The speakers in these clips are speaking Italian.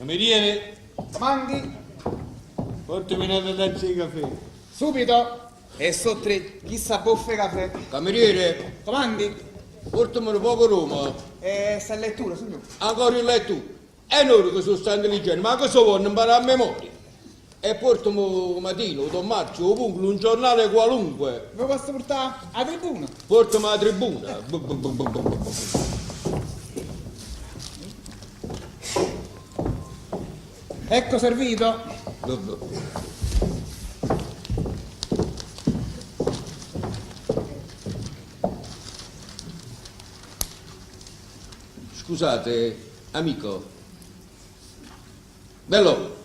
Cameriere, Comandi. portami una tazza di caffè. Subito. E so tre. Chi sa boffe caffè? Cameriere, Comandi. portamelo poco Roma. E sta in lettura, signor. Ancora in letto. È un'ora che sono stato intelligente, ma cosa vuole imparare a memoria? E portami mattino, Don Marcio, ovunque, un giornale qualunque. Vi posso portare a tribuna? Portami alla tribuna. Ecco servito. Scusate, amico. Bello.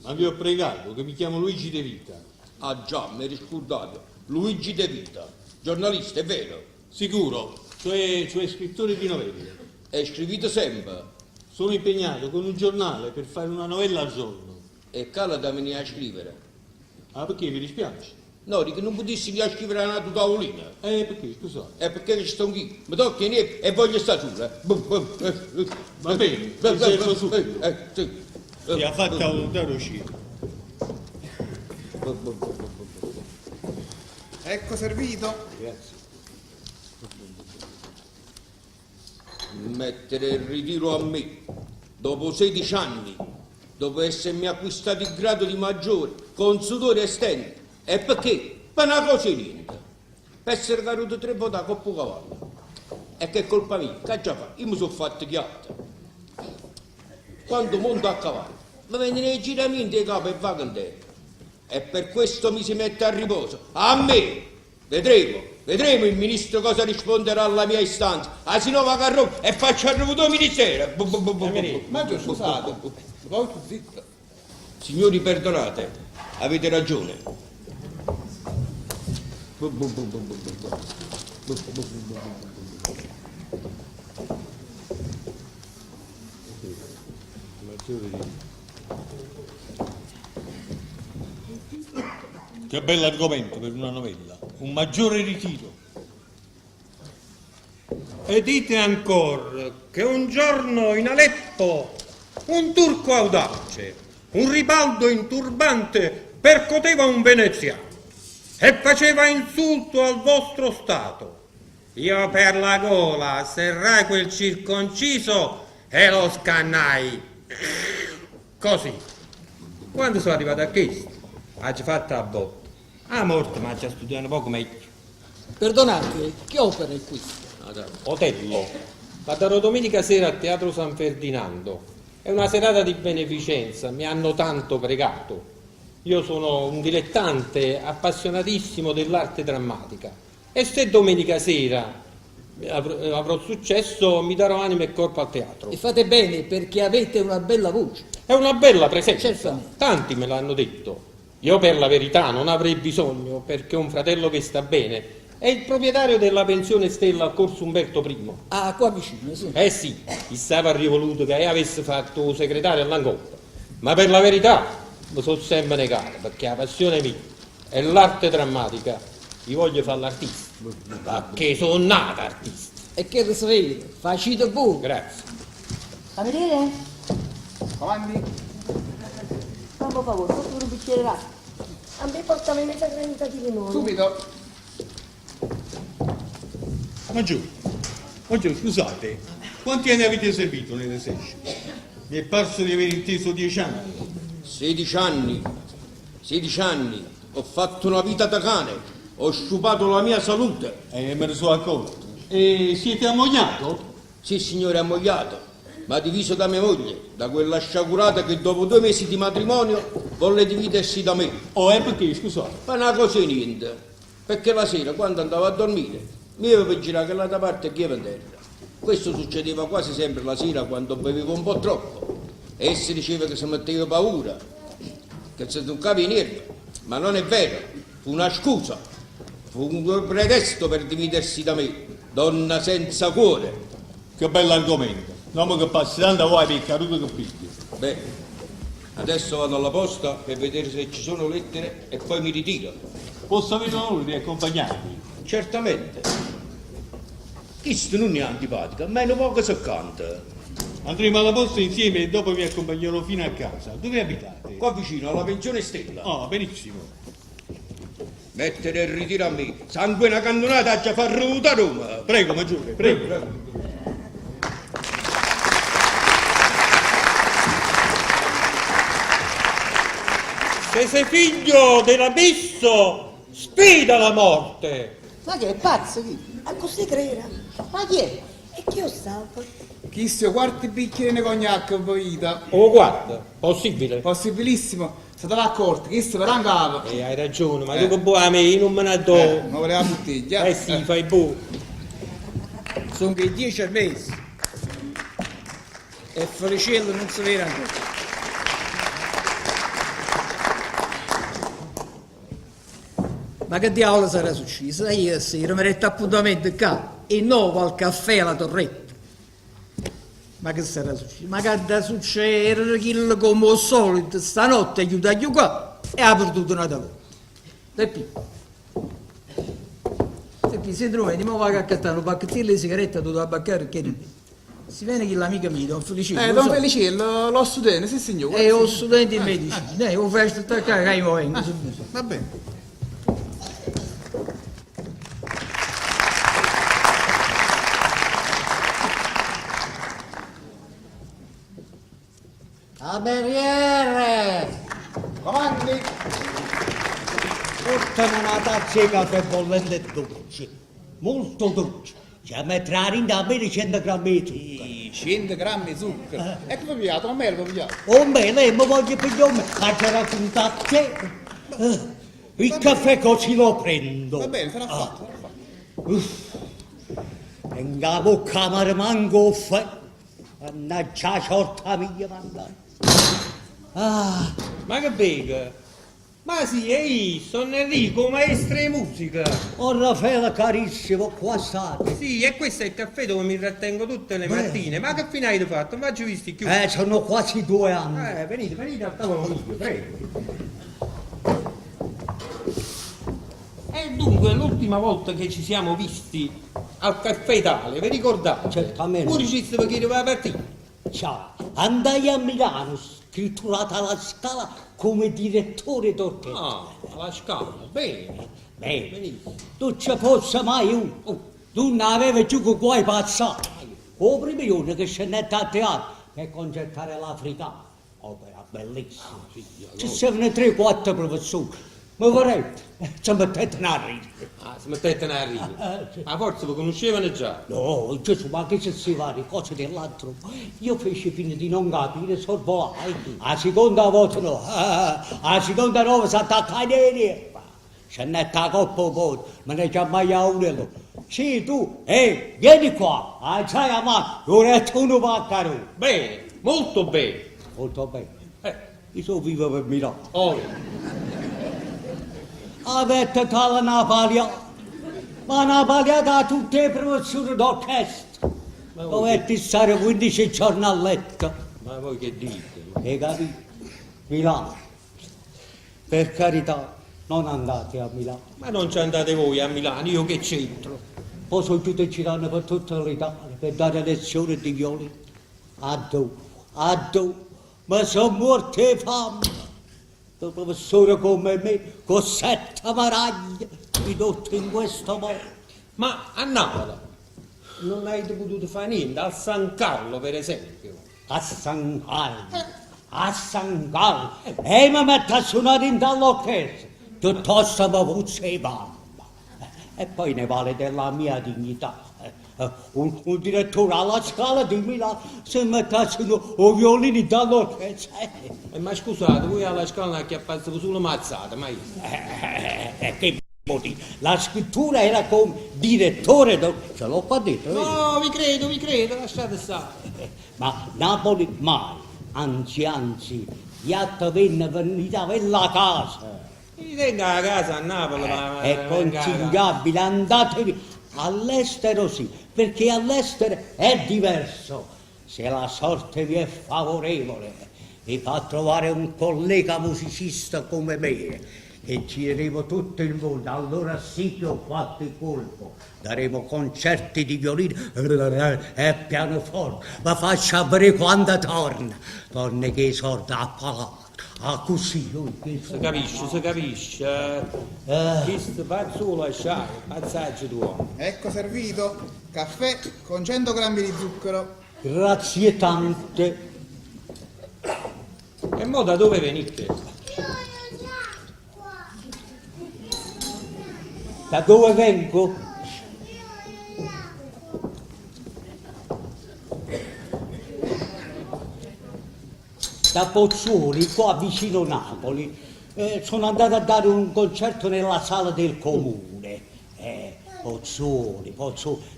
Ma vi ho pregato che mi chiamo Luigi De Vita. Ah già, mi eri scordato. Luigi De Vita, giornalista, è vero? Sicuro, cioè scrittore di novelle. E scrivete sempre. Sono impegnato con un giornale per fare una novella al giorno. E cala da venire a scrivere. Ah, perché vi dispiace? No, che non potessi a scrivere una tua tavolina. Perché, scusate? È perché ci sto anch'io. Mi tocca niente e voglio stare sola. Va bene, mi servo subito. Sì. Si ha fatta volontà uscire. Ecco servito. Grazie. Mettere il ritiro a me, dopo 16 anni, dopo essermi acquistato il grado di maggiore, con sudore e stento. E perché? Per una cosa e niente. Per essere caduto 3 volte a coppa cavallo. E che è colpa mia? Che già fa? Io mi sono fatto chiatta. Quando monto a cavallo, mi vengono i giramenti ai capi e vago in terra. E per questo mi si mette a riposo. A me! Vedremo il ministro cosa risponderà alla mia istanza. Asino va a Roma e faccio arrivato il ministero. Ma già scusate. Poi tu zitto. Signori, perdonate, avete ragione. Che bell'argomento per una novella. Un maggiore ritiro. E dite ancora che un giorno in Aleppo un turco audace, un ribaldo in turbante percoteva un veneziano e faceva insulto al vostro stato. Io per la gola serrai quel circonciso e lo scannai. Così. Quando sono arrivato a questo, ha fatto la botta. Ah, morto, ma ci ha studiato un poco meglio. Perdonate, che opera è questa? Otello. La darò domenica sera al Teatro San Ferdinando. È una serata di beneficenza, mi hanno tanto pregato. Io sono un dilettante appassionatissimo dell'arte drammatica e se domenica sera avrò successo mi darò anima e corpo al teatro. E fate bene perché avete una bella voce. È una bella presenza, Certamente. tanti me l'hanno detto. Io per la verità non avrei bisogno perché ho un fratello che sta bene. È il proprietario della pensione Stella al Corso Umberto I. Ah, qua vicino, sì. Eh sì, chi stava rivoluto che avesse fatto segretario all'Angoppa. Ma per la verità mi sono sempre negato perché la passione mia è l'arte drammatica. Io voglio fare l'artista perché sono nata artista. E che ne sapete? Facite voi. Grazie. Cameriere? Comandi. Fammi un favore, portami un bicchiere d'acqua. A me portami mezza granita di limone. Subito. Maggiore, scusate, quanti anni avete servito nell'esercito? Mi è parso di aver inteso 10 anni. 16 anni. 16 anni. Ho fatto una vita da cane. Ho sciupato la mia salute. E me ne sono accorto. E siete ammogliato? Sì, signore, ammogliato, ma diviso da mia moglie, da quella sciagurata che dopo 2 mesi di matrimonio volle dividersi da me. Oh, è perché, scusate? Ma una cosa e niente, perché la sera, quando andavo a dormire, mi avevo girato che l'altra parte e chiave in terra. Questo succedeva quasi sempre la sera quando bevevo un po' troppo. E si diceva che si metteva paura, che si toccava i nervi, ma non è vero, fu una scusa, fu un pretesto per dividersi da me, donna senza cuore. Che bell'argomento. Non che passi tanto vuoi per il caduto che pigli. Beh, adesso vado alla posta per vedere se ci sono lettere e poi mi ritiro. Posso avere l'onore di accompagnarvi? Certamente. Questo non è antipatico, a meno poco si canta. Andremo alla posta insieme e dopo vi accompagnerò fino a casa. Dove abitate? Qua vicino alla pensione Stella. Ah, benissimo. Mettere il ritiro a me. Sangue una cannonata a già far ruta Roma. Prego, maggiore, prego. Se sei figlio dell'abisso, sfida la morte. Ma che è pazzo chi? A così creda. Ma chi è? E chi ho stato? Chi sto quarti bicchiere di cognac boita? Oh, guarda, possibile. Possibilissimo. Se te va accorto, chi sto per angava? Hai ragione, ma tu che vuoi a me, io non me ne do. Ma voleva bottiglia. Sì, fai bu. Sono che 10 mesi. E Felicello non si vede ancora. Ma che diavolo sarà successo? Io sera mi retto appuntamento qua e no al caffè alla torretta. Ma che sarà successo? Ma che da succedere quello come al solito, stanotte aiuta io qua e ha perduto una tavola. Teppi, se trovi, ma va a accattare un pacchettino di sigarette da baccare che ne si viene che l'amica mia, Don Felicello. Don Felicello, lo studente, sì signore. È un studente di medicina, ho fatto attaccare che io vengo. Va bene. Cameriere! Comandi! Portami una tazza di caffè bollente e dolce, molto dolce. Ci metterai in da bere 100 grammi di zucchero. 100 grammi di zucchero. Ecco pigliato, non me lo pigliato. Oh me, lei mi voglio pigliare, ma c'è raccontato te. Il caffè così lo prendo. Va bene, sarà fatto. E in capo camera manco mannaggia la sorta mia, mannaggia. Ah, Ma che bega? Ma sì, è io, sono Enrico, maestro di musica. oh Raffaele carissimo, qua state. Sì, e questo è il caffè dove mi trattengo tutte le mattine. Ma che fine hai fatto? Non ci visti più. Sono quasi 2 anni. Venite al tavolo mio, prego. E dunque, l'ultima volta che ci siamo visti al Caffè Italia, vi ricordate? Certamente. Pure ci stava chi doveva partire. Ciao, andai a Milano, scritturata alla Scala come direttore d'orchestra. Ah, alla Scala, bene. Bene, Benissimo. tu ci fosse mai uno, tu non avevi più che guai passati. O primo giorno che scendette a teatro per concertare l'Africano, opera bellissima. Ci sono 3-4 professori. Ma vorrei, ci mettete a ridere. Ah, si mettete a ridere. Ma forse vi conoscevano già. No, Gesù, ma che se si va le cose dell'altro? Io feci finta di non capire, sorvolai. A seconda volta no, a seconda nuova si attacca ai neri. Se ne sta coppa poi, ma ne c'è mai a uno. Sì, tu, vieni qua, alzai la mano, ora tu non va a caro. Bene, molto bene. Molto bene. Io sono vivo per Milano. Oh, Avete tale Napalia, ma Napalia da tutte le professori d'orchestra. Dovete stare 15 giorni a letto. ma voi che dite? Hai capito? Milano. Per carità, non andate a Milano. Ma non ci andate voi a Milano, io che c'entro? Poi sono tutti girando per tutta l'Italia per dare lezioni di violino. A dove? Ma sono morti di fame. Un professore come me, con 7 maraglie, ridotti in questo modo. Ma a Napoli non avete potuto fare niente, al San Carlo per esempio. A San Carlo, e mi metto a suonare in dall'orchestra, piuttosto mi puzza i bamba. E poi ne vale della mia dignità. Un direttore alla Scala di Milano si mette a suonare i violini dall'orchestra. Ma scusate, voi alla Scala non acchiappaste solo mazzate, ma io. Che motivo? La scrittura era come direttore, ce l'ho qua detto. vedi? No, vi credo, lasciate stare. Ma Napoli mai, anzi, gli altri venne venuta la casa. Mi tenga a casa a Napoli, ma... È consigliabile, andatevi all'estero sì, perché all'estero è diverso. Se la sorte vi è favorevole, vi fa trovare un collega musicista come me, e gireremo tutto il mondo. Allora sì che ho fatto il colpo. Daremo concerti di violino e pianoforte, ma faccia vedere quando torna. Torna che i soldi a palazzo. Ah, così, Si capisce. Questo pazzo lasciare, passaggio tuo. Ecco servito, caffè con 100 grammi di zucchero. grazie tante. E mo da dove venite? Da dove vengo? Da Pozzuoli, qua vicino Napoli. Sono andato a dare un concerto nella sala del comune. Pozzuoli,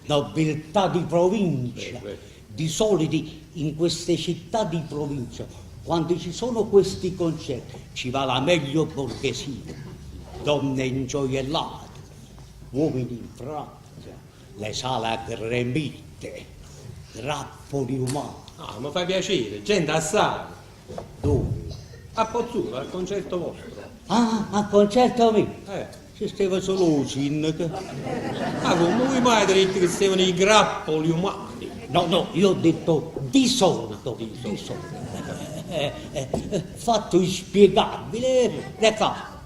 nobiltà di provincia. Di soliti in queste città di provincia, quando ci sono questi concerti, ci va la meglio borghesia. Donne ingioiellate, uomini in fraggia, le sale aggremite, grappoli umani. Ah, mi fa piacere, gente assai. Dove? A Pozzuolo, al concerto vostro. Ah, al concerto mio? Eh. Ci stava solo un sindaco. Ma come voi mai detto che stavano i grappoli umani? No, io ho detto di solito. Fatto inspiegabile,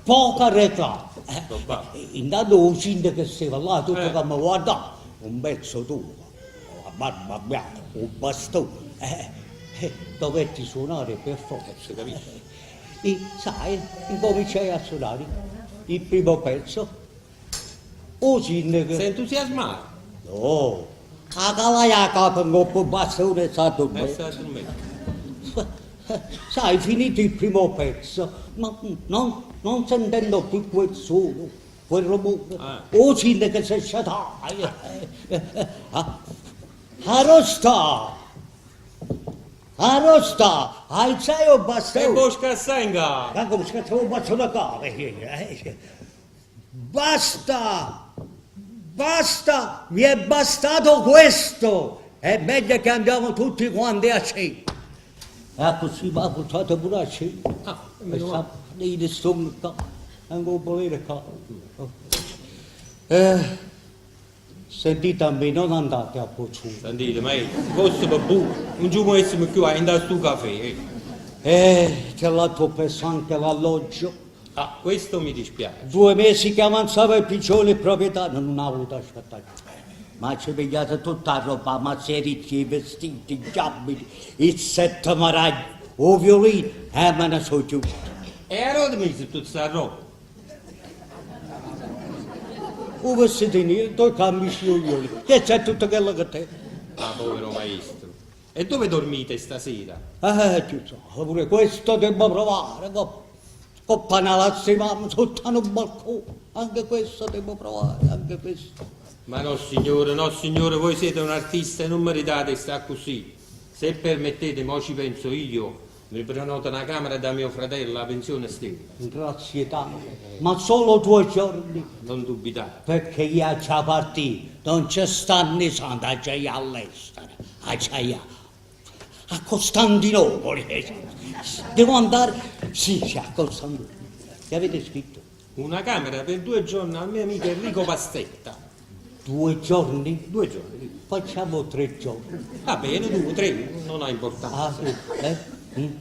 poca reclama. Intanto un sindaco stava là, tutto che mi guardava, un pezzo tuo, la barba bianca, un bastone. Dovetti suonare per forza, capisci? E sai, incominciai a suonare il primo pezzo. O sindaco. Sei entusiasmato? No, a calaia capo con un bastone sa dove. Sai, finito il primo pezzo, non sentendo più quel suono, quel rumore, o sindaco si sciataia. Arrosta, alzai o bastone. E bosca senga! Ma come scattavo un bacio da cave? Basta, mi è bastato questo. È meglio che andiamo tutti quanti a cena. Così mi ha portato pure a cena. E sta lì di stomaco, anche un po' di caldo. Sentite a me, non andate a Pozzuolo. Sentite, ma questo per bu, non ci muovessimo più a andare sto caffè. C'è l'altro presso anche l'alloggio. Ah, questo mi dispiace. 2 mesi che avanzava il piccione il proprietario, non ha voluto aspettare. Ma ci pigliate tutta la roba, mazzericchi, i vestiti, gli abiti, il set maragli, o violino, me ne so giusto. E allora mi dici tutta sta roba? Un vestitino, 2 camici io, che c'è tutto quello che te. Ah, povero maestro. E dove dormite stasera? Giusto, pure questo devo provare, con panalazzi mamma sotto un balcone, anche questo devo provare, anche questo. Ma no signore, voi siete un artista e non meritate sta così. Se permettete, mo ci penso io, mi prenoto una camera da mio fratello, la pensione stella. Grazie tante, ma solo 2 giorni. Non dubitate. Perché io già partito, non ci stanno i santi, già io all'estero, già io a Costantinopoli. Devo andare, sì, a Costantinopoli. Che avete scritto? Una camera per 2 giorni al mio amico Enrico Pastetta. 2 giorni? 2 giorni. Facciamo 3 giorni. Va bene, 2, 3, non ha importanza. Sì,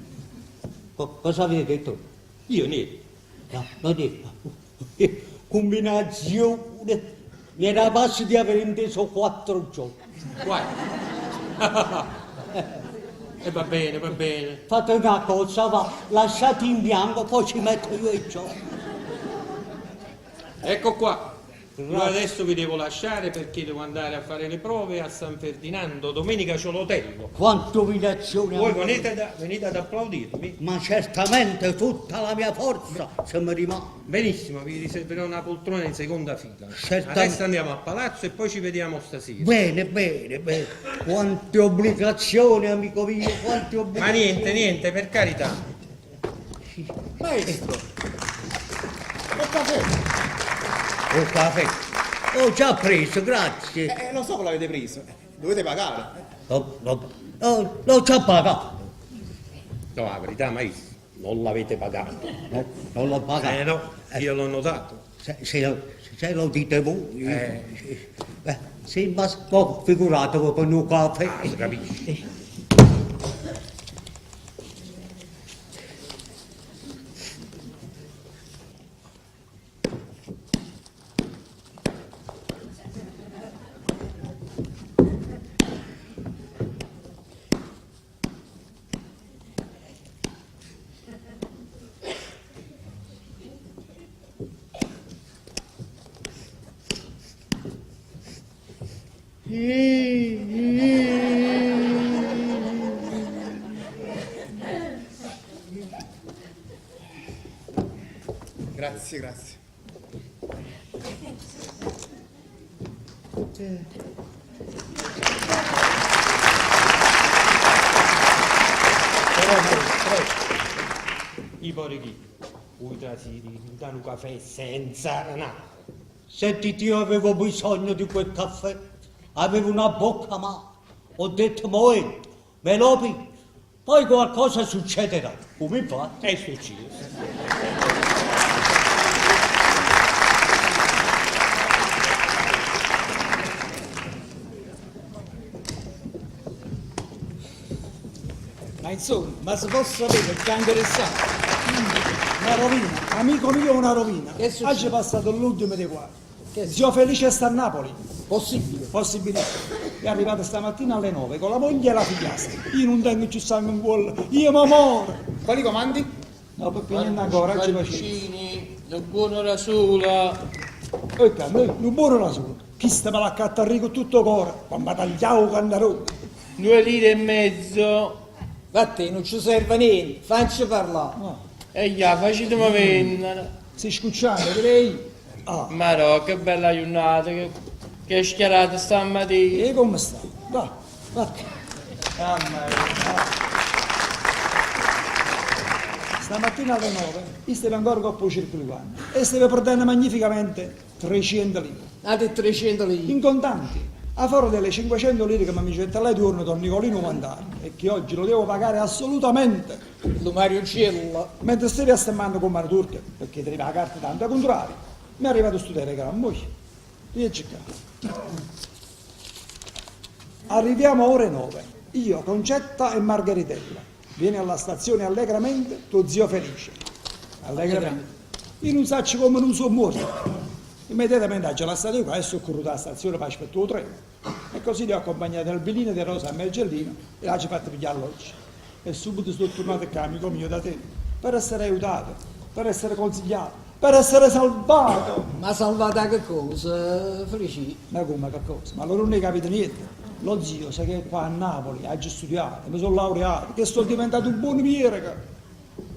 cosa avete detto? Io niente. No, non detto. Combinazione. Mi era passo di aver inteso 4 giorni. Guarda. E va bene. Fate una cosa, va, lasciate in bianco, poi ci metto io i giorni. Ecco qua. Io adesso vi devo lasciare perché devo andare a fare le prove a San Ferdinando. Domenica c'ho l'hotel. Quanto umiliazione. Voi venite ad applaudirmi? Ma certamente tutta la mia forza se mi rimane. Benissimo, vi riserverò una poltrona in seconda fila. Certamente. Adesso andiamo a palazzo e poi ci vediamo stasera. Bene. Quante obbligazioni, amico mio, quante Ma obbligazioni. niente, per carità. Maestro, Il caffè. Ho già preso, grazie. lo so che l'avete preso, dovete pagare. L'ho già pagato. No, la verità, maestro. non l'avete pagato. No, non l'ho pagato. No, io l'ho notato. Se lo dite voi. Sì, ma figuratevi per un caffè. Si capisce. Grazie, grazie. I porichi, i trasiri, mi danno caffè senza ranà. Sentite, io avevo bisogno di quel caffè. Avevo una bocca male. Ho detto, momento, me lo piglio. Poi qualcosa succederà. Come infatti. È successo. Ma insomma, ma si può sapere che è interessante. Una rovina, amico mio, una rovina. Che succede? Oggi è passato l'ultimo dei qua. Che Zio Felice sta a Napoli. Possibile. Possibilissimo. È arrivato stamattina alle 9 con la moglie e la figliastra. Io non tengo più sangue in cuore. Io mi muoro. Quali comandi? No, per niente ancora, oggi pazienza. Marcini, lo buono la sola. Ecco, noi, non buono la sua. Chi sta me la cattarrico tutto cuore. Quando mi tagliavo il candarone. 2 lire e mezzo. Vattene, non ci serve niente, facci parlare. No. E già, facetemi vendere. Si scucciando, direi. Ah, Ma no, che bella giornata, che schiarata stamattina. e come sta? Va, va. Mamma mia. Stamattina alle 9, io stavo ancora con il circolare e stavo perdendo magnificamente 300 lire. Date 300 lire. In contanti, a foro delle 500 lire che mi mette lei di giorno Don Nicolino Mandani e che oggi lo devo pagare assolutamente. Lo Mario Cielo. Mentre stavi a stammando con Mara Turca, perché ti arriva la carta tanto contraria, mi è arrivato questo telegramma, poi, riesci qua. Arriviamo a ore 9, io, Concetta e Margheritella. Vieni alla stazione allegramente, tuo zio Felice. Allegramente. Io non so come non sono morto. Immediatamente alla stazione qua e sono corruto alla stazione per aspettare il treno. E così li ho accompagnati al Bellino di Rosa a Mergellino e là ci fatto pigliare l'oggi. E subito sono tornato a casa, amico mio, da te, per essere aiutato, per essere consigliato, per essere salvato. Ma salvata che cosa, Felice? Ma come che cosa? Ma loro non ne capite niente. Lo zio sa che è qua a Napoli, ha già studiato, mi sono laureato, che sono diventato un buon mierica.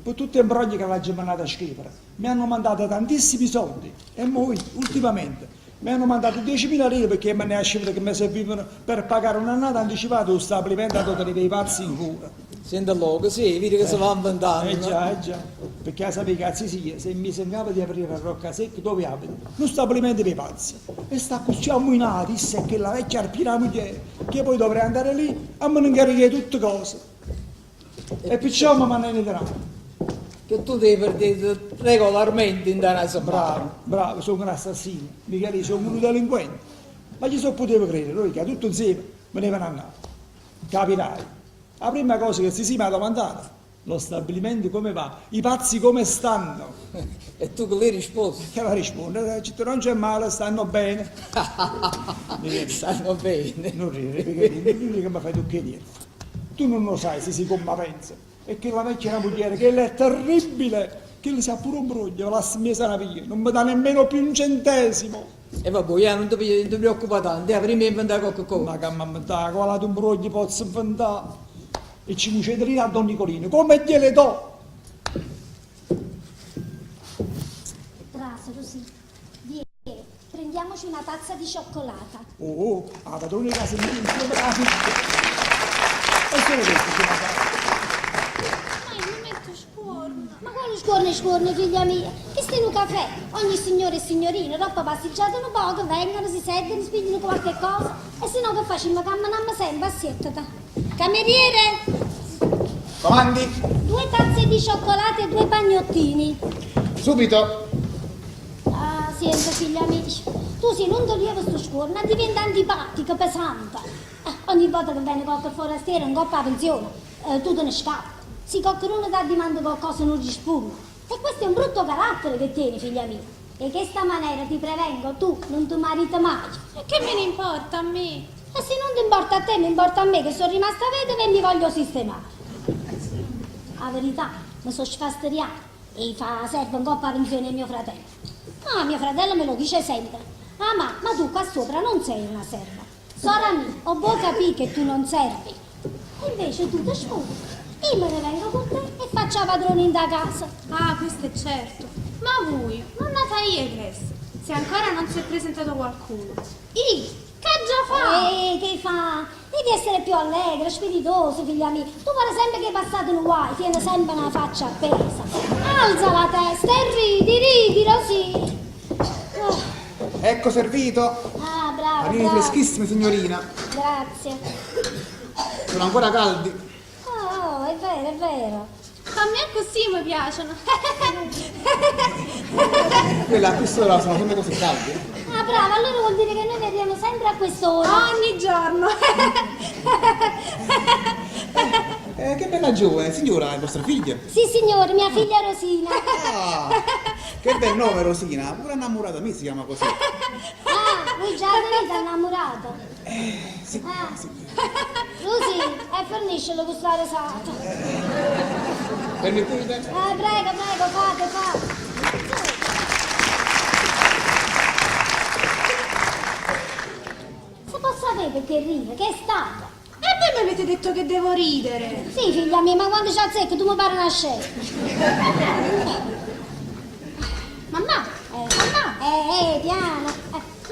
Per tutti i imbrogli che la giornata a scrivere, mi hanno mandato tantissimi soldi e poi, ultimamente, mi hanno mandato 10.000 lire perché me ne ha scelto che mi servivano per pagare un'annata anticipata lo stabilimento a tutti dei pazzi in cura. Senta logo, sì, vedi che si va inventando. Già, perché sapevi cazzi sia, se mi sembrava di aprire a Rocca Secca dove abito, lo stabilimento dei pazzi. E sta così ammuinato, disse che la vecchia arpina moglie, che poi dovrei andare lì a me non caricare tutte cose. E perciò mi mandano in denaro. Che tu devi perdere regolarmente in danza. Bravo, sono un assassino, mica lì sono un delinquente. Ma ci so potevo credere, noi che tutto insieme me ne vanno a Napoli. Capirai. La prima cosa che si mi ha domandato, lo stabilimento come va, i pazzi come stanno. E tu che le risposti? Che va a rispondere? Non c'è male, stanno bene. Stanno bene. Non ridere, perché non che mi fai tu che niente. Tu non lo sai se si come pensa. E che la vecchia è una moglie, che lei è terribile, che le sa pure un broglio, la messa una via, non mi dà nemmeno più un centesimo. E vabbè, non ti preoccupare tanto, prima inventare qualche cosa. Ma che mi inventare, quale un broglio posso inventare? E ci mucederina a Don Nicolino, come gliele do? Brasero, sì. Vieni, prendiamoci una tazza di cioccolata. Oh, la padrona di casa mia insieme alla figlia. E solo questo c'è una casa. Ma io mi metto scuorna. Ma quale scuorna, figlia mia? Che stai in un caffè? Ogni signore e signorina, dopo passeggiate un poco, vengono, si sentono, spigliano qualche cosa. E se no che facciamo? Camminammo sempre, assiettata. Cameriere! Comandi? 2 tazze di cioccolato e 2 pagnottini. Subito. Ah, senti, figli amici, tu sei non toglievo sto scuorno, diventa antipatica, pesante. Ogni volta che viene qualche forastiero in coppa a pensione, tu te ne scappi. Se qualcuno ti addimanda qualcosa non risponde. E questo è un brutto carattere che tieni, figlia mia. E che sta maniera ti prevengo, tu non ti mariti mai. E che me ne importa a me? E se non ti importa a te, mi importa a me che sono rimasta vedova e mi voglio sistemare. La verità, mi sono sfasteriata e fa serve un coppa a pensione mio fratello. Ah, mio fratello me lo dice sempre. Ah, ma tu qua sopra non sei una serva. Sora mia, ho vuoi capire che tu non servi. E invece tu ti sfuggi. Io me ne vengo con te e faccio la padrona in da casa. Ah, questo è certo. Ma voi, non nata io questo, se ancora non si è presentato qualcuno. Che già fa? Che fa? Devi essere più allegra, spiritosa, figlia mia. Tu pare sempre che hai passato un guai, tieni sempre una faccia appesa. Alza la testa e ridi, così. Ecco servito. Ah, bravo, Panini bravo. freschissimi, signorina. Grazie. Sono ancora caldi. Oh, è vero, è vero. A me così mi piacciono. Quella a quest'ora sono sempre così caldi. Ah, bravo, allora vuol dire che noi vediamo sempre a quest'ora. Ogni giorno. Che bella giovane, signora, è vostra figlia? Sì, signore, mia figlia Rosina. Ah, che bel nome, Rosina. Pure innamorata mia si chiama così. Ah, voi già avete innamorato? Sì, Ah. sì. Rosi, forniscelo questa risata. Permettete? Prego, fate. Se posso sapere perché ride, che è stato? E voi mi avete detto che devo ridere. Sì, figlia mia, ma quando c'è azzecco tu mi pare una scena. Mamma, Piano.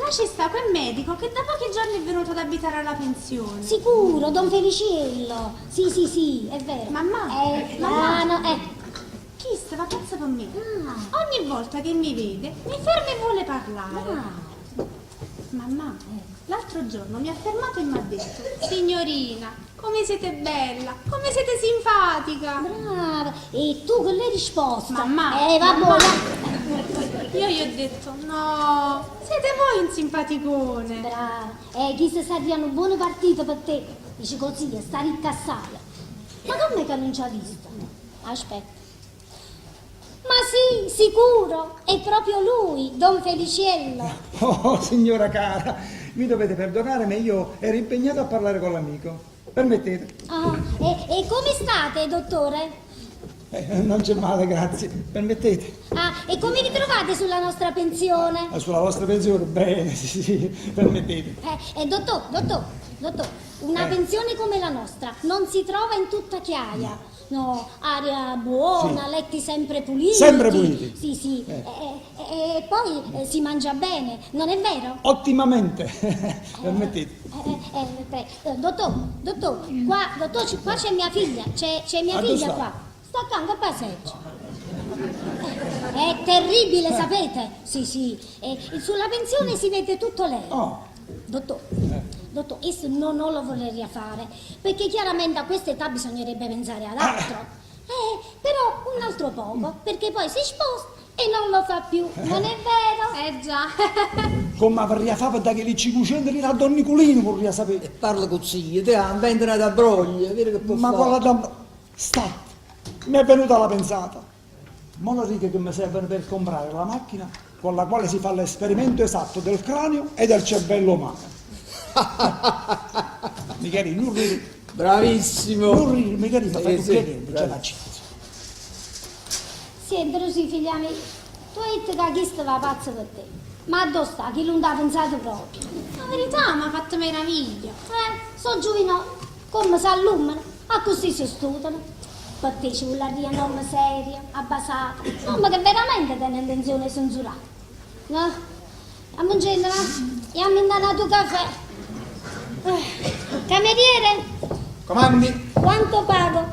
là ci sta quel medico che da pochi giorni è venuto ad abitare alla pensione. Sicuro, Don Feliciello. Sì, è vero. Mamma, Piano, chi stava pazzo per me? Ah. Ogni volta che mi vede, mi ferma e vuole parlare. Ah. Mamma, l'altro giorno mi ha fermato e mi ha detto: signorina, come siete bella, come siete simpatica. Brava. E tu che l'hai risposta? Mamma, vabbè. mamma. Io gli ho detto: no, siete voi un simpaticone. Brava. Chi se sa diano un buon partito per te? Dici così, e sta ricca assai. Ma come che non ci ha visto? Aspetta. Ma sì, sicuro, è proprio lui, Don Feliciello. Oh, signora cara, mi dovete perdonare, ma io ero impegnato a parlare con l'amico. Permettete? Ah, e come state, dottore? Non c'è male, grazie. Permettete? Ah, e come vi trovate sulla nostra pensione? Sulla vostra pensione? Bene, sì, permettete. Dottor, una pensione come la nostra non si trova in tutta Chiaia. No, aria buona, Sì. letti sempre puliti. Sempre puliti. Sì. E poi si mangia bene, non è vero? Ottimamente. Permettete. Dottor, qua c'è mia figlia, c'è mia dove figlia sta? qua. Sta accanto a passeggio. È terribile, sapete? Sì. E sulla pensione si vede tutto lei. Oh. Dottor, io non lo vorrei fare, perché chiaramente a questa età bisognerebbe pensare ad altro. Però un altro poco, perché poi si sposta e non lo fa più, non è vero? Già. Come avrei fatto da che li ci cucendoli da Don Nicolino, vorrei sapere. Parla così, te vendono da broglie, vedi che può Ma fare. quella da... Sta, mi è venuta la pensata. Mo' le righe che mi servono per comprare la macchina con la quale si fa l'esperimento esatto del cranio e del cervello umano. Michele, non ridi. Bravissimo. Non ridi, Michele, ma fai Sì, piacere, sì, c'è la città. Senti, Rosì, figlia mia, tu hai detto che chi stava pazzo per te. Ma dove sta? Chi non t'ha pensato proprio? La verità mi ha fatto meraviglia. So giovinotti, come si allumano, a così si studiano. Per te ci vuole una norma seria, abbasata, norma che veramente tiene intenzione di censurare. No? Andiamo in genere, andiamo in danato caffè. Cameriere, Comandi? quanto pago?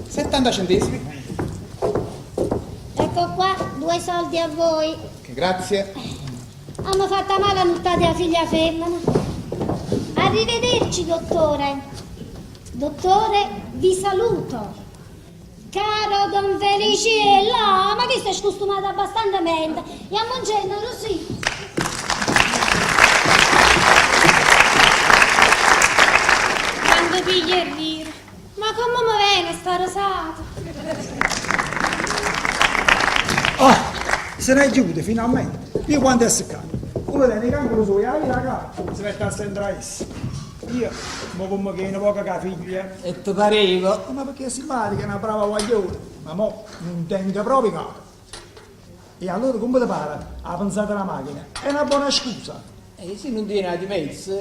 70 centesimi. Ecco qua, 2 soldi a voi. Che grazie. Hanno fatta male a nottate la figlia femmina. Arrivederci, dottore. Dottore, vi saluto. Caro Don Feliciello, ma che stai costumato abbastanza mente? E a mangiare sì. Quando piglia il riro. Ma come mi viene sta rosata? Se ne è chiude finalmente. Io quando è seccato. Uno dei cancro suoi, la carta, si mette a stendere essa. Io, ma come che ne poca che figlia. E ti pareva? Ma perché è simpatica, è una brava guaglione. Ma mo non tenga proprio capo. E allora come ti pare? Ha pensato alla macchina. È una buona scusa. E se non tiene di mezzo,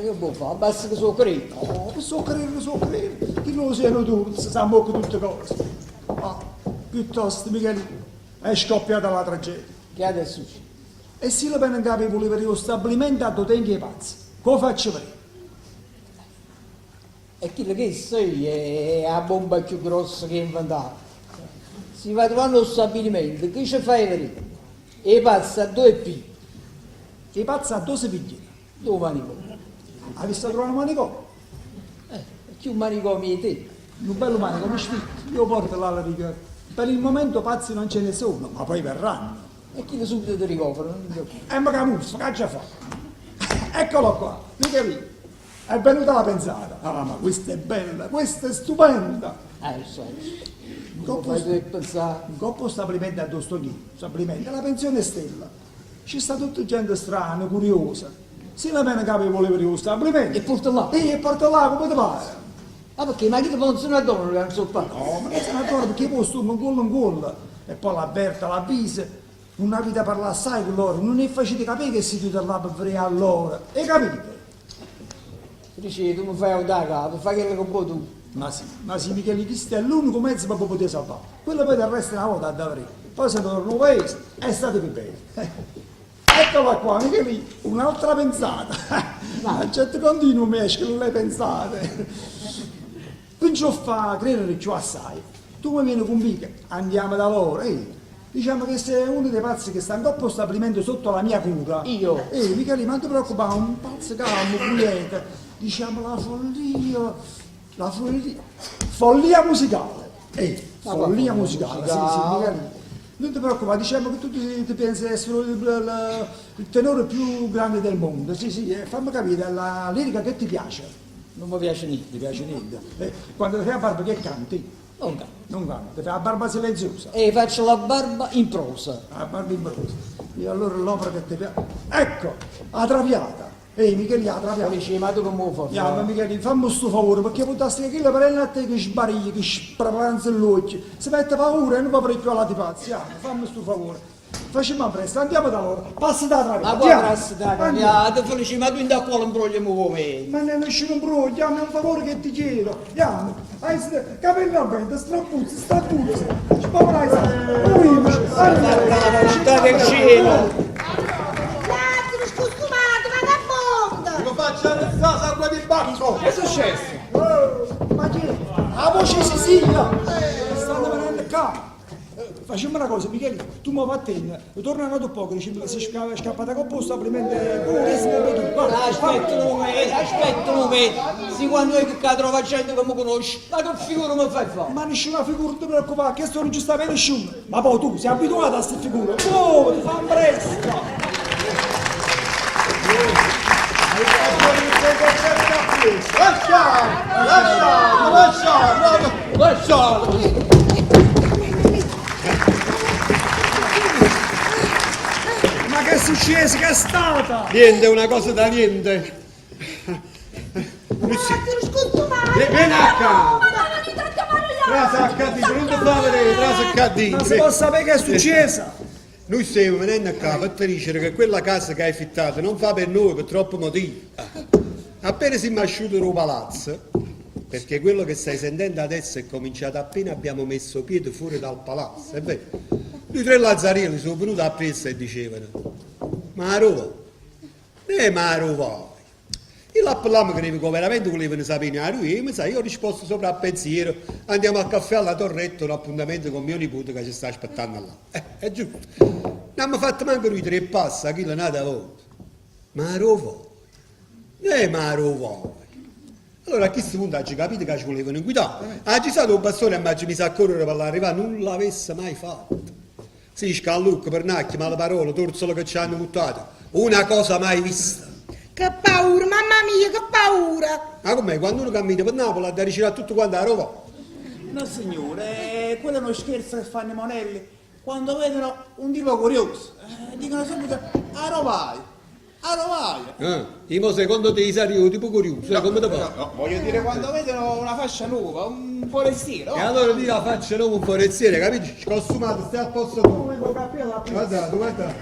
che può fare? Basta che so credere. Oh, so credere. Chi non lo siano tu, si sa mo che tutte cose. Ma piuttosto, Michelino, è scoppiata la tragedia. Che adesso succede? E se la pena capi voleva per lo stabilimento a due tempi e pazzi, come faccio per? E quello che sei è la bomba più grossa che hai inventato. Si va trovando lo stabilimento, che ci fai vedere? E pazza a 2P. E pazza a 2 pigliere. Dove manicomio? Hai visto trovare un manicomio? Che un manicomio è te? Un bello manicomio sfitto, io porto là la riga. Per il momento pazzi non ce ne sono, ma poi verranno. E chi subito ti ricovero? E ma camuffa, che già fa? Eccolo qua, Michelino. È venuta la pensata. Ah, ma questa è bella, questa è stupenda. So. Un coppo stabilimento a Dostoghi, stabilimento, la pensione Stella. Ci sta tutta gente strana, curiosa. Se la pena capi voleva per lo stabilimento. E porta là? E porta là come ti pare. Ah, perché? Ma chi ti pensione a donne non so fare? No, ma che se ne torna perché poi sto un gol. E poi l'avverta, l'avvisa. Non avete a parlare assai con loro, non è facile capire che si chiude là per vedere a loro. E capite? Dice, tu mi fai da capo, fai quello che vuoi tu. Ma sì, Michele, questo è l'unico mezzo per poter salvare. Quello poi del resto una volta da avrei. Poi se torno paese è stato più bello. Eccola qua, Michele, un'altra pensata. Ma certo continuo mi esce che le pensate. Comincio a fare credere più assai. Tu mi vieni con me, andiamo da loro, Diciamo che sei uno dei pazzi che sta in troppo stabilimento sotto la mia cura. Io? Michele, non ti preoccupare, un pazzo calmo, pulito. Diciamo la follia musicale. Follia musicale, sì, Michele. Non ti preoccupare, diciamo che tu ti pensi essere il tenore più grande del mondo. Sì, fammi capire, la lirica che ti piace. Non mi piace niente. Ti piace niente. Quando ti fai la barba che canti? Non canto, ti fai la barba silenziosa. E faccio la barba in prosa. La barba in prosa. E allora l'opera che ti piace. Ecco, la traviata. Michele, la traviata. Dice, ma tu come lo fai? Ma Michele, fammi sto favore, perché potresti che la prende a te che sbariglia, che sprepanza l'occhio. Si mette paura e non va più alla tipazia. Fammi sto favore. Facciamo presto, andiamo da loro. Passi da traviata. Ma poi passi da traviata, Felice, ma tu in da quale imbroglio mi vuoi? Ma non esce un imbroglio, è un favore che ti chiedo. Andiamo. Capelli al vento, strappuzzi. Spavrai, la volontà del cielo. Lazzaro, scostumato, vagabondo! Lo faccio arrestare sangue di bacco! Che è successo? Ma che? La voce Sicilia! Stanno venendo qua! Facciamo una cosa, Michele, tu mi vai a te, tornano dopo poco, dici che si è scappata con posto, stabilimento, Aspetta un momento, sì, quando è che trova gente che mi conosce, ma che figura mi fai fare? Ma nessuna figura, non ti preoccupare, che sto non ci sta bene nessuno, ma poi tu sei abituato a queste figure, ti fa presto! Lasciamo! Ma che è successo? Che è stata? Niente, una cosa da niente. Lazzaro, scostumato! Vieni a casa! Ma non mi tratta male io! Trasa a cadere, non ti fa vedere, trasa a cadere. Non si può sapere che è successo? Noi stiamo venendo a capo per dicere che quella casa che hai affittato non fa per noi per troppi motivi. Appena siamo asciutti il palazzo, perché quello che stai sentendo adesso è cominciato appena abbiamo messo piede fuori dal palazzo, è vero? Noi 3 lazzarieli sono venuti a presa e dicevano: Maro, Maro vai. Io l'appellammo che veramente volevano sapere a lui, e mi sa, io ho risposto sopra al pensiero: andiamo al caffè alla Torretta, un appuntamento con mio nipote che ci sta aspettando là. È giusto. Non abbiamo fatto manco lui 3 passi, a chi l'è nata volta. Maro vai. Maro vai. Allora a questo punto oggi capite che ci volevano guidare. Oggi stato un bastone e mi mi sa a correre per l'arrivare, non l'avesse mai fatto. Sì, scallucco, pernacchio, male parole, torzolo che ci hanno buttato. Una cosa mai vista. Che paura, mamma mia, che paura! Ma com'è? Quando uno cammina per Napoli ha da ricevere tutto quanto a Roma. No signore, quello è uno scherzo che fanno i monelli. Quando vedono un tipo curioso, dicono subito, a Rovai. Imo secondo te sei io tipo curioso, come te fa? No, voglio dire quando vedono una fascia nuova, un forestiero. E allora ti la faccio nuovo un forestiere, capisci? Costumato, stai al posto tuo. Guarda.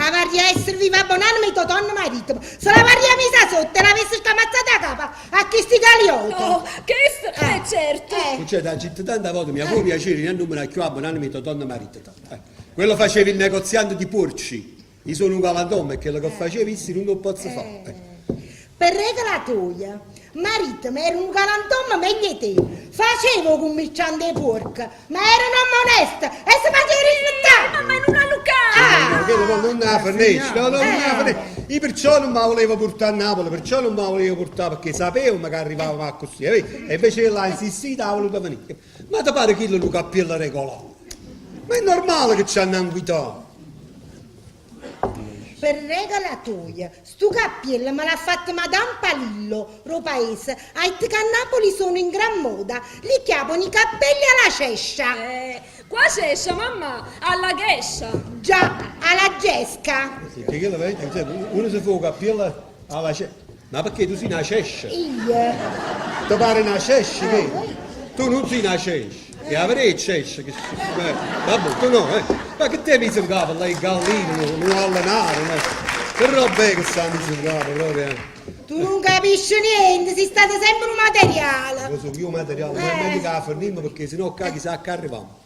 A varia essere viva bonanima tuo tonno marito. Se la varia misa sotto e l'avessi scamazzata a capa a chi sti galioti. Oh, che certo. Cioè, da città tanta volta mi ha avuto piacere, non numero a chi abbonarmi tuo tonno marito. Quello facevi il negoziante di porci. Io sono un galantuomo e quello che facevi non lo posso fare. Per regalatoia, marito mi era un galantuomo meglio te. Facevo commicciando le porche, ma erano onesta e si faceva rispettare. Ma non a Lucano! Quello non la fornisce, non la fornisce. Io perciò non mi volevo portare a Napoli, perciò non mi volevo portare perché sapevo che arrivava a così. E invece l'ha insistito, ha voluto venire. Ma ti pare che lo cappello regolare? Ma è normale che ci hanno invitato. Per regalatoia, stu cappiello me l'ha fatto Madame Palillo, ro paese, a che a Napoli sono in gran moda, li chiamano i cappelli alla cescia. Qua cescia, mamma, alla ghescia. Già, alla gesca. Sì, che lo vedi? Uno si fa un cappello alla cescia. Ma perché tu sei una cescia? Io. Ti pare una cescia, che? Tu non sei una cescia. E avrei cescia, che... Vabbè, tu no, Ma che te mi sembrava, lei gallino, non allenare, Che roba è che sta mi sembrava, proprio, Tu non capisci niente, sei stato sempre un materiale. Lo so, io un materiale, ma è meglio che la forniamo perché sennò chissà che arriviamo.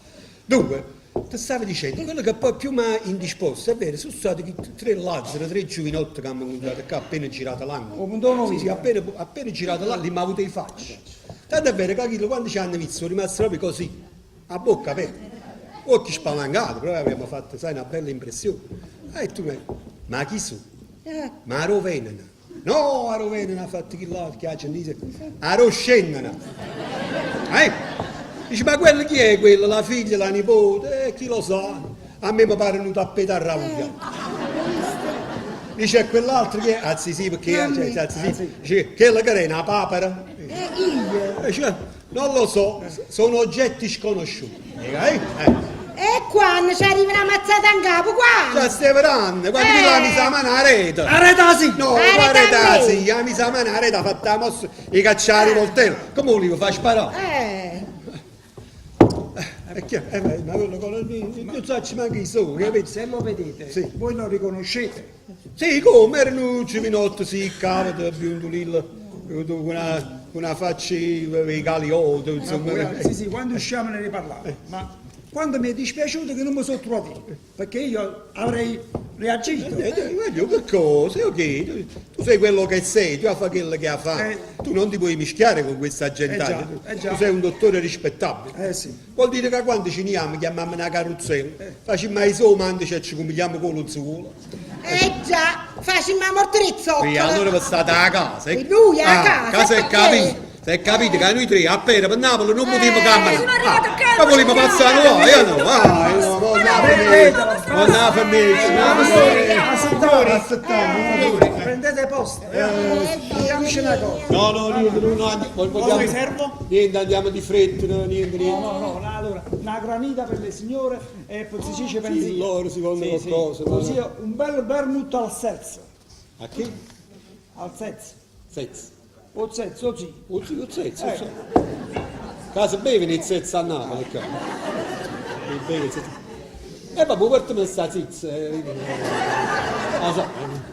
Dunque, ti stavo dicendo, quello che poi più mi ha indisposto, è vero, sono stati 3 lazzari, 3 giovinotti che hanno incontrato qua appena girato l'anno. Sì, appena girato l'anno, li mi ha avuto in faccia. Tanto è vero che quando ci hanno visto sono rimasti proprio così, a bocca aperta, occhi spalancati, però abbiamo fatto, sai, una bella impressione. E tu ma chi sono? Ma a Rovenena. No, a Rovenena ha fatto chi là, che dice, a Roscennana. Dice, ma quello chi è quello? La figlia, la nipote? Chi lo sa? A me mi pare un tappete a ravuglia. Dice, e quell'altro che è? Sì, perché dice, quello che è una papera? Dice, non lo so, sono oggetti sconosciuti. E quando ci arriva una mazzata in capo, qua? Già stai verando, quando mi la mi sa mano a rete. A rete sì! No, a rete sì, mi sa mano a rete, ha fatto la mossa, i cacciari i coltelli. Come volevo far sparare? Ma quello con non so manca i soldi, capito? Se lo vedete, sì. Voi lo riconoscete? Sì, come erano un giovanotto, sì, cavolo, biondolillo, con una faccia di galiotto, insomma. Sì, quando usciamo ne riparlate, ma quando mi è dispiaciuto che non mi sono trovato, perché io avrei reagito. Che cosa? Ok, tu sei quello che sei, tu fai quello che fai. Tu non ti puoi mischiare con questa gente. Tu sei un dottore rispettabile. Sì. Vuol dire che quando ci andiamo chiamiamo una carrozzella, facciamo i somandi e ci comigliamo con lo zuolo. Già, facciamo la mortrezzoccola. Sì, allora vi state a casa. E lui a casa. Casa è capito. Se capite che noi 3 appena per Napoli non potevo camminare. Ma volevo passare là, io no. Prendete posto. Diciamoci una cosa. No, Come servo? Niente, andiamo di fretta, niente. No, allora, una granita per le signore e poi si dice benzina. Sì, loro si vogliono qualcosa. Così un bel vermouth al sezzo. A chi? Al sezzo. Sezzo. O sezzo, sì. O sezzo. Casa beve il sezzo a Napoli, vabbè, portami sta zizza.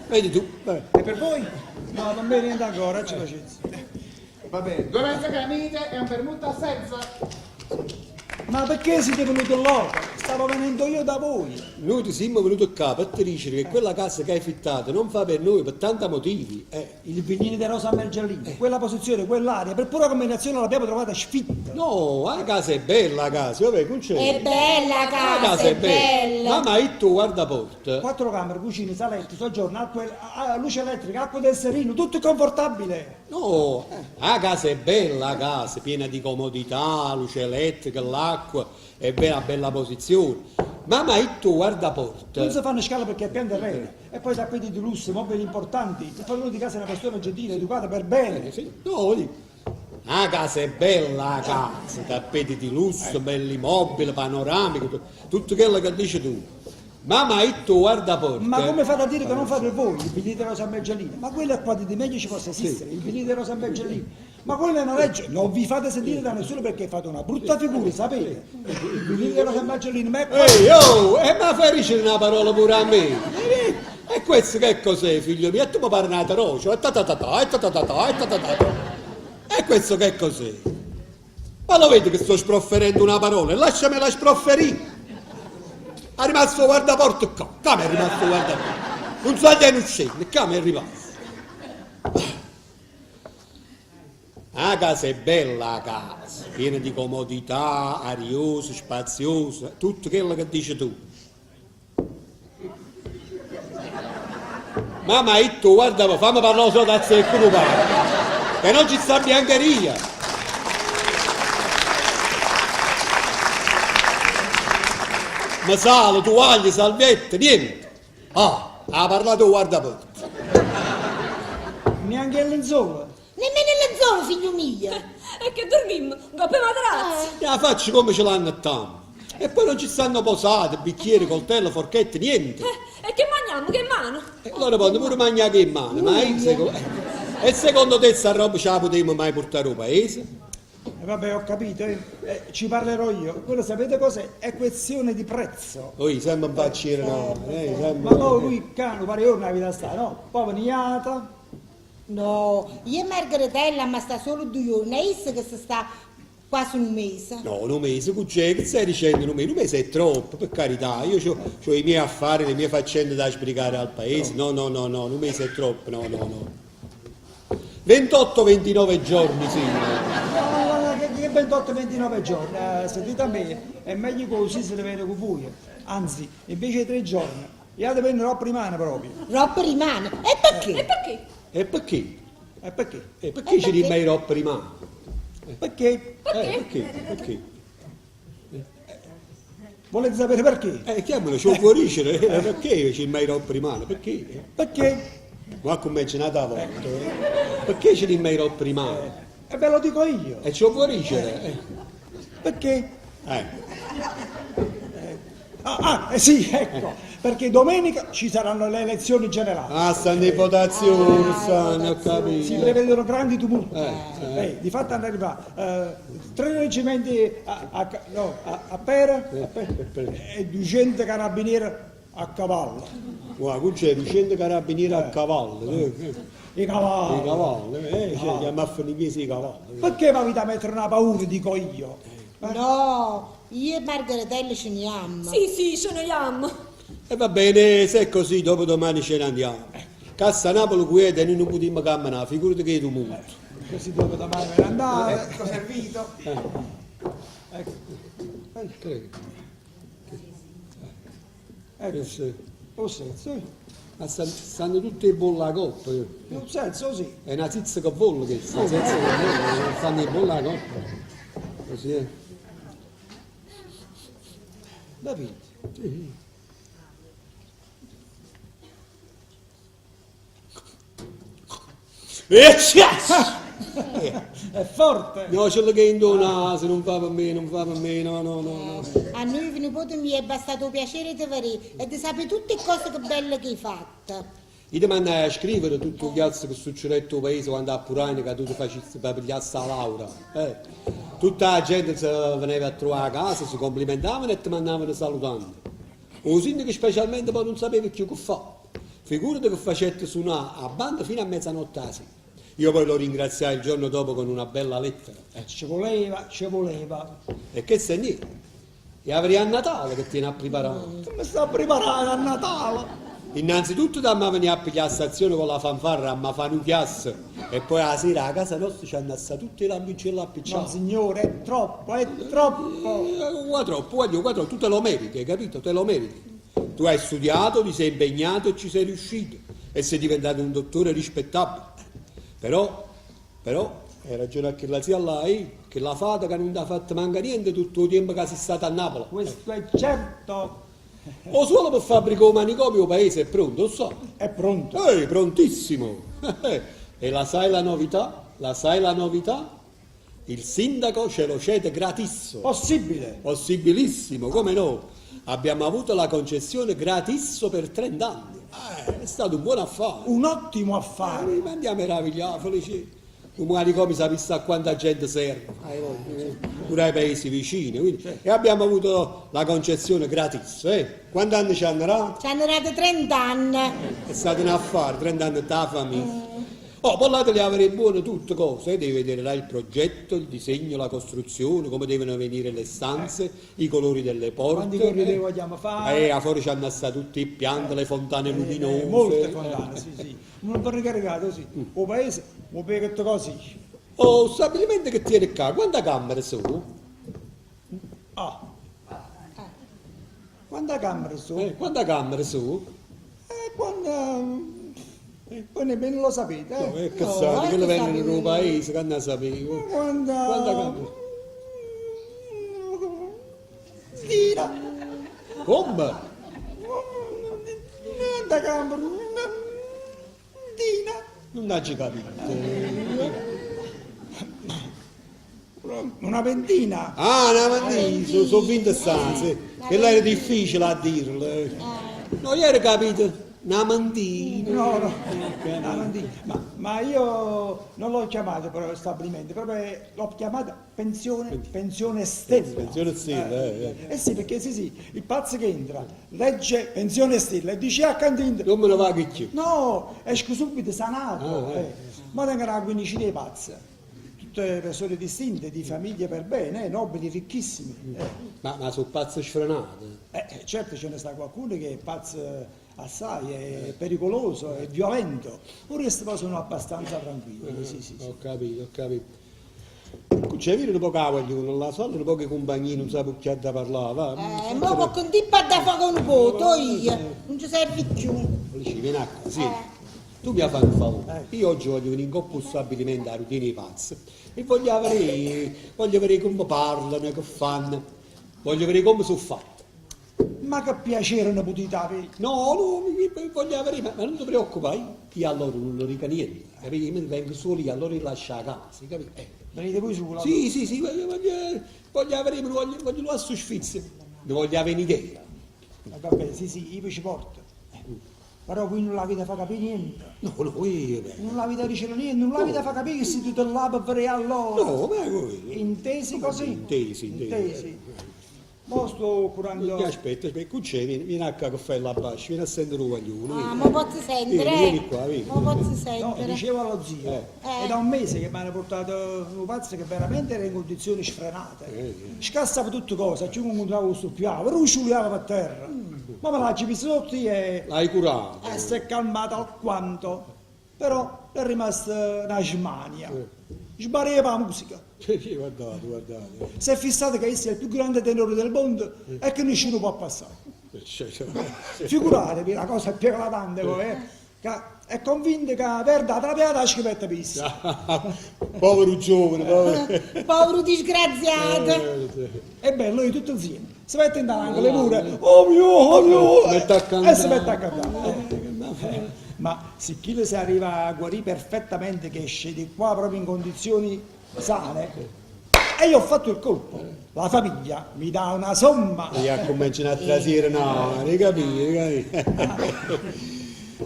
Vedi tu. E per voi? No, non beve niente ancora, ci pazienza. Va bene, 2 mezze granite e un vermouth al senza. Ma perché siete venuti loro? stavo venendo io da voi. Noi ti siamo venuti a capo a te dicere che quella casa che hai fittato non fa per noi per tanti motivi. Il Vignini di Rosa Mergellini, quella posizione, quell'aria, per pura combinazione l'abbiamo trovata sfitta. No, la casa è bella, la casa, vabbè, non c'è. È bella La casa, casa è bella. Mamma, e tu guarda porta. 4 camere, cucine, saletti, soggiorno, luce elettrica, acqua del serino, tutto confortabile. No, la casa è bella, la casa, piena di comodità, luce elettrica, l'acqua, è bella, bella posizione. Mamma, e tu guarda porta. Non si fanno scala perché è pian terreno. E poi tappeti di lusso, mobili importanti. Il padrone di casa è una persona gentile, educata per bene. Sì, no, dico. La casa è bella, la casa, tappeti di lusso, belli mobili, panoramico, tutto quello che dici tu. Mamma, e tu guarda porta. Ma come fate a dire che non fate voi il Vignini di Rosa Mergellini? Ma quello è quanto di meglio ci possa esistere, il Vignini di Rosa Mergellini. Ma quello è una legge, non vi fate sentire da nessuno perché fate una brutta figura, sapete? Il Vignini di Rosa Mergellini, ma è Ehi, oh, ma fai dicere una parola pure a me. E questo che cos'è, figlio mio? E tu mi parli una rocio, e questo che cos'è? Ma lo vedi che sto sprofferendo una parola? Lasciamela sprofferire. È rimasto guardaporta qua. Come è rimasto guardaporta? Non so che non scende, come è rimasto? La casa è bella, la casa, piena di comodità, ariosa, spaziosa, tutto quello che dici tu. Mamma, e tu, guarda, fammi parlare solo da secco, che non ci sta biancheria. Ma sale, tovaglioli, salviette, niente. Ah, ha parlato guardaporta. neanche il lenzuolo. Nemmeno il lenzuolo, figlio mio. E che dormimmo? Coppe matrazzi. La faccio come ce l'hanno a tanto. E poi non ci stanno posate, bicchieri, coltello, forchette, niente. E che mangiamo? Che mano? E allora poi pure mangiare che in mano, ma e secondo te sta roba ce la potremmo mai portare al paese? Vabbè, ho capito, ci parlerò io. Quello sapete cos'è? È questione di prezzo. Poi sembra un baciere, no? Ma poi lui cano pare ora una vita sta, no? Poi veniata. No, io e Margaretella ma sta solo 2 giorni, è isso che si sta quasi un mese. No, un mese, cucce, che stai dicendo? Un mese è troppo, per carità. Io ho i miei affari, le mie faccende da spiegare al paese. No, un mese è troppo, no. 28-29 giorni, sì. Che 28-29 giorni, sentite a me, è meglio così se ne vede con voi. Anzi, invece di 3 giorni, io devo prendere roba rimane proprio. Roba rimane? E perché? E perché? E perché? E perché? E perché ci rimane roba rimane? Perché? Perché? Volete sapere perché? Chiamalo, ci può dicere, perché ci rimane roba rimane? Perché? Perché? Ma come ce n'ha da volta? Perché ci rimane roba rimane? E ve lo dico io. E ce lo può dicere? Perché? Sì, ecco. Perché domenica ci saranno le elezioni generali. Ah, stanno in votazione, stanno, ho capito. Si prevedono grandi tumulti. Di fatto hanno arrivato 3 reggimenti a Pera e 200 carabinieri a cavallo. Guarda, c'è 200 carabinieri a cavallo. I cavalli. Andiamo a finire i cavalli. Perché mi avete a mettere una paura, dico io? No, io e Margaretella ce ne amo. Sì, ce ne amo. E va bene, se è così, dopo domani ce ne andiamo. Cassa Napoli quieta e non potremmo camminare, figurati che è tumulto. Così dopo domani me ne andare. Ecco servito. Ecco, senso. Ma stanno tutte in bolla a coppa. Un senso sì. È una tizza che vola che stanno in bolla a coppa. Così è. Davide. Sì. È forte. No, c'è lo che indona, se non fa per me, no. A noi nipote mi è bastato piacere di vedere e di sapere tutte le cose che belle che hai fatto. Io ti mandai a scrivere tutto il che succedeva al tuo paese quando a Puraina che tu ti facessi per pigliare la laurea. Tutta la gente si veniva a trovare a casa, si complimentavano e ti mandavano salutando. O sindaco specialmente poi non sapeva più che fare. Figurati che facette suonare a banda fino a mezzanotte a sera. Io poi lo ringraziai il giorno dopo con una bella lettera. Ci voleva. E che se niente? E avrei a Natale che tieni a preparare. Mi sto preparando a Natale. Innanzitutto dammi a venire a pigliare la stazione con la fanfarra, a fare un chiasso. E poi la sera a casa nostra ci hanno assato tutte le lampicelle No, appicciate. signore, è troppo, è troppo. Qua troppo, tu te lo meriti, hai capito? Te lo meriti. Tu hai studiato, ti sei impegnato e ci sei riuscito. E sei diventato un dottore rispettabile. Però, hai ragione anche la zia lei, che la fata che non ti ha fatto mancare niente tutto il tempo che sei stata a Napoli. Questo è certo. O solo per fabbricare un manicomio, il paese è pronto, lo so. È pronto. Prontissimo. E la sai la novità? La sai la novità? Il sindaco ce lo cede gratis. Possibile. Possibilissimo, come no? Abbiamo avuto la concessione gratis per 30 anni. È stato un buon affare. Un ottimo affare. Ma andiamo meravigliati, felici. Un manicomio sapesse a quanta gente serve. Pure ai paesi vicini. Quindi. E abbiamo avuto la concessione gratis. Quanti anni ci hanno dato? Ci hanno dato 30 anni. È stato un affare, 30 anni da famiglia. Oh, parlate le avrei buone tutte cose, devi vedere là il progetto, il disegno, la costruzione, come devono venire le stanze, i colori delle porte. Quanti corridoi vogliamo fare? A fuori ci hanno stato tutti i pianti, le fontane luminose. Molte fontane, sì. Non per ricaricato, sì. O paese, o per che così. Oh, stabilimento che tiene qua, quante camere sono? Quante camere sono? Quante camere sono? Poi nemmeno lo sapete, No, che sai, che le vengono in un paese, che ne sapevo. Quante camere? Tira. Come? Quante camere? Tina. Non l'hai capito. Una ventina. Una ventina, sono 20 stanze. Che là era difficile a dirlo. No, ieri capito. Una mantina. No, una ventina. Ma io non l'ho chiamato però stabilimento, proprio l'ho chiamata pensione stella. Pensione stella, Sì, perché sì, il pazzo che entra, legge pensione stella e dice a cantina. Non me ne va che più. No, esco subito sanato. Ma tengono la quindicina di pazze. Tutte persone distinte, di famiglie per bene, nobili, ricchissimi. Ma sono pazze sfrenate. Certo ce ne sta qualcuno che è pazzo assai, è pericoloso, è violento. Ora queste cose sono abbastanza tranquille. Sì. Ho capito. C'è vero un po' cavolo, non la so, un po' che compagni non sa perché da parlare, va? Ma può continuare a fare un voto io, non ci serve più. Vieni a così. Tu mi hai fatto un favore. Io oggi voglio venire in coppa stabilimento a routine di pazzi e voglio vedere come parlano, che fanno, voglio vedere come sono fatti. Ma che piacere ne potete avere? No, voglio vedere, ma non ti preoccupare, io a loro non lo dico niente, capito? Io vengo solo io, a loro li lascio a casa, capito? Venite voi su? Sì, voglio vedere, voglio la sfizia, ne voglio avere un'idea. Vabbè, sì, io ci porto. Però voi non l'avete fa capire niente. No, non l'avete ricevuto niente, non l'avete fa capire che siete là per fare a loro. No, ma voi. Intesi così? Intesi. Mo sto curando. Aspetta, qui c'è, vieni a caffè là basso, vieni a sentire un guaglione. Ma posso sentire? Vieni qua, vieni. Ma posso No, sentire? dicevo allo zio, è da un mese che mi hanno portato un pazzo che veramente era in condizioni sfrenate. Scassava tutte cose, ci incontravo questo piano, rusciuliava per terra. Ma me l'ha visto sotto e... L'hai curato? Si è calmata alquanto, però è rimasta una smania. Sbarieva la musica. Guardate. Si è fissato che esse è il più grande tenore del mondo e che nessuno può passare. Figuratevi, la cosa è più eclatante poi, che è convinto che perda la piata la scrivetta pista. Povero giovane, Povero disgraziato. E bello, io tutto insieme. Si mette in angolo pure. Oh mio! E si mette a cantare. Ma se chi si arriva a guarire perfettamente, che esce di qua proprio in condizioni sane, e io ho fatto il colpo. La famiglia mi dà una somma. E a cominciare a trasire, no, hai capito?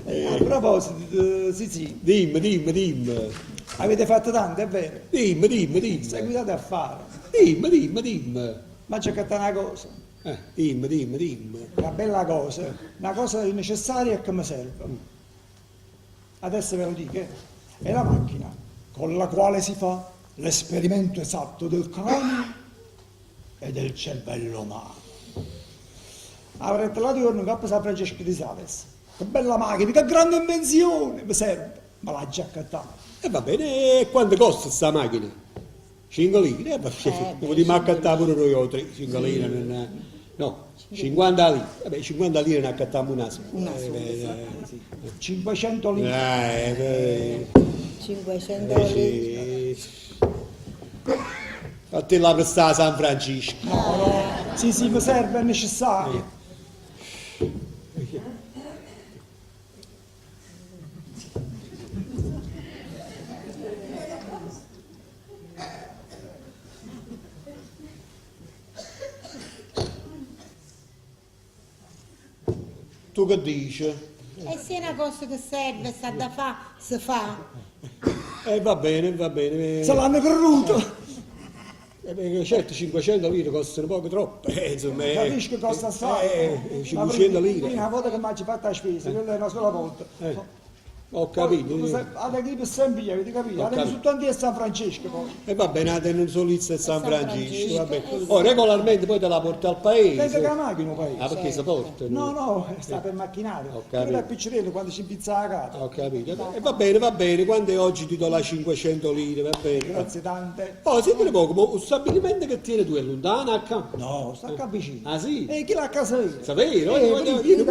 A proposito, sì. Dimmi. Avete fatto tanto, è vero? Dimmi. Seguitate a fare. Dimmi. Ma c'è che una cosa. Dimmi. Una bella cosa. Una cosa necessaria che mi serve. Adesso ve lo dico. È la macchina con la quale si fa l'esperimento esatto del cranio e del cervello umano. Avrete la giorno che a San Francesco di Sales. Che bella macchina, che grande invenzione, mi serve. Ma l'ha già accattata. E va bene, e quanto costa sta macchina? 5 lire? Potremmo accattare pure noi 5 lire. No, 50 lire. Vabbè, 50 lire ne accattiamo una sola. Sì. 500 lire. 500 lire. A te la prestare a San Francisco. No. Sì, mi serve, è necessario. Tu che dici? E se è una cosa che serve, sta da fa, si fa. Va bene. Se l'hanno creduto. Certo, 500 lire costano poco troppo. Insomma, Capisci che costa assai? 500 lire. Una volta che mi hai fatto la spesa, quella è una sola volta. Ho capito. Ad chi per sempre, avete capito? Ad soltanto a San Francesco poi. E va bene, non solo a San Francisco, va bene. Regolarmente poi te la porta al paese. Pensa che la macchina paese. Ah, perché si porta? No, sta per macchinario. Quello è piccirello quando si pizza la casa. Ho capito. E va bene, quando è oggi ti do la 500 lire, va bene. Grazie tante. Oh, senti poco, ma un stabilimento che tiene tu è lontano accanto? No, sta qua vicino. Ah sì? E chi l'ha a casa io? Sapere? Vieni,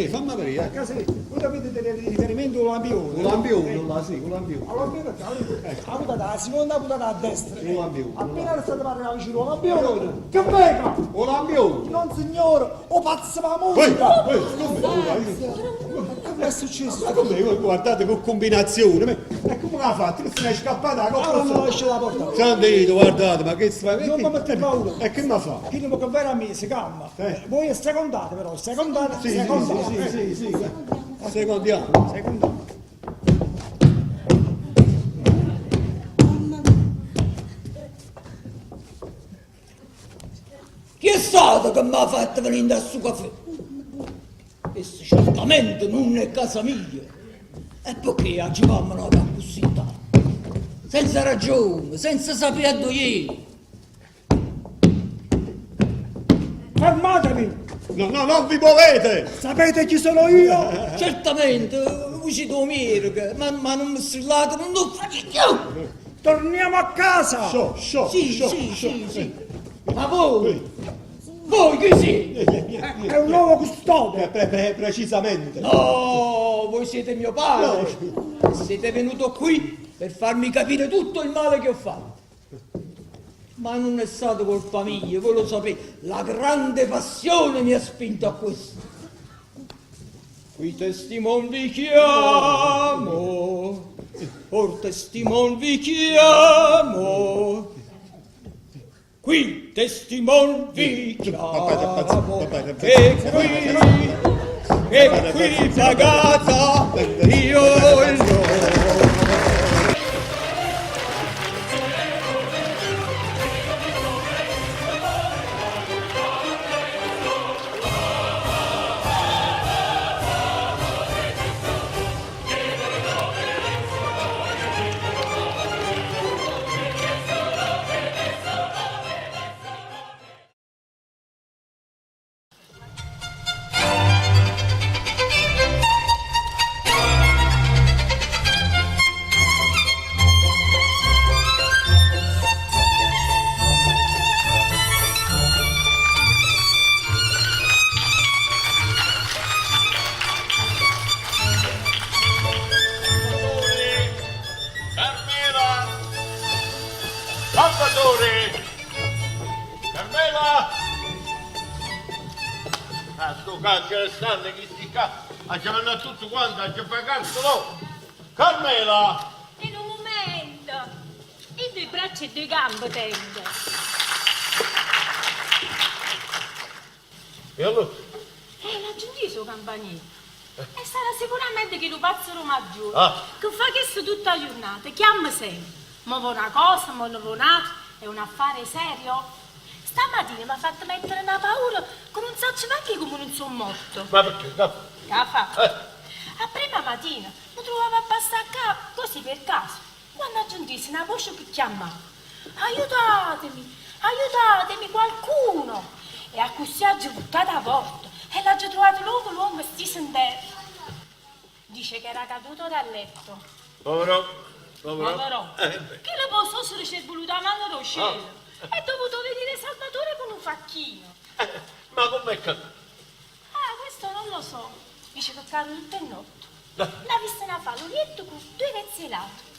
fammi vedere. A casa io. Voi avete dei riferimenti un lampione? Un lampione, sì, un lampione. Allora, la seconda puntata a destra. Un lampione. Appena state parlando vicino un lampione. Che venga! Un lampione. Non signore, o pazzo la musica! Che è successo? Ma come? Guardate che combinazione! E come l'ha fatto? Che se ne è scappata? Allora non esce da porta. Sentite, guardate, ma che si fa? Non mi mettete paura. E che mi fa? Chi non può avere a me, si calma. Voi secondate però, secondate. Sì. Secondiamo. Chi è stato che mi ha fatto venire da su caffè? Questo certamente non è casa mia. E perché oggi mamma da così tanto? Senza ragione, senza sapere dove ieri. Fermatevi! No, non vi muovete! Sapete chi sono io? Certamente, uscito America, ma non mi strillate, non lo fate più! Torniamo a casa! Sì. Ma voi chi siete? È un nuovo custode! Precisamente. No, voi siete mio padre. Siete venuto qui per farmi capire tutto il male che ho fatto. Ma non è stato colpa mia, voi lo sapete, la grande passione mi ha spinto a questo. Qui testimon vi chiamo, or testimon vi chiamo. Qui testimon vi chiamo, e qui pagata io il nome. Facciamo andare tutto quanto a pagare no. Carmela! In un momento, i due braccia e due gambe tengo. E allora? L'ha giunto campanile. E sarà sicuramente che lo pazzo maggiore. Che fa questo tutta la giornata, chiama sempre. Ma vuoi una cosa, ma non vuoi un'altra, è un affare serio. Stamattina mi ha fatto mettere una paura che non so neanche come non sono morto. Ma perché? Che ha fatto? A prima mattina mi trovavo a passare a capo, così per caso, quando aggiungissi una voce che chiamava. Aiutatemi, qualcuno! E a così ha buttato a porta e l'ha già trovato l'uomo steso in terra. Dice che era caduto dal letto. Povero. Che le posso se ci è voluto a mano dello cielo. È dovuto venire Salvatore con un facchino. Ma com'è caduto? Questo non lo so. Dice che cade tutto il notte. L'ha vista una fa l'orietto con 2 pezzi lato.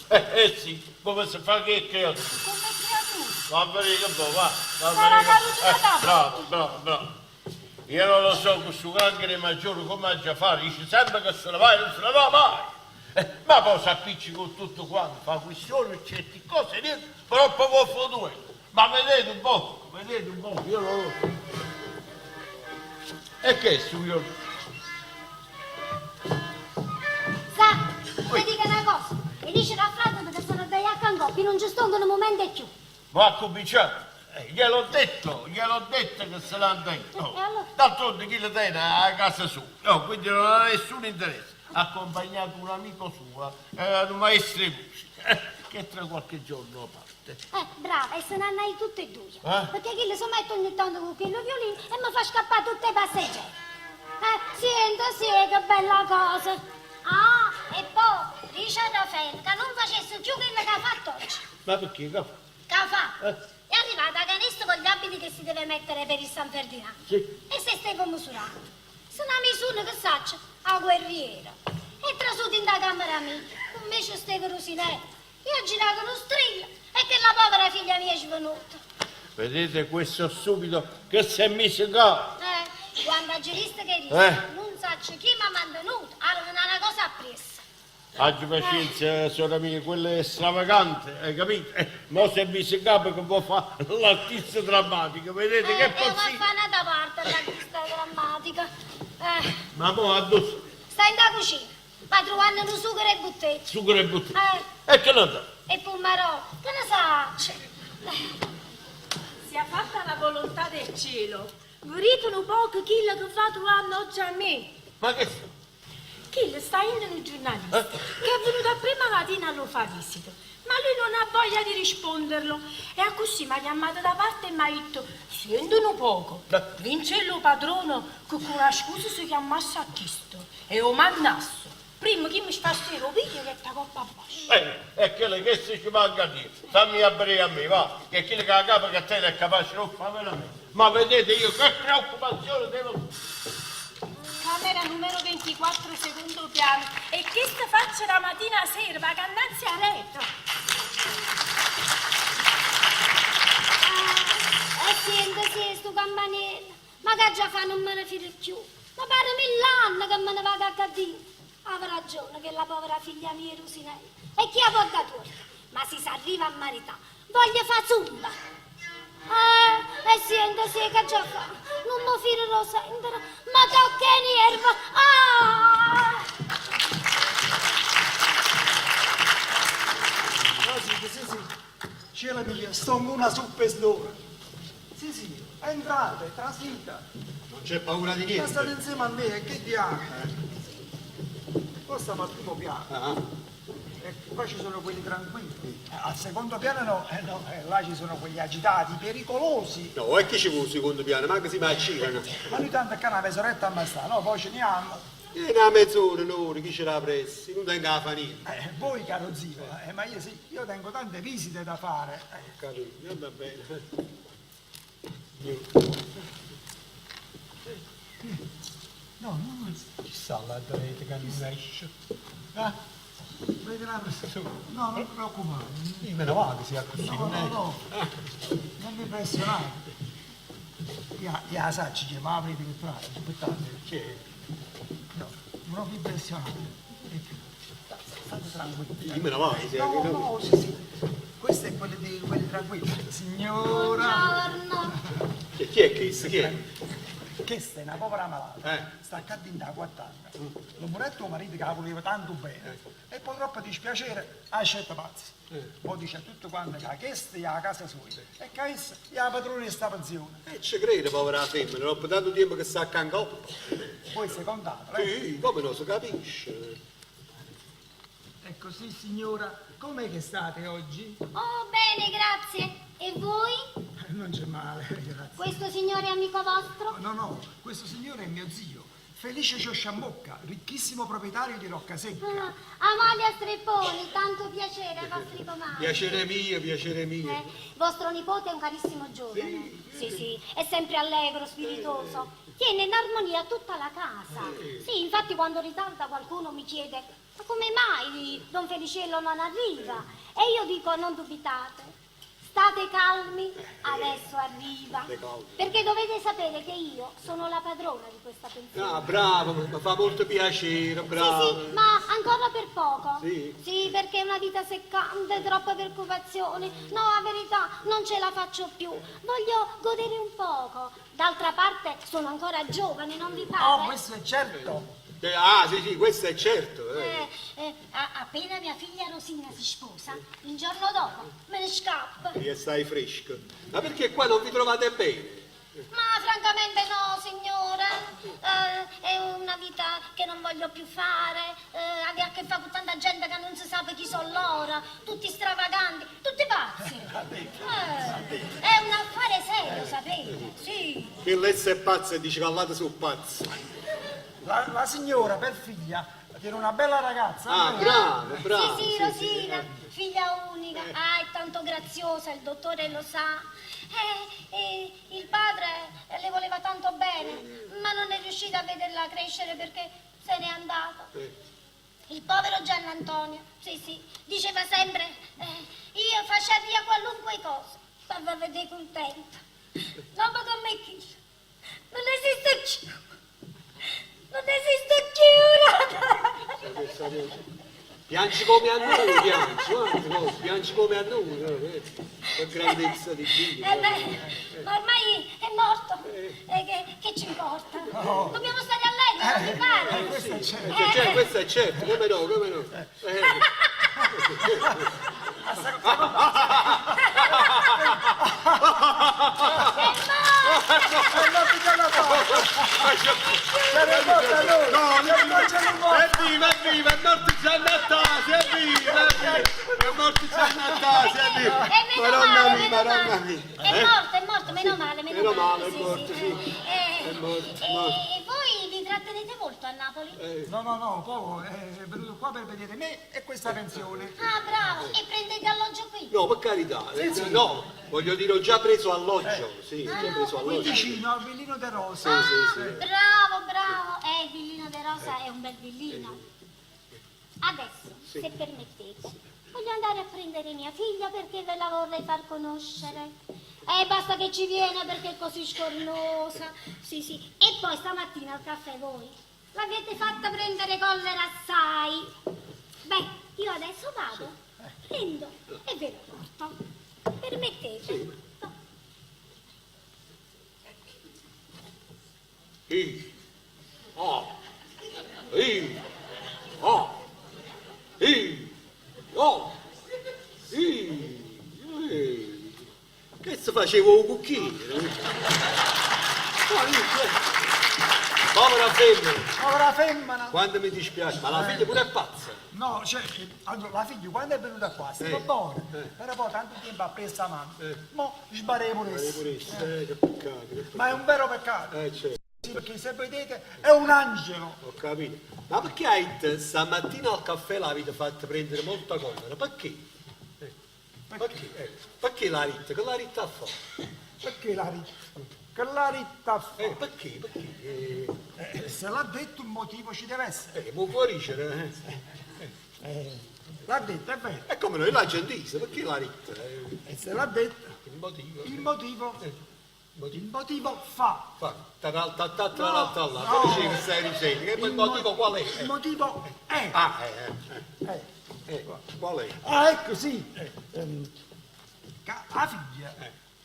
Sì, come si fa che creatura? Come creatura. Va bene che va. Sarà caduto da Bravo. Io non lo so, questo cancro maggiore come ha già fare, dice sempre che se ne va e non se ne va mai. Ma poi si appiccica con tutto quanto, fa questione, certe cose, niente, però poi può fare. Ma vedete un po', io non lo so. E che è io? Sa, ti dico una cosa, mi dice la frase perché sono dei accangoppi, non ci sto un momento più. Va a cominciare. Gliel'ho detto che se l'hanno detto. allora? D'altronde chi le tiene a casa sua? No, quindi non ha nessun interesse. Ha accompagnato un amico suo, un maestro di musica, che tra qualche giorno a parte. Brava, e se ne andai tutte e due. Perché chi le so metto ogni tanto con quello violino e mi fa scappare tutte le passeggiate. Sì, che bella cosa. E poi dice a Raffaele che non facesse più quello che ha fatto oggi. Ma perché? Che ha fatto? È arrivata a Canesto con gli abiti che si deve mettere per il San Ferdinando. Sì. E se stavo misurando. Se una misura che saccia a guerriera. E trasuto in da camera mia. Invece stavo rosinello. Io ho girato uno strillo e che la povera figlia mia è svenuta. Vedete questo stupido che si è messo qua? Quando ha giurista che dice, non saccio chi mi ha mantenuto, allora non è una cosa appressa. Oggi pazienza, sorella mia, quello è stravagante, hai capito? Ma se mi si capo che può fare l'artista drammatica, vedete che possibile? possibile? Ma fa da parte l'artista drammatica. Ma mo' addosso. Sta in da cucina, va trovando un sughero e botteggi. Sughero e botteggi. E che non dà? E pomarò, che ne saccio? Sia fatta la volontà del cielo. Vorrete un po' che chi che fa trovare oggi a me? Ma che sta? Chi sta in un giornalista che è venuto a prima mattina a lo fa visita, ma lui non ha voglia di risponderlo e a così mi ha chiamato da parte e mi ha detto senti un poco, vincello padrono che con la scusa si chiamasse a chisto e o mannasso prima che mi spassi lo piglio che ta coppa a basso. E quello che si ci manca a dire, fammi aprire a me, va, che quello che la capa che te è capace non fa veramente. Ma vedete io che preoccupazione devo... Camera numero 24, secondo piano. E che sta faccia la mattina a sera, va che andassi a letto. Senti, sto campanello. Ma che già fa non me ne filo più. Ma pare 1000 anni che me ne vado a cadere. Aveva ragione che la povera figlia mia è Rosinella. E chi ha portato? Ma si arriva a marità. Voglio fare zumba. Senti, che già fa? Non mi filo lo sentire. Ma tocca nerva. Sì. Cielo mio, sto in una suppa d'ora. Sì, entrate, trasita. Non c'è paura di niente. Ma state insieme a me, che diavolo? Poi stiamo al primo piano. E qua ci sono quelli tranquilli. Al secondo piano no, là ci sono quelli agitati, pericolosi. No, e chi ci vuole il secondo piano? Manca si macicano. Ma noi tanto che una mezz'oretta ammazzata, no? Poi ce ne hanno. E una mezz'ora, un'ora, chi ce l'ha pressa? Non tengo la fanina. Voi caro zio, ma io tengo tante visite da fare. Capito, va bene. No, chissà la rete che mi esce. Vedi la persona? No, non ti preoccupare. Io me ne vado che sia così, No, non mi impressionate. Io sa, ci chiama, aprite che trovate, aspettate. Che? No, non vi impressionate. State tranquilli. Io me ne vado, No, sì. Questo è quelli tranquilli. Signora! Buongiorno. Chi è questo? Chi è? Questa è una povera malata, sta accadendo da 4 anni. Lo muretto tuo marito che la voleva tanto bene e poi troppo dispiacere ha scelto pazzi. Poi dice a tutto quanto che questa è la casa sua e che questa è la padrona di sta pensione. Ci credo, povera femmina, dopo tanto tempo che sta a cancoppa. Poi sei contato, Sì, come non si capisce. E così signora, com'è che state oggi? Oh, bene, grazie. E voi? Non c'è male, grazie. Questo signore è amico vostro? No, questo signore è mio zio, Felice Ciosciambocca, ricchissimo proprietario di Roccasecca. Amalia Strepponi, tanto piacere, vostri comandi. Piacere mio. Vostro nipote è un carissimo giovane. Sì, è sempre allegro, spiritoso. Tiene in armonia tutta la casa. Sì, infatti quando ritarda qualcuno mi chiede ma come mai Don Felicello non arriva? E io dico non dubitate. State calmi, adesso arriva. Perché dovete sapere che io sono la padrona di questa pensione. Ah, bravo, mi fa molto piacere, bravo. Sì, ma ancora per poco. Sì, perché è una vita seccante, troppe preoccupazioni. No, a verità, non ce la faccio più. Voglio godere un poco. D'altra parte, sono ancora giovane, non vi pare? Oh, questo è certo. Sì, questo è certo. Appena mia figlia Rosina si sposa, il giorno dopo me ne scappa. E stai fresco. Ma perché qua non vi trovate bene? Ma francamente no, signore. È una vita che non voglio più fare. Ha a che fare con tanta gente che non si sa chi sono loro. Tutti stravaganti, tutti pazzi. È un affare serio, sapete? Sì. Che lei è pazza e dice che all'altro sono pazzi. La signora per figlia tiene una bella ragazza. Ah, bravo. Sì, Rosina, figlia unica. Ah, è tanto graziosa, il dottore lo sa. Il padre le voleva tanto bene, ma non è riuscita a vederla crescere perché se n'è andato. Il povero Gian Antonio, sì, diceva sempre, io faccio via qualunque cosa, per vi vedere contenta. No, ma con me chi? Non esiste più. Non esiste più. Piangi come a noi, piangi come a noi, per grandezza di Dio. Ma ormai è morto, che ci importa? Dobbiamo stare allegri, non mi pare? Questo è certo, come no. Evviva, è morto Gian Natale, evviva! È morto Gian Natale, Madonna mia. È morto, meno male. Meno male, è morto, sì. E voi vi trattenete molto a Napoli? No, poco, è venuto qua per vedere me e questa pensione. Ah, bravo, e prendete alloggio qui? No, per carità, no, voglio dire, ho già preso alloggio, sì, ho già preso Qui alloggio. vicino al Villino de Rosa. Bravo. Il villino de Rosa è un bel villino. Adesso, se permettete, voglio andare a prendere mia figlia perché ve la vorrei far conoscere. Basta che ci viene perché è così scornosa. Sì. E poi stamattina al caffè voi l'avete fatta prendere collera assai. Beh, io adesso vado, prendo e ve lo porto. Permettete? Che se facevo un cucchiere? Povera femmina! Quando mi dispiace, ma la figlia pure è pazza. No, allora la figlia quando è venuta qua stava buona, però poi tanto tempo ha preso la mano. Mo sbarei pure Che peccato. Ma è un vero peccato. Certo. Sì, perché se vedete è un angelo. Ho capito. Ma perché stamattina al caffè l'avete fatta prendere molta collera? Perché? Perché la ritta? Che la ritta ha fatto? Perché la ritta? Che la ritta ha fatto? Perché? Se l'ha detto un motivo ci deve essere. Può fuoricere, L'ha detto, è vero. È come noi la gentile, perché la ritta? E se l'ha detto. Il motivo fa. Che stai dicendo? Che il motivo qual è? Il motivo è. Qual è? Ah, ecco, sì. La figlia,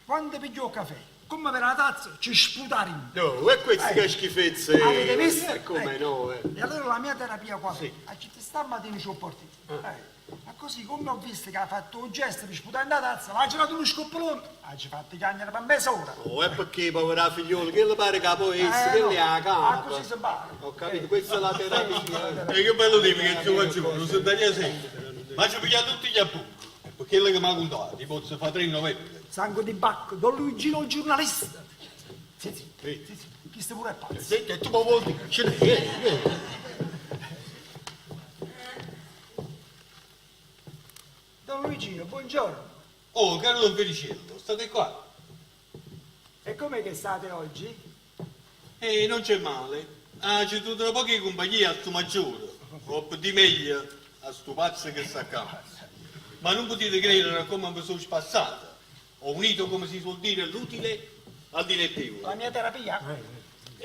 quando pigliò il caffè, come per la tazza, ci sputare in. No, e queste che schifezze. Avete visto? Come no? E allora la mia terapia qua è? A città stamattina ci ho portato. Ma così come ho visto che ha fatto un gesto per sputare in tazza, l'ha girato uno scoppolone, ha fatto chiamare per mezz'ora. Oh, è perché, povera figliola, che le pare che poi essa, che le ha capa. Così si impara. Ho capito, questa è la terapia. E che bello dimmi che tu faccio, non si taglia sempre. Ma ci piglia tutti gli appunti. perché è lei che mi ha contato, ti posso fare 3 novelle. Sangue di Bacco, Don Luigino il giornalista. Sì. Chi sta pure è pazzo. Senti, tu mi vuoi dire, ce n'è, Don Luigino, buongiorno. Oh, caro Don Feliciello, state qua. E com'è che state oggi? Non c'è male. C'è tutta una poca compagnia a sto maggiore, o di meglio a sto pazzo che sta accanto. Ma non potete credere a come mi sono spassata. Ho unito, come si suol dire, l'utile al dilettevole. La mia terapia?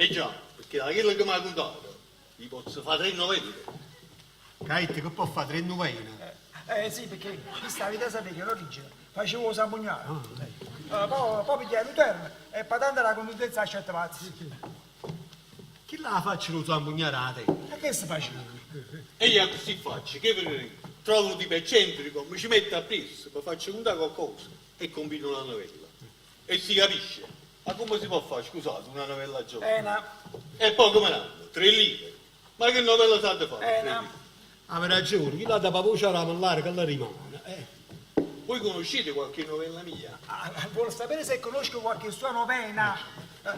Già, perché da quello che mi ha contato, vi posso fare 3 novelle. Caite che può fare 3 novelle? Sì, perché questa vita sapete che l'origine facevo San Pugnale. Poi pigliai l'uterno e per tanta la conduttezza a 7 pazzi. Chi la faccio lo so ammugnare? E che si faceva? E io così faccio, che vedete? Trovo un tipo eccentrico, mi ci metto a presso, mi faccio contare qualcosa e combino una novella. E si capisce. Ma come si può fare, scusate, una novella a giorno? E poi come l'hanno? 3 lire. Ma che novella state fare? Avete ragione, chi l'ha da papuccia alla mallare che la rimane? Voi conoscete qualche novella mia? Vuole sapere se conosco qualche sua novena?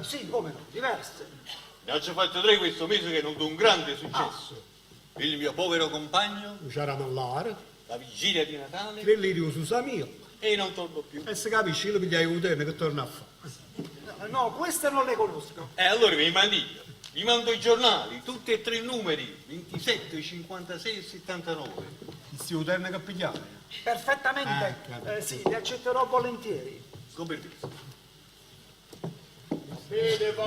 Sì, come no, diverse. Ne ho già fatto 3 questo mese che non do un grande successo. Il mio povero compagno, C'era mallare, la vigilia di Natale 3 lire su Samio. e non torno più. E se capisci, io lo pigliai un terno che torna a fare. No, queste non le conosco. Allora vi mando io. Vi mando i giornali, tutti e 3 numeri, 27, 56 e 79. Il suo terno che pigliai. Perfettamente. Sì, li accetterò volentieri. Con permesso. Va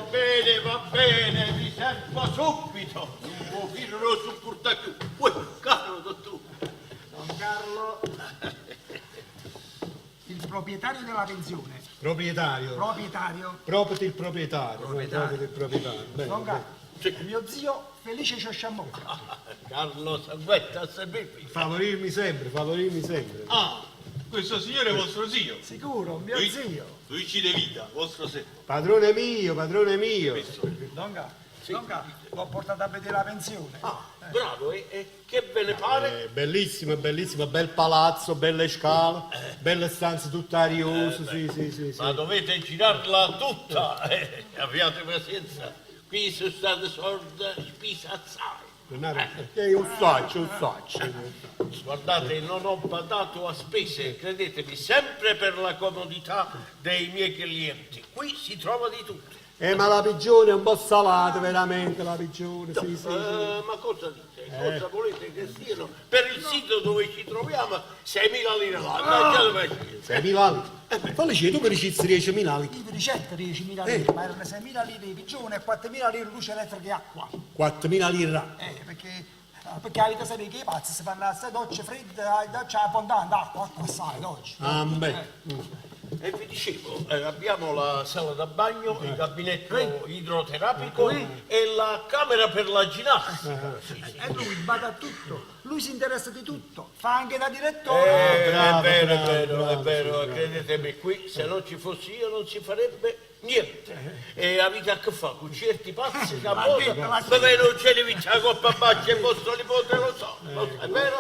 bene, vi servo subito. Non può filo non lo supporta più. Uè, caro dottore. Don Carlo, il proprietario della pensione. Proprietario. Proprio il proprietario. Proprio il proprietario. Bene, Don Carlo, mio zio Felice Ciosciamocca. Carlo Sanguetta a servirvi. Favorirmi sempre. Ah, questo signore è vostro zio. Sicuro, mio zio. Luigi De Vita, vostro servo. Padrone mio. Don Carlo, l'ho portato a vedere la pensione. Bravo, e che ve ne pare? Bellissimo, bel palazzo, belle scale, belle stanze tutte ariose, sì. Ma dovete girarla tutta. Abbiate pazienza. Qui sono state sorda spese assai. Io faccio. Guardate, non ho badato a spese, credetemi, sempre per la comodità dei miei clienti. Qui si trova di tutto. Ma la pigione è un po' salata, veramente, la pigione, sì. Ma cosa dite? Cosa volete che siano? Per il sito dove ci troviamo, 6.000 lire l'anno. 6.000 lire? Felice, tu per i cizzi 10.000 lire? Io di ricetta 10.000 lire, ma erano 6.000 lire di pigione e 4.000 lire luce elettrica e acqua. 4.000 lire? Perché avete sapere che i pazzi si fanno le docce fredde, la doccia abbondante, acqua assai, doccia. E vi dicevo, abbiamo la sala da bagno, il gabinetto idroterapico e la camera per la ginnastica. E lui bada a tutto, lui si interessa di tutto, fa anche da direttore. È vero, credetemi, qui se non ci fossi io non si farebbe niente. E avete a che fare con certi pazzi camposa, dove non ce ne vince la coppa baccia e vostro nipote lo so, è vero?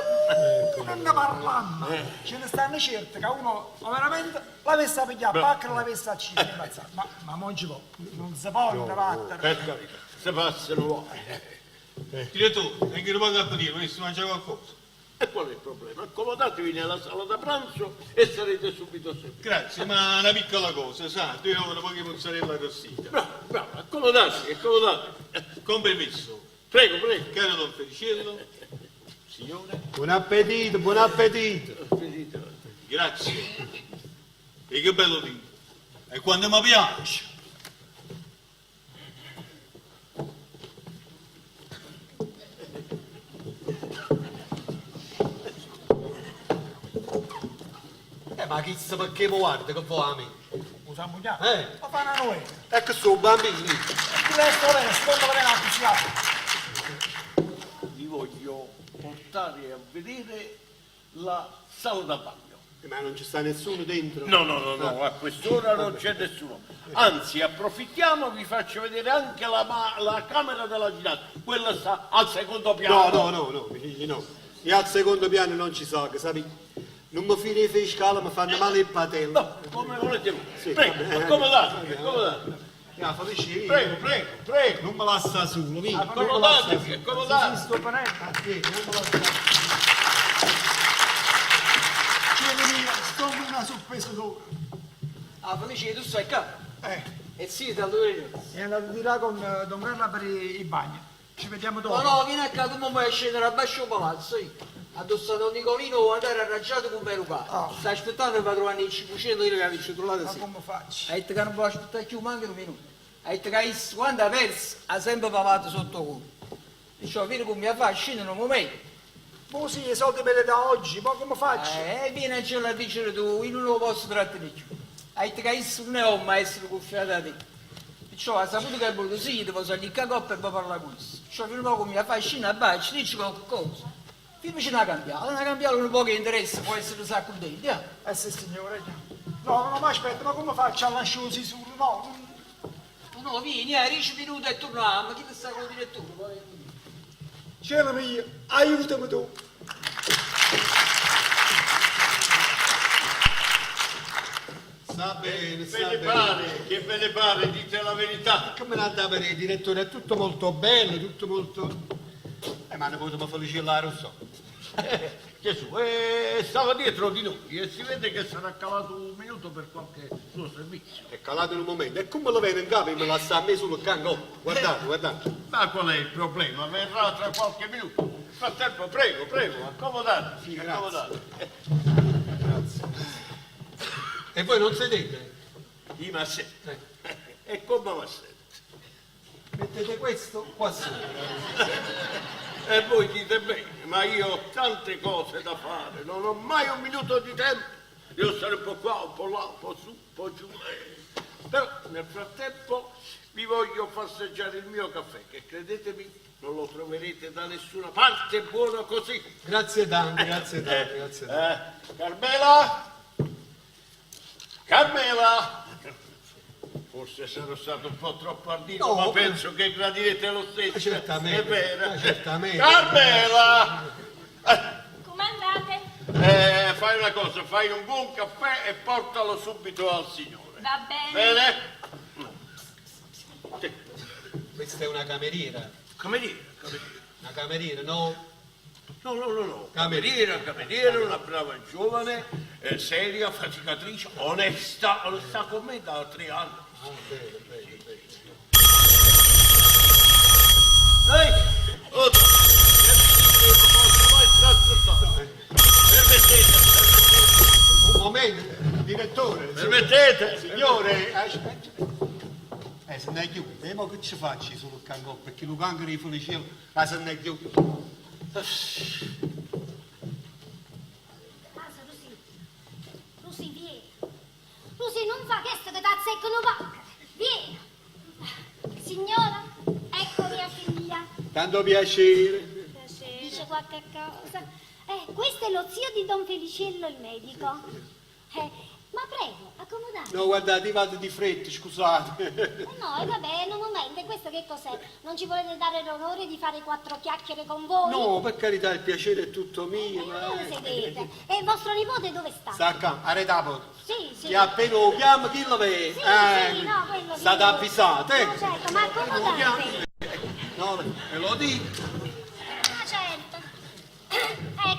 Non ne parliamo, ce ne stanno certi che uno veramente l'avesse a pigliare a pacca e l'avesse a cinema, ma non ci può, non si può battere. Per carità, se passano vuoi. Direttore, anche non paga a dire, volessi mangiare qualcosa. E qual è il problema? Accomodatevi nella sala da pranzo e sarete subito serviti. Grazie, ma una piccola cosa, sa, 2 ore poche mozzarella arrostita. Bravo, accomodatevi. Con permesso. Prego. Caro Don Feliciello, signore. Buon appetito. Grazie. E che bello dito. E quando mi piace. Ma chi sa perché mi guarda che vuoi a me? Usa un pugnale? Ma fa una noi. È che sono bambini. Ti resto bene, secondo me la cucina. Vi voglio portare a vedere la sala da bagno. Ma non ci sta nessuno dentro? No, a quest'ora non c'è nessuno. Anzi, approfittiamo, vi faccio vedere anche la camera della ginnastica. Quella sta al secondo piano. No, mi dici no. Io al secondo piano non ci so, che sapi? Non mi fine fiscale, mi fanno male il patello. No, come volete voi. Sì, Prego, vabbè. accomodatevi, accomodatevi. Felice, Prego, prego, prego. non me lascia solo, vieni. Accomodatevi, accomodatevi. Sì, sto panetta, sì, non me lascia. Sto con una sorpresa sopra. Ah, Felice, tu stai qua? E sì, da dove È andato di là con Don Carlo per il bagno. Ci vediamo dopo. No, vieni a casa, tu puoi scendere a Bascio Palazzo, io. Addosso a Don Nicolino vuoi andare arrangiato con bello qua. Sta aspettando che va a trovare il 500 che avessi trovato Ma sì. come faccio? Hai detto che non può aspettare più, manca un minuto. Hai detto che quando ha perso, ha sempre pavato sotto culo. Perciò vieni con mia fa, scende un momento. Ma sì, i soldi me li da oggi, ma come faccio? Vieni a ce la dicere tu, io non lo posso trattenere più. Hai detto che non è un maestro cuffiato a te. Perciò ha saputo che è voluto sì, devo salire a coppa e poi parlare con questo. Perciò vieni con mia fa, scende a bacio, dici qualcosa. Fammi una cambiale un po' che interessa, può essere un sacco di denti, Sì, signore. No, ma aspetta, ma come faccio a lasciare così solo? No, No, vieni, 10 minuti e torniamo, chi ti sta con il direttore? cielo mio, aiutami tu. Sta bene, sta Ve ne bene. pare, che ve ne pare, dite la verità. Come l'ha per il direttore? È tutto molto bello, tutto molto... ma ne potremmo felicitare, lo so. Gesù, stava dietro di noi e si vede che sarà calato un minuto per qualche suo servizio. È calato in un momento. E come lo viene in capo e me la sta a me sul cango? Guardate, guardate. Ma qual è il problema? Verrà tra qualche minuto. Nel frattempo, prego, prego, accomodatevi, Sì, grazie. accomodatevi. Grazie. E voi non sedete? Io ma sento. E come ma sento? Mettete questo qua sopra. E voi dite bene, ma io ho tante cose da fare, non ho mai un minuto di tempo. Devo stare un po' qua, un po' là, un po' su, un po' giù. Però nel frattempo vi voglio passeggiare il mio caffè, che credetemi non lo troverete da nessuna parte buono così. Grazie tanto, grazie tanto, grazie tanto. Carmela? Carmela? Forse sarò stato un po' troppo ardito, No, ma penso che gradirete lo stesso. Certamente, È vero. certamente. Carmela! Come andate? Fai una cosa, fai un buon caffè e portalo subito al signore. Va bene. Bene? Sì. Questa è una cameriera. Cameriera. Una cameriera, no? No. Cameriera, una brava giovane, seria, faticatrice, onesta con me da 3 anni. Bene. Dai, Otto, permettete. Un momento, direttore. Permettete? Signore, aspetta. Se ne è chiuso. Ma che ci faccio sul cango? Perché lo cango di Feliciano, se ne è chiuso. Lucy, vieni. Lucy, non fa questo che t'azzeccano pacca. Vieni. Signora, ecco mia figlia. Tanto piacere. Dice qualche cosa. Questo è lo zio di Don Feliciello, il medico. Ma prego, accomodate. No, guardate, vado di fretta, scusate. No, vabbè, un momento, questo che cos'è? Non ci volete dare l'onore di fare 4 chiacchiere con voi? No, per carità, il piacere è tutto mio. Dove sedete? E il vostro nipote dove sta? Sta accanto, arretato. Sì. Che appena lo chiama, chi lo vede? Sì, no, quello sì. State avvisate, No, certo, ma accomodate. No, me lo dico. Ah, certo.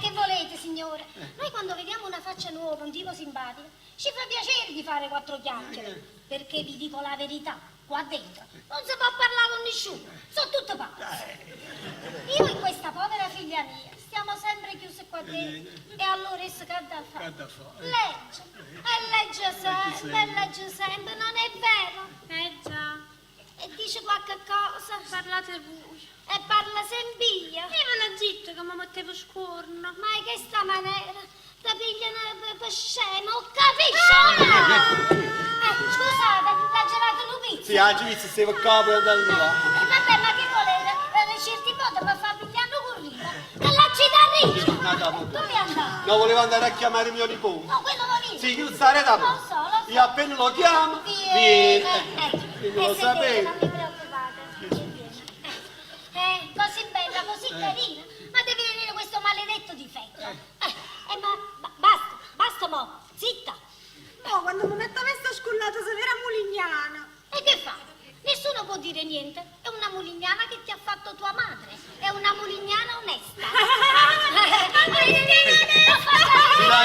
Che volete, signore? Noi quando vediamo una faccia nuova, un tipo simpatico, ci fa piacere di fare 4 chiacchiere. Perché vi dico la verità, qua dentro non si può parlare con nessuno, sono tutte pazze. Io e questa povera figlia mia stiamo sempre chiusi qua dentro. E allora esso che ha da fare? Legge. E legge sempre, non è vero? Già. E dice qualche cosa? Parlate voi. E parla sempre io. Io non ho detto che mi mettevo scorno. Ma è che sta maniera ti pigliano per scemo, capisci? Scusate, l'ha gelato l'upizzo. Sì, la giustizia stava a capo e andando là. Vabbè, ma che volete? Certi volte mi fa pigliando corrida. E la citarrice. Dove andate? No, volevo andare a chiamare mio nipote. No, quello va via. Sì, che stare da Lo so. Io appena lo chiamo, viene. Quindi lo sedete, sapete. non vi preoccupate. Così bella, così carina. Ma devi vedere questo maledetto difetto. Ma basta. niente, è una mulignana che ti ha fatto tua madre, è una mulignana onesta.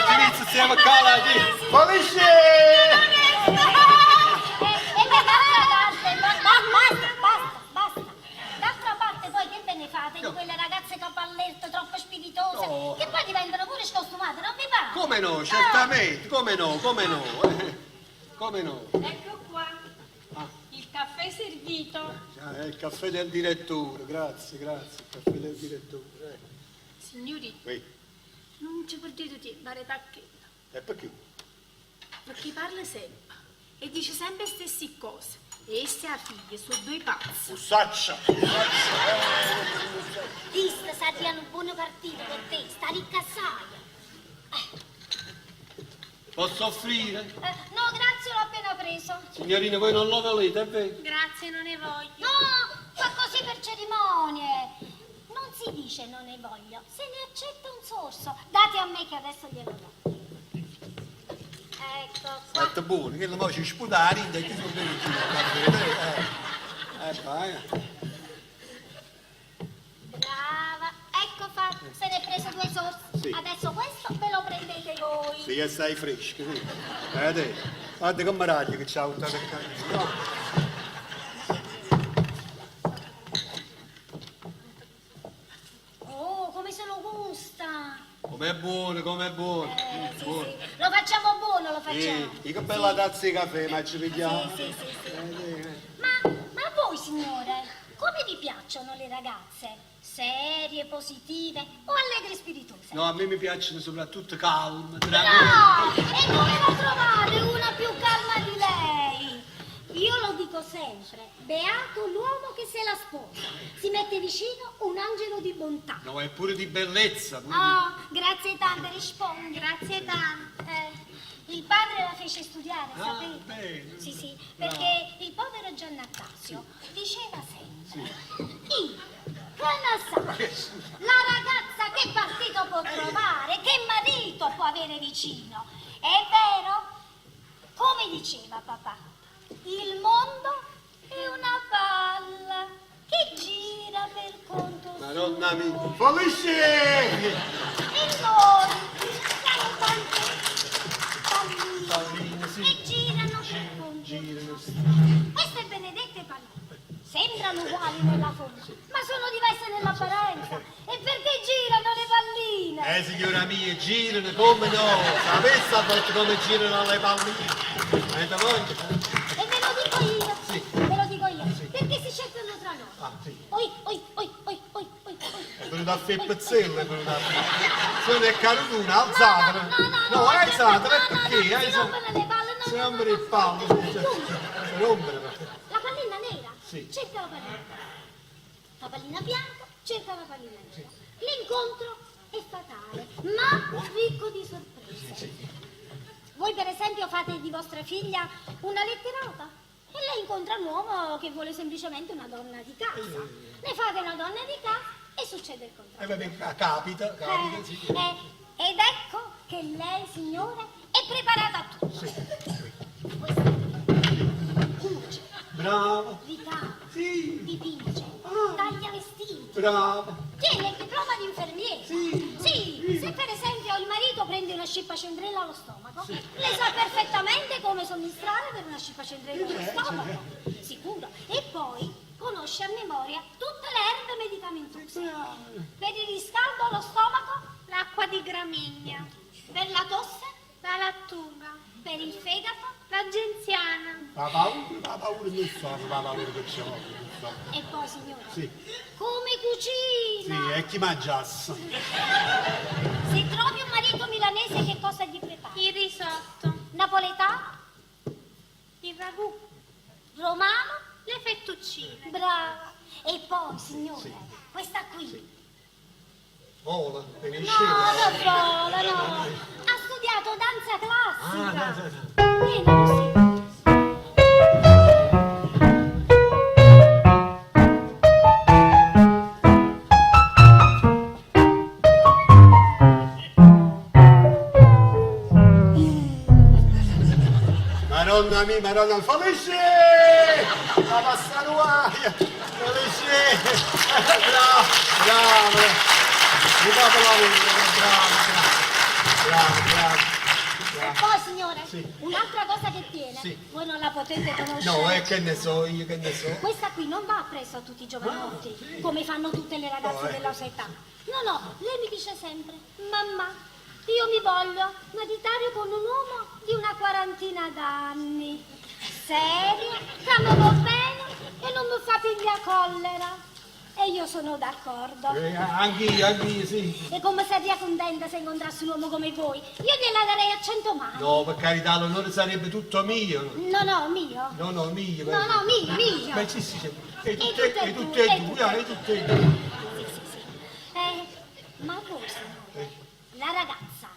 Silenzio, siamo calati! Felice! Basta. D'altra parte poi che ve ne fate di quelle ragazze capallette troppo spiritose, No. che poi diventano pure scostumate, non vi pare? Come no, certamente, come no. Come no? Ecco qua. Il caffè servito. È il caffè del direttore, grazie, il caffè del direttore. Signori, Oui. non ci potete dire, dare tacchetta. E perché? Perché parla sempre e dice sempre le stesse cose. E esse a figlie sono due pazzi. Ussaccia! Vista, sarebbe un buon partito per te, sta ricca assai. Posso offrire? No, grazie, l'ho appena preso. Signorina, voi non lo volete, è vero? Grazie, non ne voglio. No, fa così per cerimonie. Non si dice non ne voglio, se ne accetta un sorso. Date a me che adesso glielo do. Ecco qua. Aspetta buono, che la mo ci sputare, e che sono venuti vai. Brava, ecco fatto, se ne è preso 2 sorsi. Sì. Adesso questo ve lo prendete voi. Sì, e stai fresco, sì. Guarda come raglia che c'ha un tato di carne. Oh, come se lo gusta. Com'è buono, buono. Sì. Lo facciamo buono, lo facciamo. Che bella tazza di caffè, ma ci vediamo. Sì. Ma a voi, signore, come vi piacciono le ragazze? Serie, positive o allegre e spiritose? No, a me mi piacciono soprattutto calme, No! E dove lo trovate una più calma di lei? Io lo dico sempre, beato l'uomo che se la sposa. Si mette vicino un angelo di bontà. No, è pure di bellezza. Grazie tante, rispondo. Grazie tante. Il padre la fece studiare, sapete? Bene. Sì, perché il povero Giannattasio diceva sempre, io, che ne sa, la ragazza che partito può trovare, che marito può avere vicino. È vero? Come diceva papà, il mondo è una palla che gira per conto suo. Madonna mia. Felice! E noi siamo tante palline sì. che girano per conto suo. Queste benedette palline sembrano uguali nella forma, ma sono diverse nell'apparenza. E perché girano le palline? Signora mia, girano come no. Sapessi a volte come girano le palline. Avete voglia? E ve lo dico io, perché si cercano tra loro. Sì. Oi. È venuto a fare pezzelle, è venuto a fare. Se ne è caduta, alzatela. No, alzatela, perché? Si rompono le palle, Si rompono le palle, scusa. Si rompono. La pallina nera Sì. cerca la pallina bianca. La pallina bianca cerca la pallina nera. L'incontro è fatale, ma ricco di sorprese. Voi per esempio fate di vostra figlia una letterata e lei incontra un uomo che vuole semplicemente una donna di casa. Ne fate una donna di casa e succede il contrario. Vabbè, capita, sì. Ed ecco che lei, signore, è preparata a tutto. Sì. Cuce, Bravo. ricava, Sì. dipinge, taglia vestiti. Bravo. Tiene il diploma di infermiera. Sì, se per esempio il marito prende una scipacendrella allo stomaco, lei sa perfettamente come somministrare per una scipacendrella allo stomaco. Sicuro. E poi conosce a memoria tutte le erbe medicamentose. Per il riscaldo allo stomaco, L'acqua di gramigna, per la tosse, la lattuga, per il fegato la genziana. La paura non so, la paura che c'ho. e poi, signora, Sì. come cucina. Sì, e chi mangiasse? Se trovi un marito milanese, che cosa gli prepari? Il risotto, Napoletano? il ragù, Romano? le fettuccine. Brava. E poi, signore, questa qui. Vola, finisce. No, Vola, no. Ha studiato danza classica. Vieni così. Madonna mia, Madonna, felice! La passaruaia, bravo, bravo. Mi fate lavoro, bravo. E poi signore, un'altra cosa che tiene, voi non la potete conoscere. No, che ne so io, che ne so. Questa qui non va preso a tutti i giovanotti, come fanno tutte le ragazze della sua età. No, lei mi dice sempre, mamma, io mi voglio maritare con un uomo di una quarantina d'anni, serio, che mi va bene e non mi fa piglia collera. E io sono d'accordo. Anch'io, sì. E come sarebbe contenta se incontrassi un uomo come voi? Io gliela darei a 100 mani. No, per carità, l'onore sarebbe tutto mio. No, mio. No, mio. No, mio. Beh, sì. E tutte e due. Sì. Ma voi, signore, la ragazza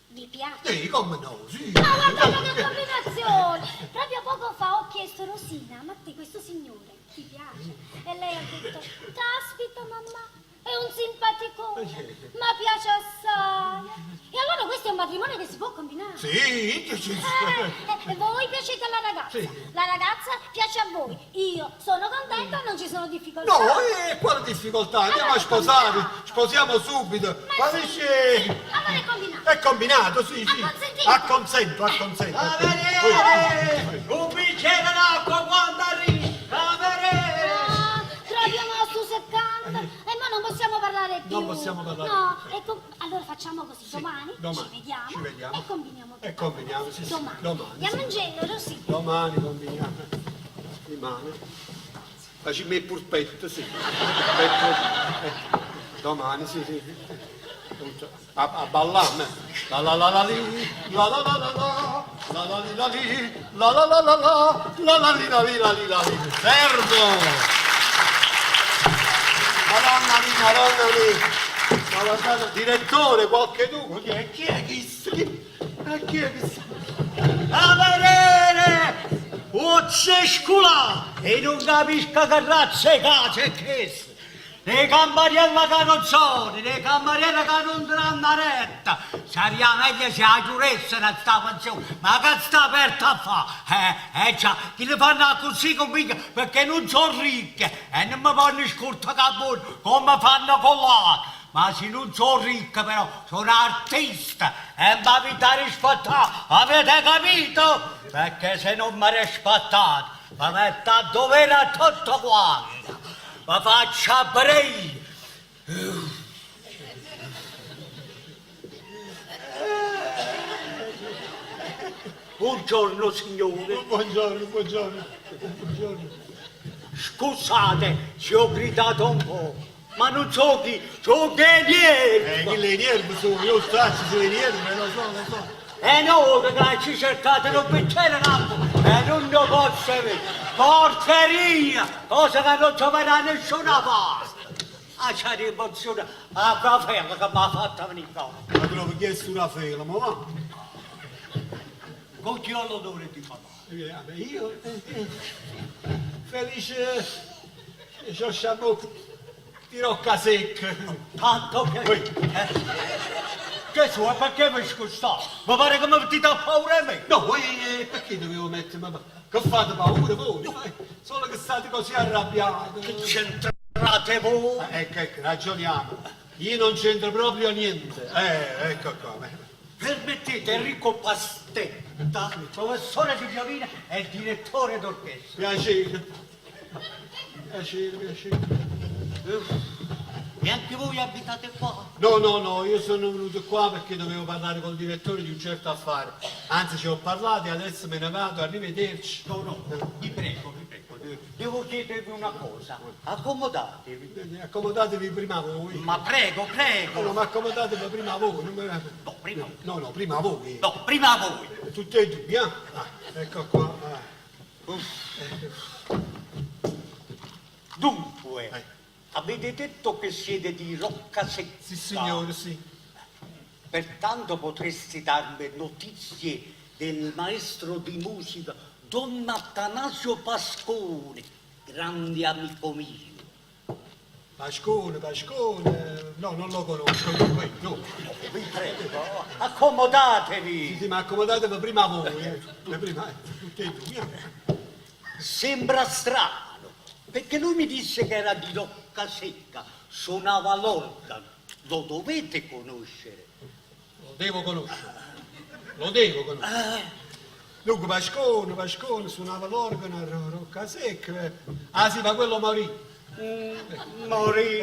vi piace? Sì, come no, sì. Ma guarda che combinazione! Proprio poco fa ho chiesto Rosina, ma te questo signore ti piace? E lei ha detto, caspita mamma, è un simpaticone, ma piace assai. E allora questo è un matrimonio che si può combinare. Sì. E voi piacete alla ragazza, la ragazza piace a voi. Io sono contenta e non ci sono difficoltà. No, quale difficoltà? Andiamo a sposare, sposiamo subito. Allora è combinato. È combinato, sì. Acconsento. Un bicchiere d'acqua quando arrivi. Proprio no, sto seccando. E ma non possiamo parlare più. Non possiamo parlare più. No, allora facciamo così, domani ci vediamo e combiniamo tutto. E combiniamo, sì. Domani. Andiamo in gelo, sì. Domani combiniamo. Rimane. Facciamo il purpetto, sì. Domani, sì. A ballare. La Servo! Madonna lì. Ma guardate, direttore, qualche tu. Chi è chi? A vedere! Occe scula! E non capisca che razza è case che le camparielle che non sono, le camparielle che non danno retta. Sarebbe meglio se la giuressero sta pensione, ma che sta aperta a fare? Già, chi le fanno così convinto perché non sono ricche e non mi fanno scurta capone come fanno con l'altro. Ma se non sono ricca però, sono artista e mi vita rispettare, avete capito? Perché se non mi rispettate, mi metto a dovere a tutto quanto. Ma faccia a breve. Buongiorno signore. Buongiorno. Scusate se ho gridato un po', ma non so chi, so che è niente. Chi le niente sono, io straccio se le niente, lo so. No, ragazzi, cercate un bicchiere d'acqua e non lo posso avere. Porcheria! Cosa che non troverà nessuna parte. C'è l'emozione a Raffaele che mi ha fatto venire qua. Ma te l'ho chiesto Raffaele, ma va? Con chi ho l'onore di parlare? Io? Felice Giosciano di Rocca Secca. Tanto che... Gesù, e perché mi scusate? Mi pare che mi mettete a paura a me. No, perché dovevo mettermi? Che fate paura voi? Solo che state così arrabbiati. Che c'entrate voi? Ecco, ragioniamo. Io non c'entro proprio niente. Ecco qua. Permettete, Enrico Pastetta, professore di violino e direttore d'orchestra. Piacere. E anche voi abitate qua? No, io sono venuto qua perché dovevo parlare col direttore di un certo affare. Anzi, ci ho parlato e adesso me ne vado, arrivederci. No, vi prego. Devo chiedervi una cosa. Accomodatevi. Accomodatevi prima voi. Ma prego. No, ma accomodatevi prima voi. No, prima. No, prima voi. No, prima voi. Tutte e due, ecco qua. Dunque, avete detto che siete di Rocca Secca? Sì, signore, sì. Pertanto potreste darmi notizie del maestro di musica Don Attanasio Pascone, grande amico mio. Pascone, no, non lo conosco, no. Vi prego, accomodatevi. Sì, ma accomodatevi prima voi, prima, tutte e due. sembra strano, perché lui mi disse che era di Roccasecca, suonava l'organo. Lo dovete conoscere. Lo devo conoscere. Lo devo conoscere. Dunque Pascone suonava l'organo a Roccasecca. Ah sì, ma quello morì. Morì.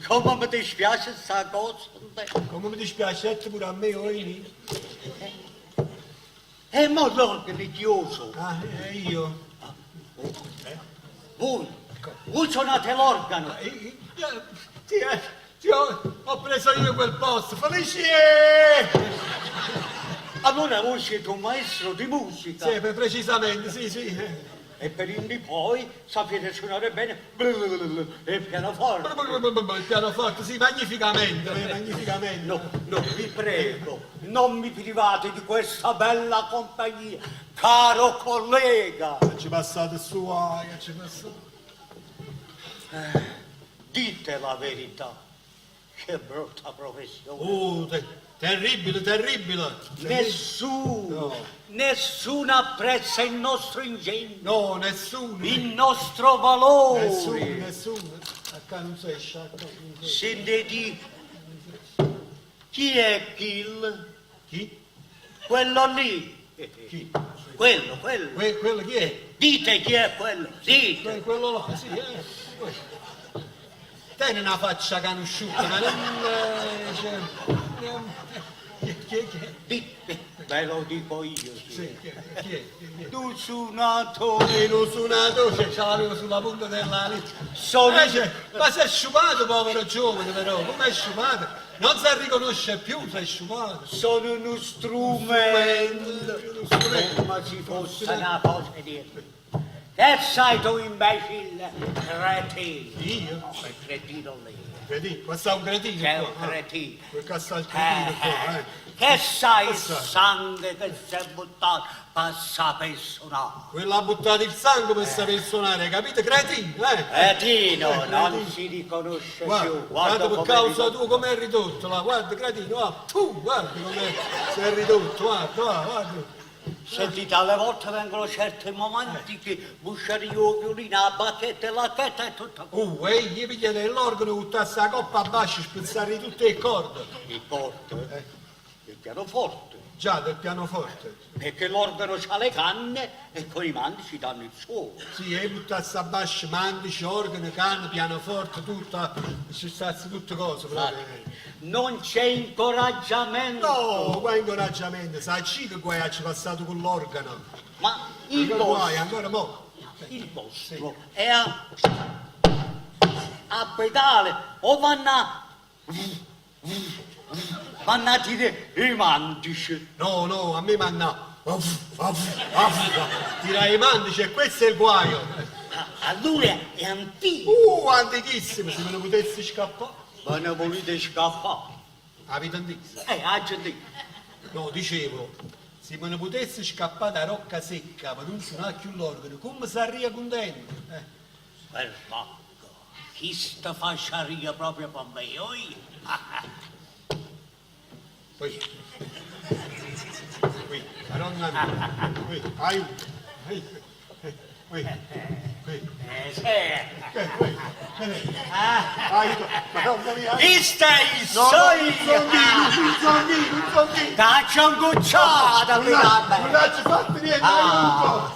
Come mi dispiace sta cosa? Come mi dispiace, pure a me, Oini. E mo l'organo è chioso. Ah, io? Voi suonate l'organo. Ho preso io quel posto, felici! Allora voi siete un maestro di musica. Sì, precisamente, sì. E per indi poi sapete suonare bene il pianoforte. Il pianoforte, sì, magnificamente. No, vi prego, non mi private di questa bella compagnia, caro collega. Ci passate su, ci passate. Dite la verità, che brutta professione. Terribile. Nessuno apprezza il nostro ingegno. No, nessuno. Il nostro valore. Nessuno. Acá non sei sciacca. Sentite, chi è Kill? Chi? Quello lì. Chi? Quello. Quello chi è? Dite chi è quello, dite. Quello là, sì. Tiene una faccia canusciuta, ma Ve lo dico io. Sì, chi è? Tu suonatore. Ce l'avevo sulla punta della lì. Ma sei sciupato, povero giovane, però, come è sciupato? Non si riconosce più, sei sciupato. Sono uno strumento. Come se fosse una cosa di... Che sai tu, imbecille? Cretino. Io? No, quel cretino lì. Vedi, questo è un cretino. C'è un cretino. Questo è il cretino qua, Che sai il sangue che si è buttato per saper suonare? Quello ha buttato il sangue per saper suonare, capite? Cretino, Cretino, non si riconosce più. Guarda per causa tua come è ridotto, là. Guarda, cretino, guarda come si è ridotto, guarda. Sentite, alle volte vengono certi momenti che busciare io violino, la bacchetta e la chetta e tutto. Gli pigliate l'organo, buttasse la coppa a basso, spezzare tutte le corde. Il porte? Il pianoforte. Già, del pianoforte. Perché l'organo c'ha le canne e con i mandici danno il suono. Sì, e buttasse a basso mandici, organo, canne, pianoforte, tutto, ci stasse tutte cose. Non c'è incoraggiamento. No, qua incoraggiamento, sai che guai ci passato con l'organo. Ma il vostro, ancora mo. Il vostro è a pedale o vanno a dire i mandici. No, a me manna. Tira i mandici e questo è il guaio. Allora è antico. Antichissimo, se me ne potessi scappare. Ma ne volete scappare? Avete detto? Aggiunti. No, dicevo, se me ne potessi scappare da Roccasecca per non suonare più l'organo, come sarei contento? Perfetto. Chi sta facciaria proprio per me? Qui, Madonna mia, aiuto, aiuto, Madonna mia. Chi stai? Dacci un gocciata prima me. Non ci fatto niente, aiuto.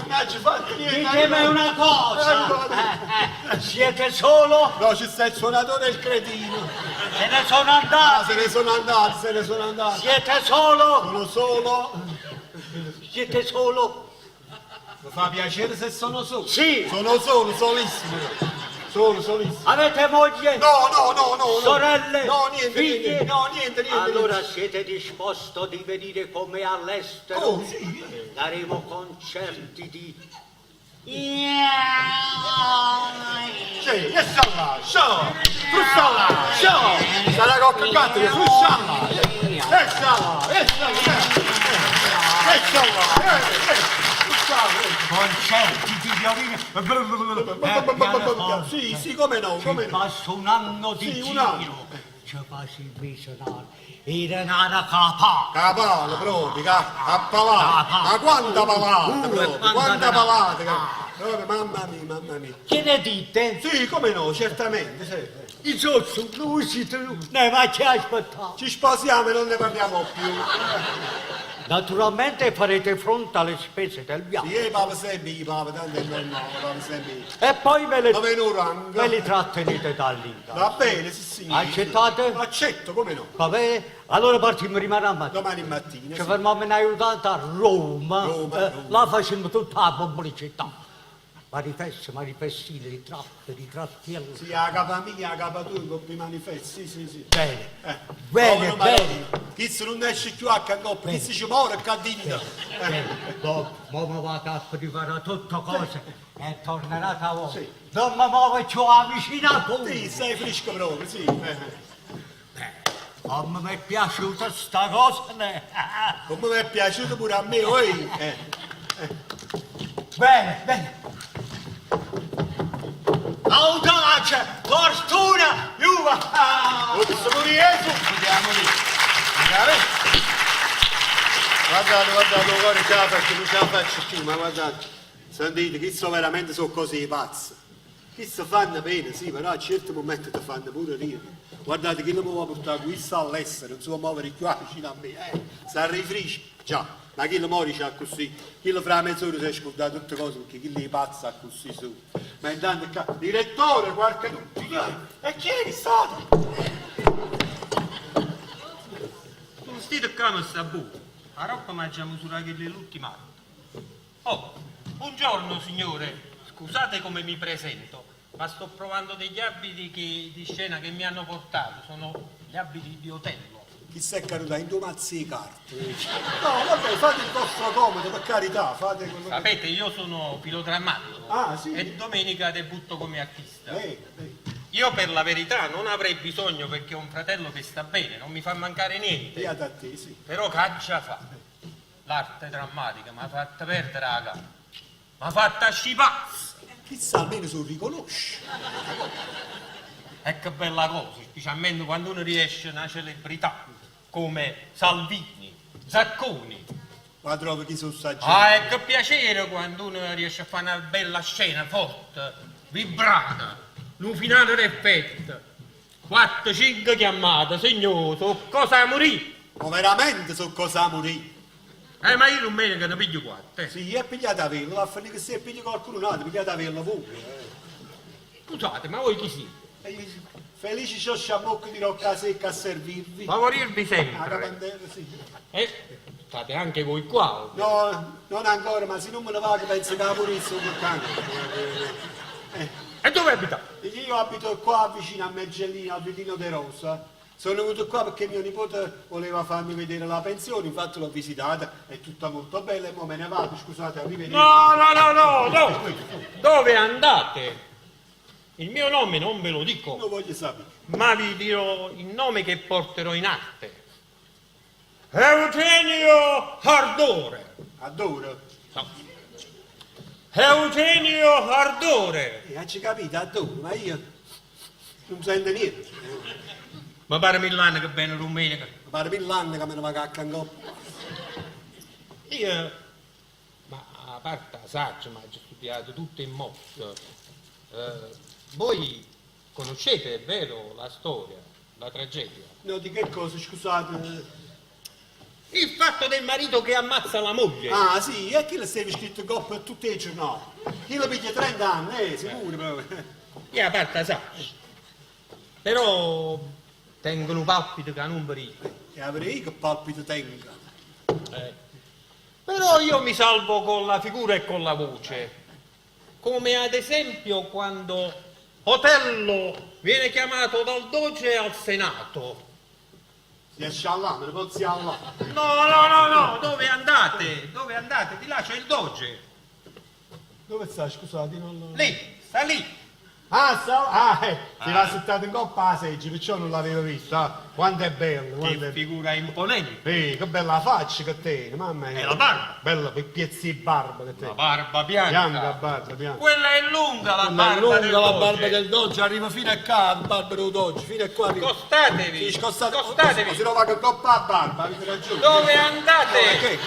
Non ci fatto niente. Ditemi una cosa. Siete solo? No, ci sta il suonatore e il cretino. Se ne sono andati. Se ne sono andati. Siete solo? Sono solo. Siete solo? Mi fa piacere se sono solo. Sì. Sono solo, solissimo. Solissimo. Avete moglie? No. Sorelle? No, niente, figli? niente. Allora siete disposti di venire con me all'estero? Oh, sì. Daremo concerti di... Sì, e salla, ciao! Tu salla, ciao! Sarà cocca cattolica, tu salla! E salla! Concerti di violino. Sì, come no. Ci passa un anno di Sì, un giro. anno. Ci passi il visionale. era una capa. Capale proprio, a palata. Ma quanta palata proprio, quanta palata. Proprio, mamma mia. Che ne dite? Sì, come no, certamente, sì. I sozzo, lui si ne va ci aspettare. Ci sposiamo e non ne parliamo più. Naturalmente farete fronte alle spese del viaggio. Sì, papà sempre, papà, tanto è normale, papà sempre. E poi ve Dove li trattenete da lì. Va bene, sì, sì. Accettate? Accetto, come no. Va bene? Allora partiamo rimane mattina. Domani mattina. Ci Sì. fermiamo in aiutante a Roma. Roma. Là facciamo tutta la pubblicità. Manifestini, di trattielli. Sì, a capa mia, a capa tua, con i manifesti, sì. Bene. Bene. Bene. Chi se non esce più a cangoppa, chi si ci muore a cadinda. Mo mi vado a preparare tutte cose e tornerà a voi. Sì. Non mi muovo più avvicinato. Sì, sei fresco proprio, sì. Non mi è piaciuta sta cosa, né? Come mi è piaciuto pure a me, oi. Bene. Audace, fortuna, Juva! Siamo Gesù! Andiamo lì. Guardate, cuore ciao perché non ce la faccio più, ma guardate. Sentite, chi sono veramente sono cose pazze. Chi si fanno bene, sì, però a certi momenti ti fanno pure ridere. Guardate, chi lo può portare questo all'estero, non si può muovere qua vicino a me, si arrifrisce. Già. Ma chi lo muore c'ha così, chi lo fra mezz'ora si è scordato tutte cose perché chi li pazza così su. Ma intanto qua, direttore, qualche e chi è stato? Non state qua non sta buono. La roba mangiamo sulla che l'ultima. Oh, buongiorno signore. Scusate come mi presento, ma sto provando degli abiti di scena che mi hanno portato. Sono gli abiti di Otello. Chi si è caduto in due mazzi di carte? No, vabbè, fate il vostro comodo, per carità, fate quello che... Sapete, io sono filodrammatico. Ah, sì? E domenica debutto come artista. Bene. Io per la verità non avrei bisogno perché ho un fratello che sta bene, non mi fa mancare niente. Beata a te, sì. Però caccia fa. L'arte drammatica mi ha fatta perdere la gamba. Mi ha fatta scipazza. Chissà, almeno se lo riconosce. E che bella cosa, specialmente quando uno riesce a una celebrità come Salvini, Zacconi. Ma trovi chi sono saggi? Ah, e che piacere quando uno riesce a fare una bella scena forte, vibrata, un finale perfetto. 4-5 chiamate, signore, so cosa morì. Ma veramente so cosa morì. Ma io non me ne piglio 4. Sì, è pigliata a averlo, va a finire che se pigli qualcuno altro, pigliate a averlo voi. Scusate, ma voi chi siete? Felici c'ho sciamocco di rocca secca a servirvi. Favorirvi Ah, sempre. capandera, sì. State anche voi qua. No, non ancora, ma se non me ne va che penso che la purezza un cane. E dove abitate? Io abito qua vicino a Mergellina, al Vidino de Rosa. Sono venuto qua perché mio nipote voleva farmi vedere la pensione, infatti l'ho visitata, è tutta molto bella e ora me ne vado, scusate, arrivederci. No. Dove andate? Il mio nome non ve lo dico. Non voglio sapere. Ma vi dirò il nome che porterò in arte. Eugenio Ardore. Adoro. No. Eugenio Ardore. Ci capite, adoro, ma io non sento niente. Ma pare Milano che bene domenica. Mi pare 1000 anni che me ne va a cangoppa. Io, ma a parte la saggia, ma ho studiato tutto in mosso. Voi conoscete, è vero, la storia, la tragedia? No, di che cosa, scusate? Il fatto del marito che ammazza la moglie. Ah, sì, e chi le stai scritto in coppa tutte le giornate? Chi le piglia 30 anni, sicuro proprio. Io a parte la saggia. Però tengono palpito che non pericolo. E avrei che palpito tenga. Però io mi salvo con la figura e con la voce. Come ad esempio quando Otello viene chiamato dal doge al senato. Si esce all'anno, me ne pozzi all'anno. No, dove andate? Dove andate? Di là c'è il doge. Dove sta, scusate? Non lo... Lì, sta lì. Si era settato in coppa a seggi, perciò non l'avevo visto. Quanto è bello, quanto Che è... figura imponente. che bella faccia che te, mamma mia. E la barba? Bella, per piezzi di barba che te. La barba bianca. Bianca, barba, bianca. Quella è lunga la Ma è barba lunga del la Doge. barba del Doge, arriva fino a qua, il barbaro Doge, fino a qua. arriva. Scostatevi. Sì, scostatevi. Scostatevi. Si trova che coppa a barba, avete ragione. Dove andate?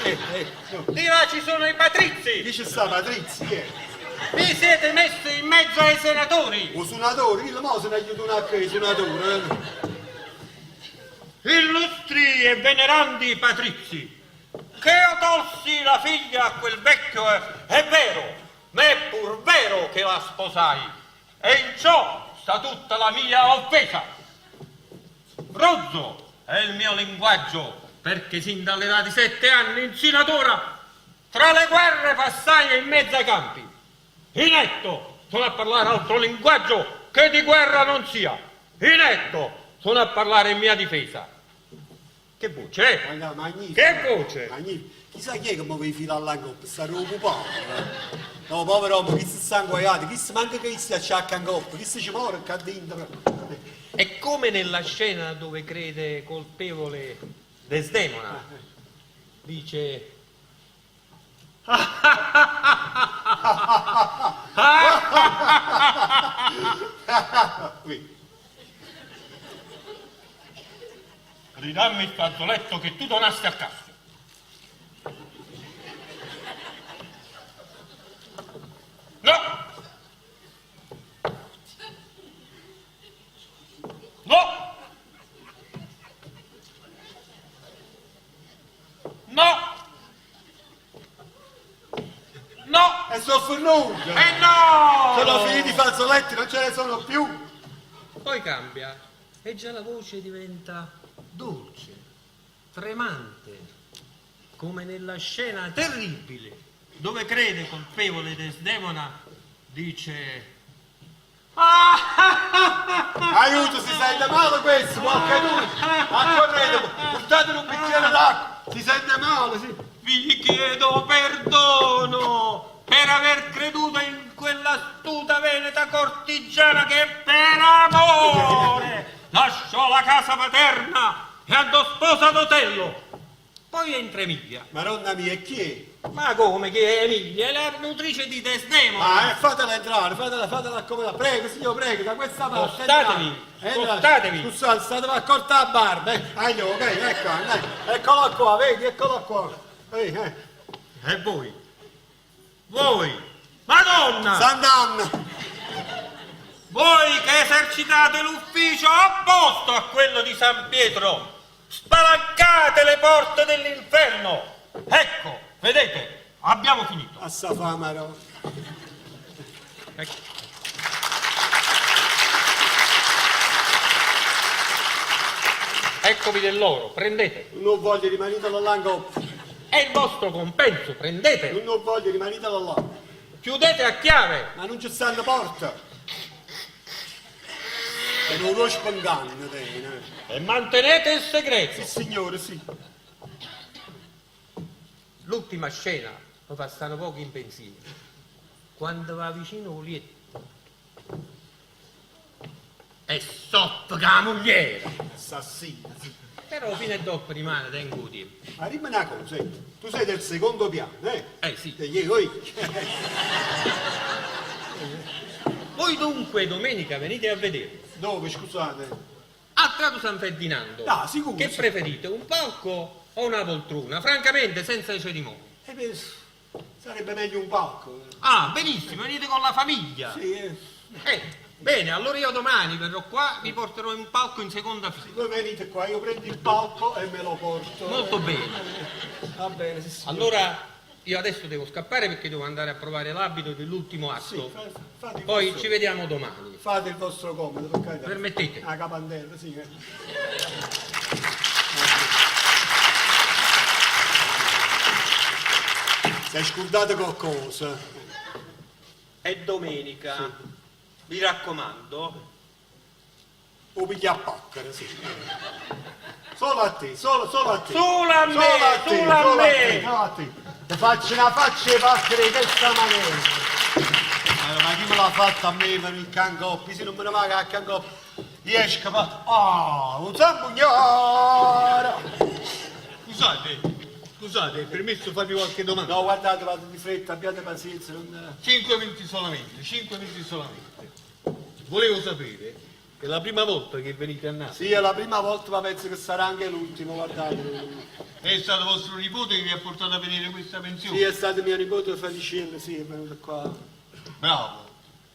No. Di là ci sono i patrizi. Chi ci sta, Patrizzi? Chi è? Vi siete messi in mezzo ai senatori. Un suonatore, il mo se ne aiuta una che suonatore. Illustri e venerandi patrizi, che io tolsi la figlia a quel vecchio è vero, ma è pur vero che la sposai, e in ciò sta tutta la mia offesa. Rozzo è il mio linguaggio, perché sin dall'età di 7 anni in senatura, tra le guerre passai in mezzo ai campi. Inetto sono a parlare altro linguaggio che di guerra non sia. Inetto sono a parlare in mia difesa. Che voce? Magnifico. Che voce? Magnifico. Chissà chi è che mi fila all'angoppa, sta occupato. No, povero uomo, chi si sta inguaiato, chi si manca che si acciacca in coppa, chi si ci muore qua dentro. È come nella scena dove crede colpevole Desdemona. Dice... Ridammi il fazzoletto che tu donasti a Cassio. No! No! No! No! E sono fornuto! No! Sono finiti i fazzoletti, non ce ne sono più! Poi cambia e già la voce diventa dolce, tremante, come nella scena terribile dove crede colpevole Desdemona dice... Aiuto, si sente male questo, qualcuno! Accorrete, portatelo un bicchiere d'acqua! Si sente male, sì! Vi chiedo perdono per aver creduto in quell'astuta veneta cortigiana che per amore lasciò la casa paterna e andò sposa ad Otello. Poi entra Emilia. Maronna mia, e chi è? Ma come chi è Emilia? È la nutrice di Desdemona. Fatela entrare, fatela accomodare. Prego, signor, prego, da questa parte. Spostatevi, spostatevi. Scusate, statevi a cortare la barba, ok, ecco, eccolo qua, vedi, eccolo qua. E voi? Voi? Madonna! Sant'Anna! Voi che esercitate l'ufficio opposto a quello di San Pietro, spalancate le porte dell'inferno. Ecco, vedete, abbiamo finito. A sta fama, no? Ecco. Eccovi dell'oro, prendete. Non voglio rimanere all'angoppa. È il vostro compenso, prendete. Non voglio rimanere là. Chiudete a chiave. Ma non ci stanno porta. E non lo spanganno, E mantenete il segreto. Sì, signore, sì. L'ultima scena lo fa stanno poco in pensiero. Quando va vicino Olietto e soffoca la mogliere. Assassina, sì. Però fino a dopo rimane tengo tempo. Ma dimmi una cosa, tu sei del secondo piano, sì. Voi dunque domenica venite a vedere. Dove, scusate? Al Prato San Ferdinando. Ah, sicuro. Che sì. preferite, un palco o una poltrona? Francamente, senza cerimonie. Sarebbe meglio un palco. Ah, benissimo, venite con la famiglia. Sì, Bene, allora io domani verrò qua, vi porterò in palco in seconda fila. Voi venite qua, io prendo il palco e me lo porto. Molto bene. Va bene, sì, signore. Allora, io adesso devo scappare perché devo andare a provare l'abito dell'ultimo atto. Sì, fate il Poi vostro- ci vediamo domani. Fate il vostro comodo, per carità. Permettete. La capandella, sì. Sei scordato qualcosa? È domenica. Vi raccomando. O piglia a paccara, sì. Solo a te, solo a te. Solo a me, solo a te, solo a solo me. Solo a te. Ti faccio una faccia di paccara di questa maniera. Ma chi me l'ha fatta a me per il Cangoppi, se non me ne va che a Cangoppi, io è scappato. Ah, un zambugnaro! Scusate, è permesso farvi qualche domanda? No, guardate, vado di fretta, abbiate pazienza. 5 minuti solamente. Volevo sapere, è la prima volta che venite a Napoli? Sì, è la prima volta, ma penso che sarà anche l'ultimo, guardate. È stato vostro nipote che vi ha portato a vedere questa pensione? Sì, è stato mio nipote Feliciello, sì, è venuto qua. Bravo.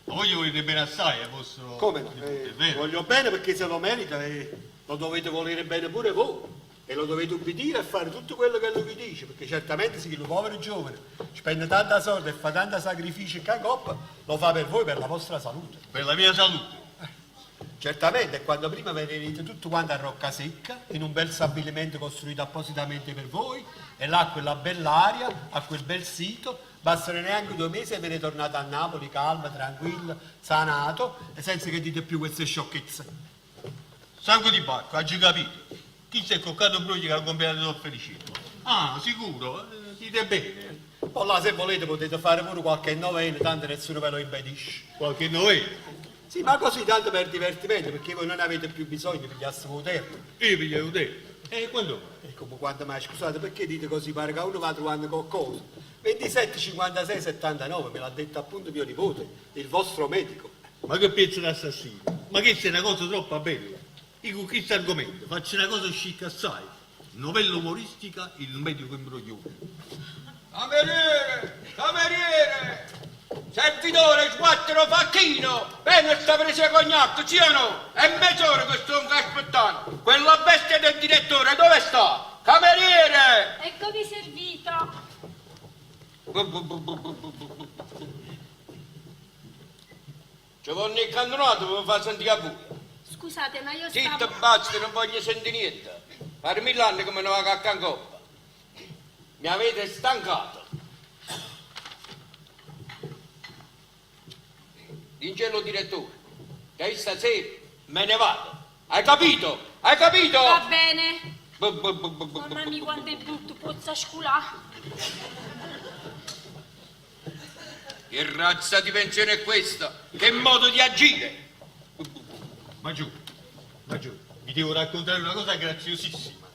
Ma voi gli volete bene assai a vostro... Come no? È vero. Voglio bene perché se lo merita e lo dovete volere bene pure voi. E lo dovete ubbidire e fare tutto quello che lui vi dice, perché certamente se il povero giovane spende tanta soldi e fa tanta sacrificio in Cangoppa, lo fa per voi, per la vostra salute. Per la mia salute. Certamente, e quando prima venite tutti quanti a Roccasecca, in un bel stabilimento costruito appositamente per voi, e là a quella bell'aria, a quel bel sito, bastano neanche 2 mesi e ve ne tornate a Napoli calma, tranquillo, sanato, e senza che dite più queste sciocchezze. Sangue di Bacco, hai già capito? Chi si è coccato brugli che ha comprato il Feliciello? Ah, sicuro? Dite bene. O là se volete potete fare pure qualche novena, tanto nessuno ve lo impedisce. Qualche novena? Sì, ma così tanto per divertimento, perché voi non avete più bisogno di pigliarsi un terno. Io piglio un terno. E quando? E come quando mai, scusate, perché dite così? Pare che uno va trovando qualcosa. 27, 56, 79, me l'ha detto appunto mio nipote, il vostro medico. Ma che pezzo d'assassino? Ma che sia una cosa troppo bella? Io con questo argomento faccio una cosa chic assai. Novella umoristica, il medico imbroglione. Cameriere! Servitore, sguattero facchino! Bene, sta presa cognac, sì o no? È mezz'ora che sto aspettando. Quella bestia del direttore dove sta? Cameriere! Eccomi servito. Ci vanno il cantonato per far sentire a voi. Scusate, ma io Zitto, stavo... basta, non voglio sentire niente. Per 1000 anni che me ne vado a Cangoppa. Mi avete stancato. Dincelo direttore, che stasera me ne vado. Hai capito? Hai capito? Va bene. Mamma mia, quanto è brutto, pozza sculà. Che razza di pensione è questa? Che modo di agire? Ma giù, vi devo raccontare una cosa graziosissima.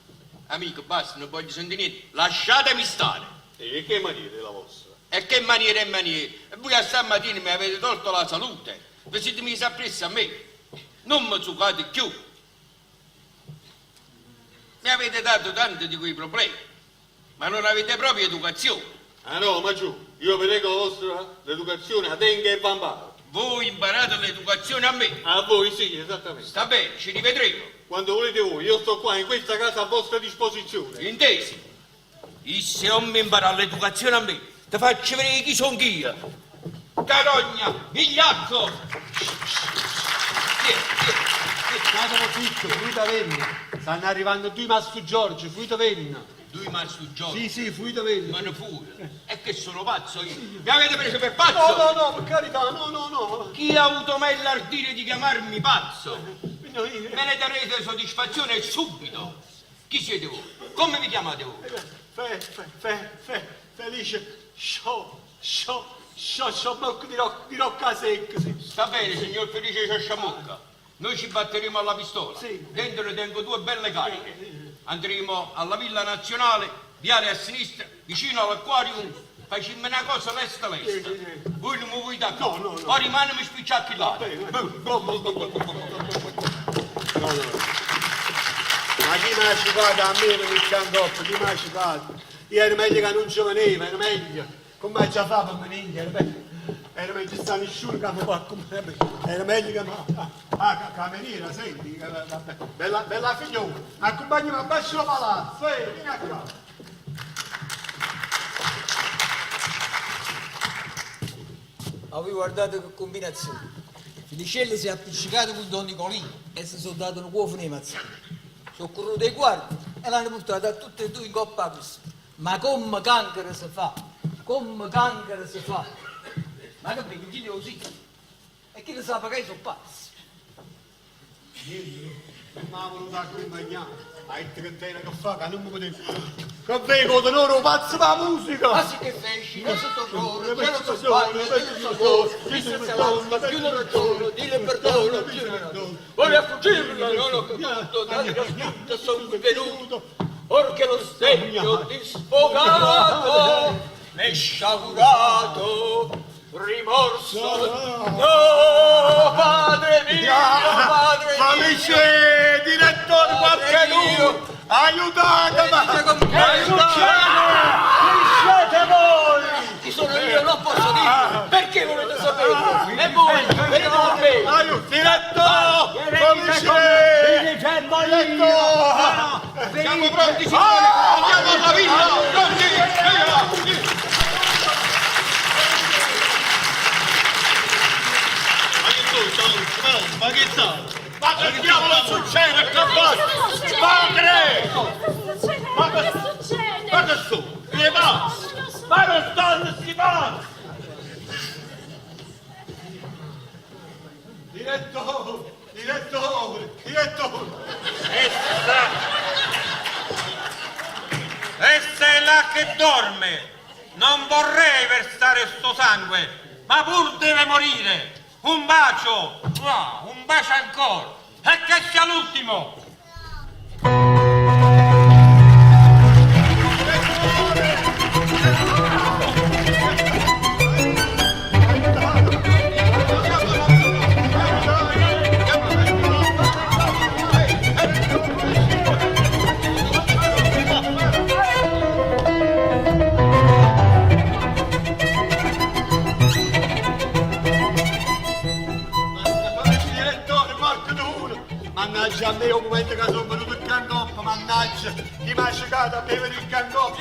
Amico, basta, non voglio sentire niente. Lasciatemi stare. E che maniera è la vostra? E che maniera e maniera? E voi a stamattina mi avete tolto la salute. Vi siete messi appresso a me. Non mi zuccate più. Mi avete dato tanti di quei problemi. Ma non avete proprio educazione. Ah no, ma giù, io vi leggo la vostra l'educazione a Tenga e Bambaro. Voi imparate l'educazione a me. A voi sì, esattamente. Sta bene, ci rivedremo. Quando volete voi, io sto qua in questa casa a vostra disposizione. Intesi? E se non mi impara l'educazione a me, ti faccio vedere chi sono io. Carogna, vigliacco! Statelo zitto, fuite venna. Stanno arrivando 2 Mastro Giorgio, fuite venna. 2 Mastro Giorgio? Sì, sì, fuite venna. Ma ne fuori. È che sono pazzo io. Mi avete preso per pazzo? No, per carità, no. Chi ha avuto mai l'ardire di chiamarmi pazzo? Me ne darete soddisfazione subito. Chi siete voi? Come vi chiamate voi? Felice, sciocco di Roccasecca, sì. Sta bene, signor Felice Sciasciamocca. Noi ci batteremo alla pistola. Sì. Dentro ne tengo 2 belle cariche. Andremo alla Villa Nazionale, viale a sinistra, vicino all'acquarium. Facciamo una cosa lesta. Sì. Voi non mi vuoi da qua. No. Poi rimanemi spicciacchi là. No. Ma chi mai ci fate a me per il Cangoppo? Chi mai ci fate? Io ero meglio che non giovaneva, era meglio. Come già fa per venire? Era meglio che sta nessuno che mi fa era meglio che cameriera, senti, vabbè. Bella figliola, accompagnami a basso palazzo, vieni a qua. Ma voi guardate che combinazione. Felicelli si è appiccicato con Don Nicolino e si sono dato un cuovo nei mazzoni. Sono cornuti ai guardi e l'hanno portato a tutte e 2 in coppa a questo. Ma come cancro si fa? Come cancro si fa? Ma che perché chi così? E chi ne sa che sono pazzi? Ma voluto accompagnare. Hai che te che fa, che non mi potete... Che vengo da loro pazzo la musica! Ma sì che feci, non sotto cuore, che non so sbaglio, che non so cuore, chi se ne l'alma, più non ragione, dile perdono, più non ragione. Voglio fuggirla, non ho capito, dalle caspita son qui venuto, perché lo segno di sfogato, m'è sciagurato, rimorso, no, padre mio, padre mio. Amici, direttore, qualche aiutatemi! Che siete voi? Chi sono io? Non posso dire! Perché volete sapere? E voi? Venite con me! Aiuto! Direttore! Amici! Fermo io! Siamo pronti, signore! Andiamo alla vita! Pronti! Ma che sta? Ma che diavolo succede qua? Padre! Ma che succede? Ma che su? Che va? Ma non stanno si va! Direttore! Essa è là che dorme. Non vorrei versare sto sangue, ma pur deve morire. Un bacio ancora, e che sia l'ultimo. Mannaggia a me, un momento che sono venuto il cangoppo, mannaggia, chi mi ha asciugato a bere il cangoppo.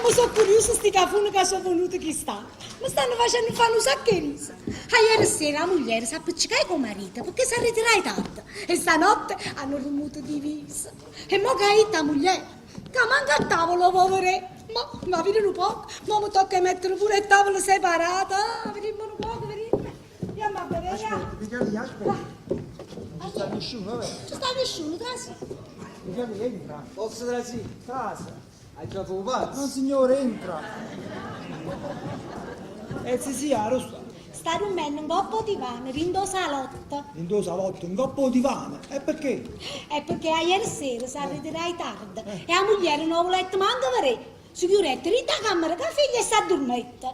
Sono curiosa sti cafoni che sono venuti chi sta. Mi stanno facendo fare un sacco di risa. Ieri sera la moglie si appiccicai con marito perché si ritirai tardi. E stanotte hanno rimuto divisa. E mo che è la moglie? Che manca a tavolo, povere. Ma vedi un po'. Mo mi tocca mettere pure il tavolo separato. Vedi un po', vedi. Andiamo a vedere. Aspetta. Non sta nessuno, vero? Ci sta nessuno, trasi. Michele, entra. Posso trasì? Casa. Hai già fumato? No, signore, entra. Sì, arrosto. Sta rumendo un coppo di pane, rindo salotto. In salotto, un coppo di pane. E perché? È perché ieri sera si ritirai tardi e la moglie non volette manco vedere. Si chiudette in camera che la figlia sta dormendo.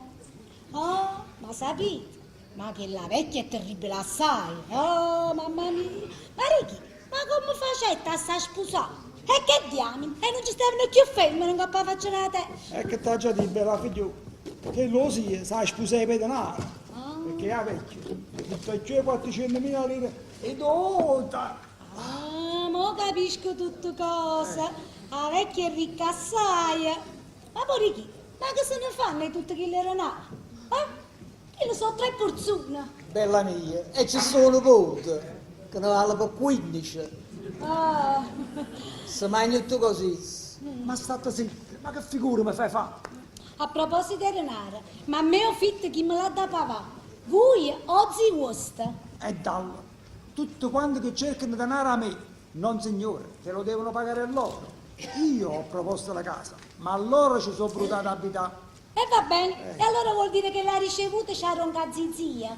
Oh, ma sapete? Ma che la vecchia è terribile assai. Oh, mamma mia. Ma Ricky, ma come facette a sta sposare? E che diamine? E non ci stavano più fermi, non capiva facere la te. E che t'ha già detto, bella figlio, che lo si sa sposare per denaro. Perché è vecchio. Il vecchio è 400.000 lire e dota. Ah, mo capisco tutte cose. La vecchia è ricca assai. Ma poi Ricky, ma che se ne fanno tutte quelle renate? Io sono 3 porzioni. Bella mia, e ci sono volte, che ne vale per 15. Ah. Se mangi tutto così. Ma state zitta, ma che figura mi fai fare? A proposito di denaro, ma a me ho fatto chi me l'ha da pavà? Voi o zi vostra? E dallo, tutti quanti che cercano denaro a me, non signore, te lo devono pagare loro. Io ho proposto la casa, ma loro ci sono brutati a abitare. E va bene, e allora vuol dire che l'ha ricevuta c'ha ronca zizia.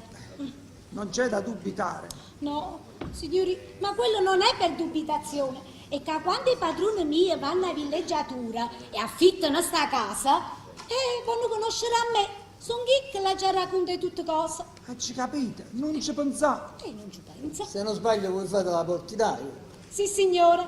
Non c'è da dubitare. No, signori, ma quello non è per dubitazione. È che quando i padroni miei vanno a villeggiatura e affittano sta casa, vanno conoscere a me. Sono chi che la già racconta di tutte cose. Ci capite? Non ci pensate. Non ci pensa. Se non sbaglio voi fate la portinaia. Sì, signore.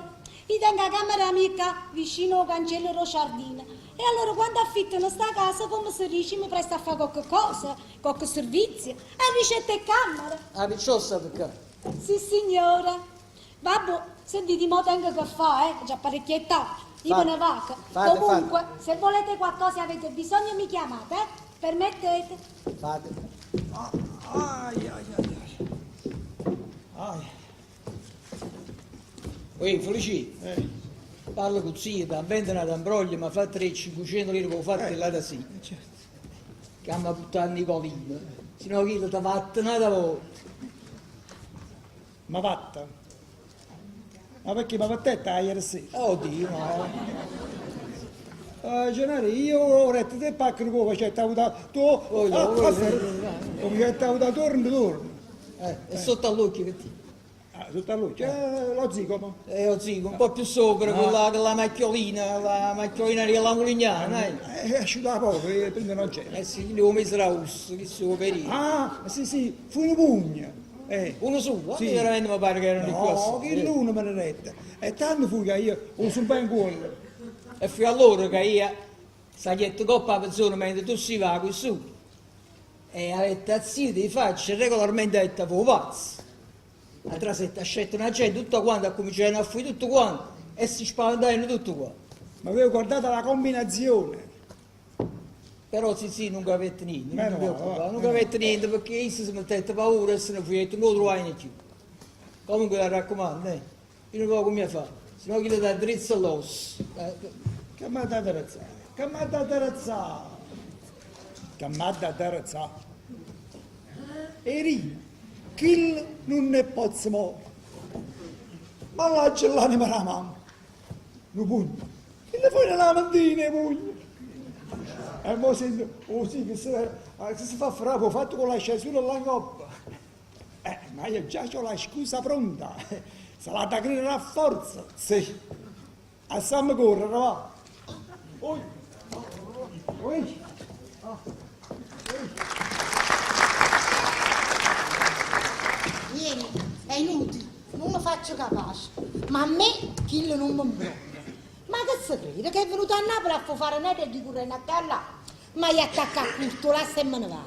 Vi tengo a camera amica vicino al cancello Rosciardina. E allora quando affittano sta casa, come si dice, mi presta a fare qualche cosa, qualche servizio, a ricetta e camera. Ah, perciò state qua. Sì, signora. Vabbè, sentite, mo tengo che fa, già parecchie età. Io me ne vado. Fate, Comunque, se volete qualcosa e avete bisogno, mi chiamate, Permettete? Fate. Ui, Felici, parla con zio, da vendere da imbroglia, ma fa 300-500 lire che fate là da sì. Che mi ha buttato Nicolino, se no chi ti ha fatto una volta. Ma fatta? Ma perché mi ha fatto ieri sera? Oddio, no. Genere, io ho detto te pacchi di cuoco, c'è avuto tu, c'è avuto torno. È sotto all'occhio che ti. Sotto all'occhio, lo zigomo. Lo zigo, un po' più sopra, con la macchiolina della Mulignana, È asciutta poco, prima non c'è. sì, quindi ho messo Raus, che suo periodo. Ah, sì, fu una pugna. Uno su, Sì. veramente mi pare che erano di qua. No, che l'uno me ne retta. E tanto fu che io uso un po' in cuore. E fu allora che io saglietto coppa la persona mentre tu si va qui su. E avete a zio di faccia regolarmente detta fu pazzo. La trasetta scelta una gente tutta quanta a cominciare a fuori tutto quanto e si spaventavano tutto qua. Ma avevo guardato la combinazione. Però sì, non avete niente, non Meno vi male, preoccupate, non avete niente perché io si mettete paura e se ne fuiete, non lo trovate più. Comunque la raccomando, io non so come fa, se no chi le dà drizzo all'osso. Che mi ha dato razzare? Che mi ha dato razzare? Che mi ha dato razzare? E Rina, chi non ne pozzo muovere? Ma là c'è l'anima della mamma. Lo pugno. Che le fai nella mattina, pugno? E mo sento, oh sì, che si fa frappo, fatto con la scesura alla coppa. Ma io già ho la scusa pronta. Se la tacrina a forza, sì. A Sam correre, va. Oi. Vieni, è inutile, non lo faccio capace. Ma a me chi non mi imbroglia. Ma che si crede? Che è venuto a Napoli a fare neve e di correre a là? Ma gli attacca a culto, là se me ne va.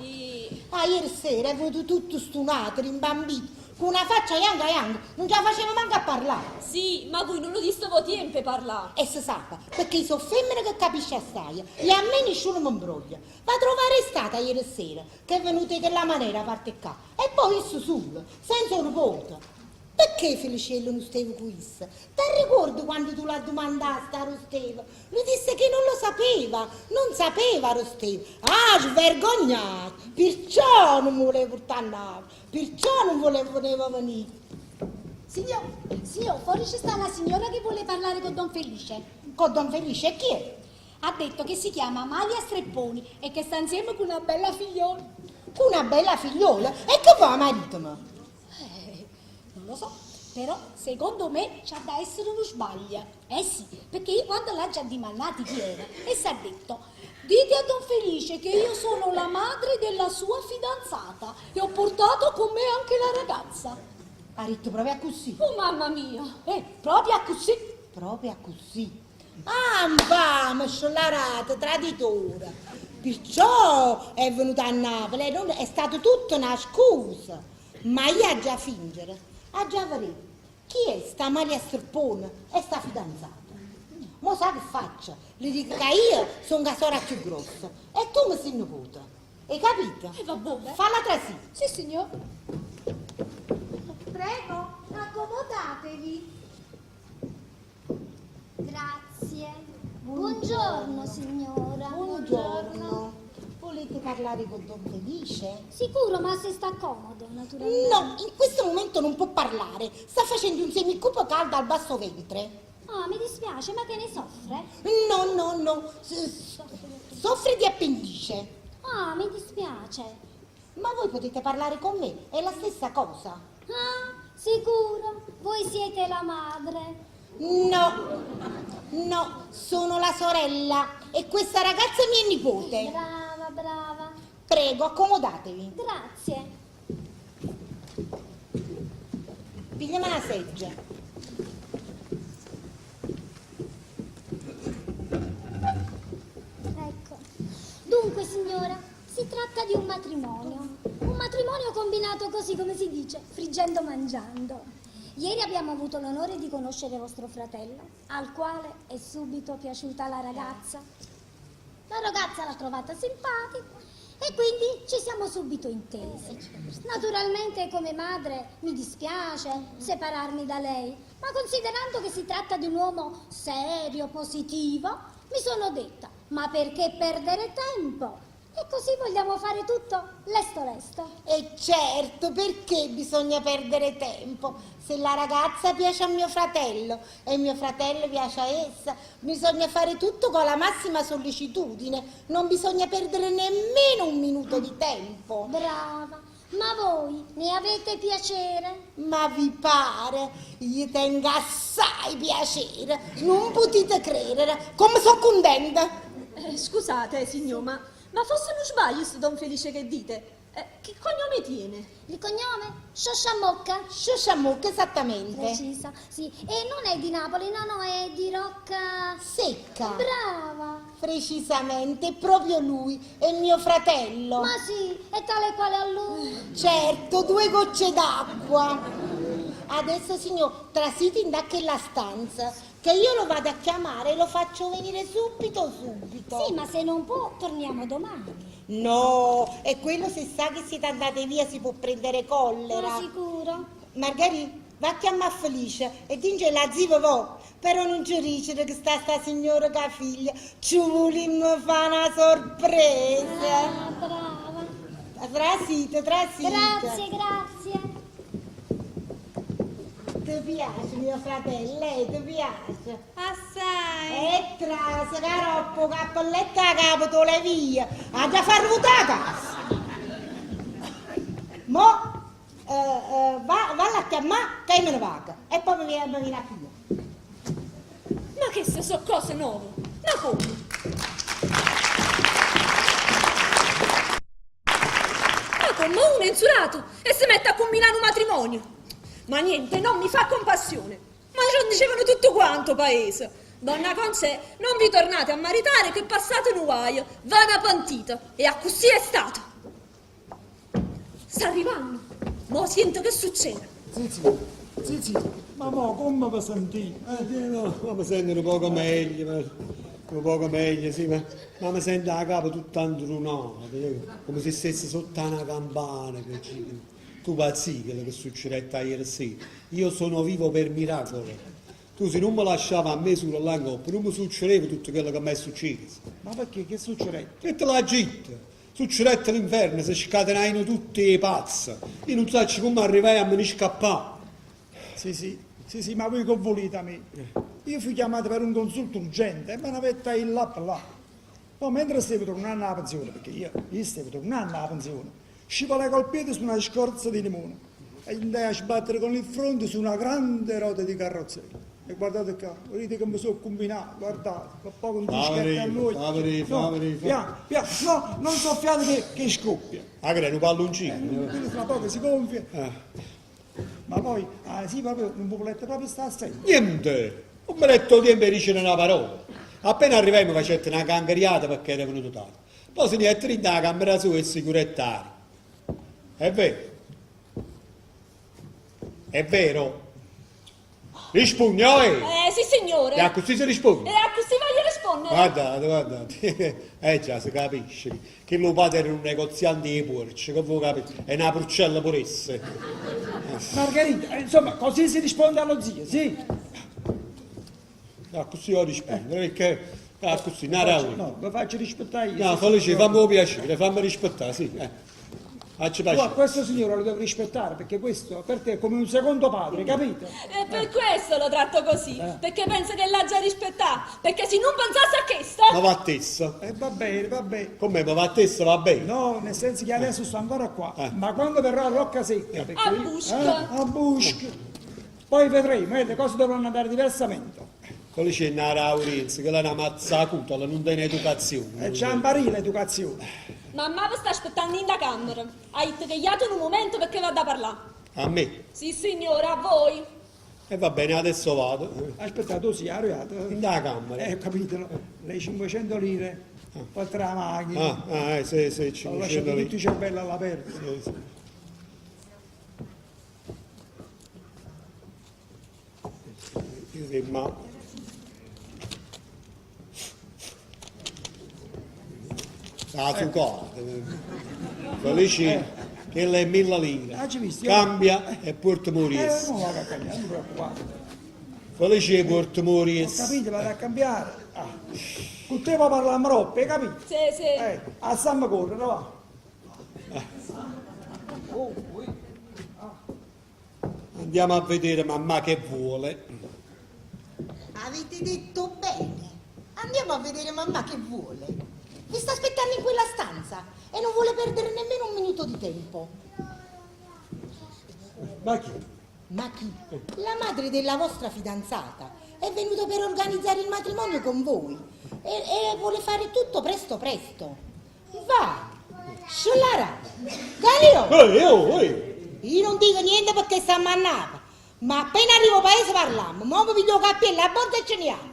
Ah, ieri sera è venuto tutto stunato, rimbambito, con una faccia yanga, non ce la faceva manco a parlare. Sì, ma voi non lo distavo tempo per parlare. E si sa, perché io sono femmina che capisce assai, e a me nessuno mi imbroglia. Va a trovare stata ieri sera, che è venuta in quella maniera a parte qua, e poi isso solo, senza un nipote. Perché Felicello non stava qui? Ti ricordi quando tu la domandasti a Rosteva? Lui disse che non lo sapeva Rosteva. Ah, svergognato, perciò non mi voleva portare a Napoli, perciò non voleva venire. Signor, fuori c'è sta una signora che vuole parlare con Don Felice. Con Don Felice, e chi è? Ha detto che si chiama Amalia Strepponi e che sta insieme con una bella figliola. Con una bella figliola? E che fa marito? Non lo so, però secondo me c'ha da essere uno sbaglio. Sì, perché io quando l'ha già dimandati chi era e si è detto: dite a Don Felice che io sono la madre della sua fidanzata e ho portato con me anche la ragazza. Ha detto proprio così? Oh mamma mia! Proprio così? Proprio così. Ah, infame, sciollarata, traditora. Perciò è venuta a Napoli, è stato tutto una scusa. Ma io ha già fingere. Ah già vedete, chi è sta Maria Streppone e sta fidanzata? Mo sa che faccia? Le dico che io sono la sorella più grossa e tu mi sei nipote. Hai capito? Vabbè. Falla tra sì. Sì, signor. Prego, accomodatevi. Grazie. Buongiorno, signora. Buongiorno. Volete parlare con Don Felice? Sicuro, ma se sta comodo, naturalmente. No, in questo momento non può parlare. Sta facendo un semicupo caldo al basso ventre. Ah, mi dispiace, ma che ne soffre? No. Soffre di appendice. Ah, mi dispiace. Ma voi potete parlare con me, è la stessa cosa. Ah, sicuro? Voi siete la madre? No, sono la sorella e questa ragazza è mia nipote. Brava. Prego, accomodatevi. Grazie. Pigliami una seggia. Ecco. Dunque, signora, si tratta di un matrimonio. Un matrimonio combinato così, come si dice, friggendo mangiando. Ieri abbiamo avuto l'onore di conoscere vostro fratello, al quale è subito piaciuta la ragazza. La ragazza l'ha trovata simpatica e quindi ci siamo subito intesi. Naturalmente, come madre, mi dispiace separarmi da lei, ma considerando che si tratta di un uomo serio, positivo, mi sono detta, ma perché perdere tempo? E così vogliamo fare tutto lesto. E certo, perché bisogna perdere tempo? Se la ragazza piace a mio fratello e mio fratello piace a essa, bisogna fare tutto con la massima sollecitudine. Non bisogna perdere nemmeno un minuto di tempo. Brava, ma voi ne avete piacere? Ma vi pare? Io tengo assai piacere. Non potete credere come sono contenta. Scusate, signor, ma forse non sbaglio sto Don Felice che dite? Che cognome tiene? Il cognome? Sciosciamocca. Sciosciamocca, esattamente. Precisa, sì. E non è di Napoli, no, è di Rocca... Secca. Brava. Precisamente, è proprio lui, è mio fratello. Ma sì, è tale quale a lui. Certo, 2 gocce d'acqua. Adesso, signor, trasiti in quella stanza, che io lo vado a chiamare e lo faccio venire subito. Sì, ma se non può, torniamo domani. No, e quello se sa che siete andate via si può prendere collera. Ma sicuro? Margherita, va a chiamare Felice e dice la zia vo, però non ci dice che sta signora che ha figlia, ci vogliamo fare una sorpresa. Ah, brava. Trasite. Grazie. Ti piace mio fratello? Ti piace? Assai. E trase, caroppo, cappelletto a capo, tu le via. Ha già fatto la casa. Mo, valla a chiamare che me ne vado. E poi mi viene a più. Ma che se so cose nuove? Ma come? Ma come uno è insurato e si mette a combinare un matrimonio? Ma niente, non mi fa compassione. Ma ce lo dicevano tutto quanto, paese. Donna Conce, non vi tornate a maritare che passate un guaio. Vada pentita. E a così è stato. Sta arrivando. Mo sento che succede. Sì, ma mo come vi sentite? Ma mi sento un poco meglio, sì, ma mi sento a capo tutto andrunato, come se stesse sotto una campana. Tu pazzi quello che succedette ieri sera. Io sono vivo per miracolo. Tu se non mi lasciavi a me solo là in coppa, non mi succedeva tutto quello che mi è successo. Ma perché? Che succede? Tutta la gente. Succedette l'inferno, si scatenano tutti i pazzi. Io non so come arrivai a me ne scappare. Sì, ma voi che volete a me? Io fui chiamato per un consulto urgente e me ne avete là per là. Poi mentre stavo tornando alla pensione, perché io stavo tornando alla pensione, scivolai col piede su una scorza di limone e andai a sbattere con il fronte su una grande ruota di carrozzeria. E guardate qua, vedete che mi sono combinato, guardate, un po' con due scherzi a noi. Piano, no, non soffiate che scoppia. Ah, che è un palloncino. Quindi fra poco si gonfia. Ma poi, sì, proprio, non volete proprio stare attenti. Niente, non mi letto tempo e dicere una parola. Appena arrivai mi facette una cangariata perché era venuto tardi. Poi se ne è trita la camera sua e sicurezzario. È vero? È vero? Rispondi, Sì, signore. E a così si risponde? E a così voglio rispondere. Guardate. Già, si capisce. Che lo padre era un negoziante di porci, che voi capite? È una porcella pure essa. Margherita, insomma, così si risponde allo zio, sì? Così io rispondo, perché... così, No, mi faccio rispettare io. No, Felice, fammi piacere, fammi rispettare, sì. Facci Tu a piacere. questo signore lo devi rispettare, perché questo per te è come un secondo padre, capito? E per questo lo tratto così, perché penso che l'ha già rispettato, perché se non pensasse a questo... Ma va a tessa? Va bene. Come, ma va a tessa, va bene? No, nel senso che adesso sto ancora qua, ma quando verrà a Rocca Secca... perché A Busca. A Busca. Poi vedremo, le cose dovranno andare diversamente. Felice è una Laurenzi, che lei è una mazzacuta, non tiene educazione. E c'è un barile l'educazione. Mamma vi sta aspettando in da camera. Ha detto che iato in un momento perché va da parlare. A me? Sì, signora, a voi. E va bene, adesso vado. Aspetta, tu sei arrivato? In da camera. Capito, le 500 lire oltre la macchina. Sì, ci Ho lasciato dicendo tutti lì. i cervelli all'aperto. Ma su cosa? Felici che lei è 1000 lire. Ah, ci visti? Cambia e porta Mories. Non vado a cambiare, non mi preoccupare. Felici e porta Ho Mories. capito, vado a cambiare. Con te va parliamo troppo, hai capito? Sì. A San correre, va. Andiamo a vedere mamma che vuole. Avete detto bene. Andiamo a vedere mamma che vuole. Vi sta aspettando in quella stanza e non vuole perdere nemmeno un minuto di tempo. Ma chi? Ma chi? La madre della vostra fidanzata è venuta per organizzare il matrimonio con voi e vuole fare tutto presto. Va! Sciollara! Galio! Io non dico niente perché sta mannata, ma appena arrivo paese parliamo. Mo' vi piglio cappello a bordo e ce ne andiamo.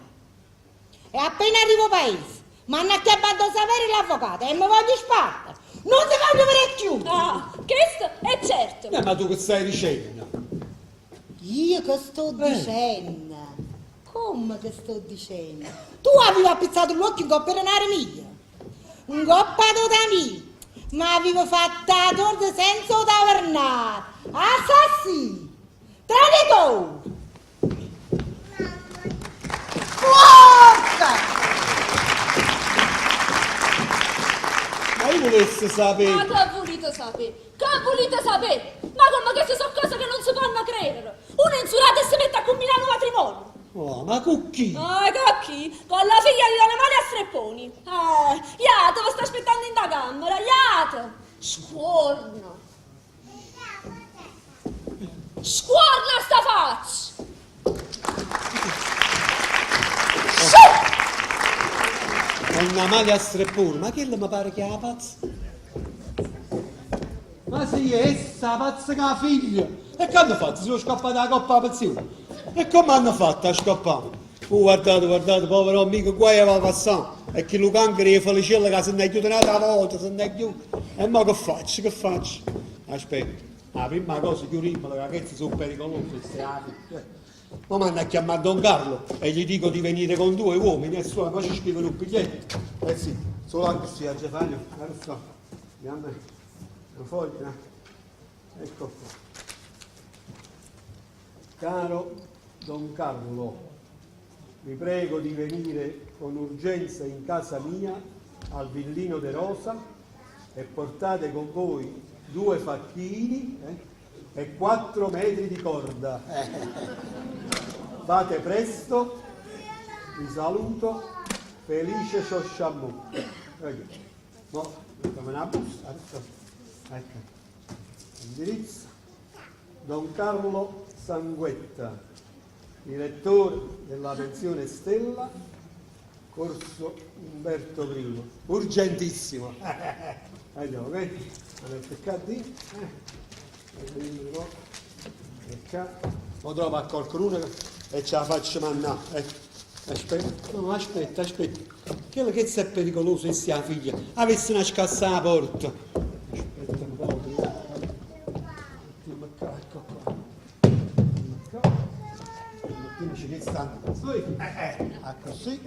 E appena arrivo paese, m'hanno acchiappato a sapere l'avvocato e mi voglio sparta. Non si voglio vedere più! Ah, questo è certo. Ma tu che stai dicendo? Io che sto dicendo? Come che sto dicendo? Tu avevi appizzato l'occhio in coppa denaro mia, un coppato da me, ma avevo fatto la torta senza tavernare. Assassi! Traditore! Forza! Ma io volessi sapere. Ma che volete sapere? Che volete sapere? Ma come queste sono cose che non si fanno credere? Uno insurato e si mette a combinare un matrimonio. Oh, ma con chi? Con chi? Con la figlia di Don Amalia Strepponi. Iate, vi sta aspettando in da camera, iate. Scuorno. Scuorna sta faccia. Una maglia a streppone, ma che mi pare che è la pazza? Ma sì, è essa pazza che ha figlia. E che hanno fatto? Sono scappati dalla coppa a pensione. E come hanno fatto a scappare? Guardate, povero amico, guai va passando. E che lo cancro e felicella che se ne è chiuso un'altra volta, se ne è chiuso. E ma che faccio? Aspetta, la prima cosa che urimo, le ragazze sono pericolose, queste api. Ma mi hanno chiamato Don Carlo e gli dico di venire con 2 uomini e solo poi ci scrivono un biglietto. Eh sì, solo anche sì, a Gefagno, adesso andiamo una foglia, ecco qua. Caro Don Carlo, vi prego di venire con urgenza in casa mia al Villino de Rosa e portate con voi 2 facchini e 4 metri di corda. Fate presto, vi saluto, felice Sciosciamù. No, come una busta, adesso. Ecco, indirizzo, Don Carlo Sanguetta, direttore della pensione Stella, corso Umberto I. Urgentissimo. Andiamo, ok? Allora, peccati. Lo trovo a qualcuno e ce la faccio mannare. Aspetta, no, aspetta. Quello che è pericoloso è sia figlia. Avessi una scassa alla porta. Aspetta un po'. Mettiamo qua, ecco qua. Mettiamo che stanno. Così.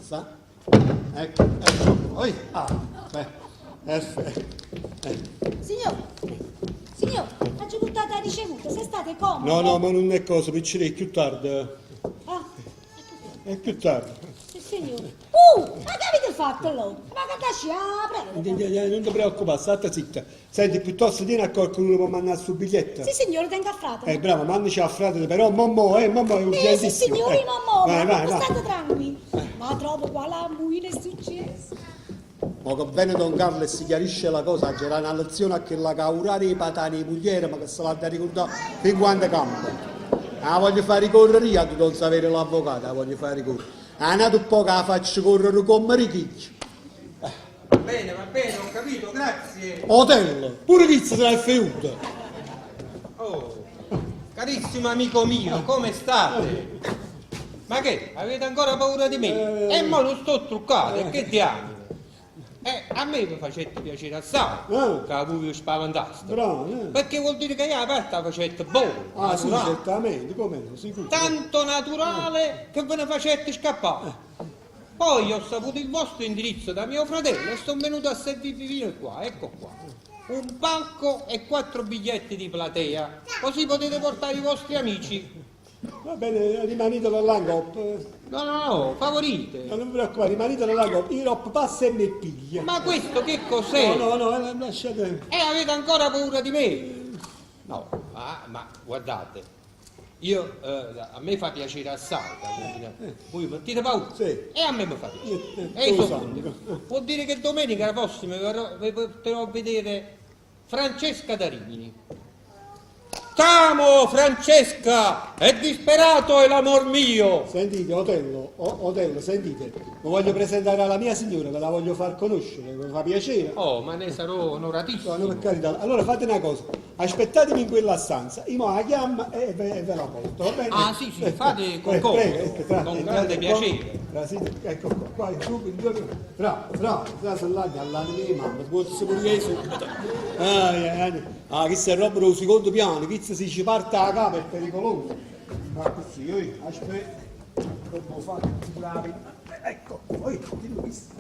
Sta. Ecco. Poi. Perfetto. Signor, ha già buttato la ricevuta, se state comodi. No, ma non è cosa, piccire, è più tardi. È più tardi. Sì, signore. Ma che avete fatto allora? Ma che lasci prego. Non ti preoccupare, state zitta. Senti, piuttosto tieni a qualcuno per mandare sul biglietto. Sì, signore, tengo a frate. Bravo, mandaci a frate, però mamma è urgentissimo. Sì, signori, mamma, vai. state tranquilli. Ma trovo qua la muina è successo. Ma che bene Don Carlo e si chiarisce la cosa, c'era una lezione a che la caurare i patani e pugliere, ma che se l'ha da ricordare fin quando campa. La voglio fare ricorrere io, tu non sapere l'avvocato, la voglio fare ricorrere. È nato un po' che la faccio correre come ricchiccio. Va bene, ho capito, grazie. Otello, pure Chizzo se l'ha fenuto. Oh, carissimo amico mio, come state? Ma che, avete ancora paura di me? E mo lo sto truccando, e che diamine? A me mi facette piacere assai, che avevo spaventato. Bravo, Perché vuol dire che io parte la facette buona. Ah, sì, naturale. certamente, come no, sicuro. Tanto naturale che ve ne facette scappare. Poi ho saputo il vostro indirizzo da mio fratello e sono venuto a servirvi vino qua, ecco qua. Un palco e 4 biglietti di platea, così potete portare i vostri amici. Va bene, rimanete all'angop. No, favorite. Non vi preoccupate, rimanete all'angop. Il Rob passa e mi piglia. Ma questo che cos'è? No, lasciate. Avete ancora paura di me? No, ma guardate, io, a me fa piacere assai, voi mettete paura? Sì. E a me mi fa piacere. E lo io so. vuol dire che domenica prossima vi porterò a vedere Francesca da Rimini. T'amo, Francesca, è disperato è l'amor mio. Sentite, Otello, sentite, lo voglio presentare alla mia signora, ve la voglio far conoscere, mi fa piacere. Oh, ma ne sarò onoratissimo. No, per carità. Allora fate una cosa, aspettatemi in quella stanza, io la chiamo e ve la porto, va bene? Ah, sì, fate con grande piacere. Ecco qua, subito, bravo, all'anno, all'anima, mamma, sbozzo pure io subito. Chi se roba lo secondo piano, chi se si parte a capo è pericoloso. Ma così, io aspetta, dopo fare bravi. Ecco, poi, ti l'ho visto.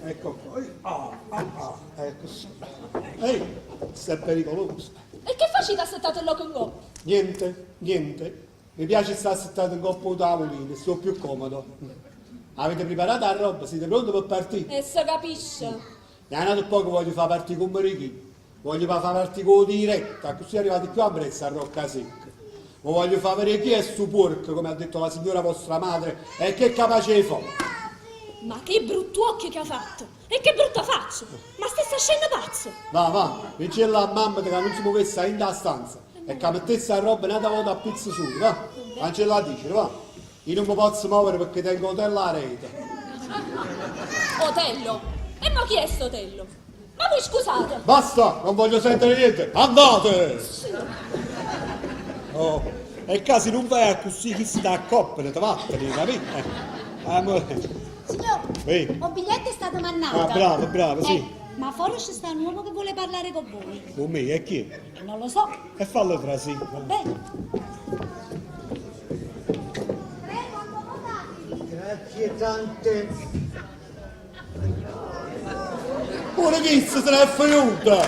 Ecco qua, ecco sì. Ehi, questo è pericoloso. E che facete assettate il loco in goppa? Niente. Mi piace stare settato in coppa o tavolino, sto più comodo. Avete preparato la roba? Siete pronti per partire? E si capisce. Ne è andato poco, voglio fare partire con Marichino. Voglio fare partire con diretta, così arrivati più a Brezza a Rocca Secca. Lo voglio fare vedere chi è sto porco, come ha detto la signora vostra madre, e che è capace di fare. Ma che brutto occhio che ha fatto! E che brutta faccia! Ma stai facendo pazzo! Va, dice la mamma che non si muovesse in da stanza e che mettesse la roba nata volta a pizza su, va? Cancella dice, va? Io non mi posso muovere perché tengo Otello alla rete. Otello? E ma chi è sto Otello? Ma voi scusate! Basta, non voglio sentire niente, andate! Oh, e casi non vai a così chi si dà a coppia, te vattene, capite? Signor, Ehi. ho biglietto è stato mandato. Ah, bravo, sì. Ma fuori ci sta un uomo che vuole parlare con voi. Con me, e chi? Non lo so. E fallo tra sì. Va bene. Grazie tante. Pure chi se ne è venuta?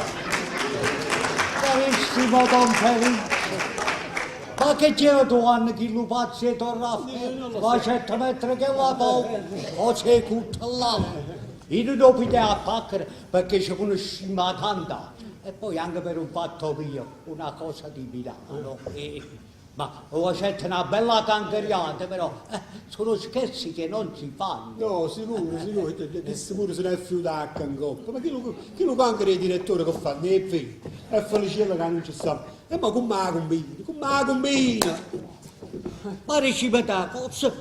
Carissimo Don Felice, ma che c'era tu anni che lo pazzo è tornato? Ma certo mettere che la tocca, o c'è tutta là. Io non mi devo appaccare perché ci conosciamo tanta. E poi anche per un fatto mio, una cosa di Milano. Ma c'è una bella cangheriata, però sono scherzi che non si fanno. No, sicuro, che sicuro se ne è fiutato in coppa. Ma chi lo canghera il direttore che fa? Ne è vero, è felicella che non ci sta. E ma come la combina? Ma ricevete cosa?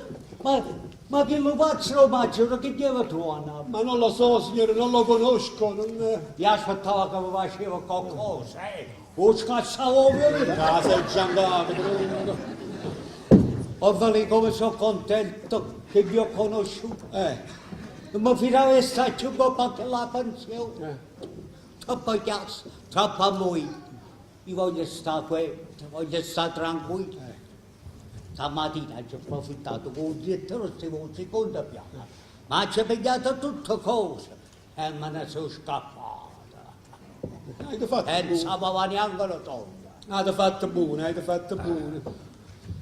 Ma che lo faccio maggiore che deve trovare? Ma non lo so, signore, non lo conosco. Non... Io aspettavo che mi faceva qualcosa, O scassavo via. Ah, sei già andato, O vedi come sono contento che vi ho conosciuto. Mi fidavo di stare più per la pensione. Troppo chiasso, troppo amore. Io voglio stare qui, voglio stare tranquillo. Stamattina ci ho approfittato con un direttore stiamo un secondo piano, ma ci ho pigliato tutte cose e me ne sono scappata. E non sapeva neanche la donna. Avete fatto buono.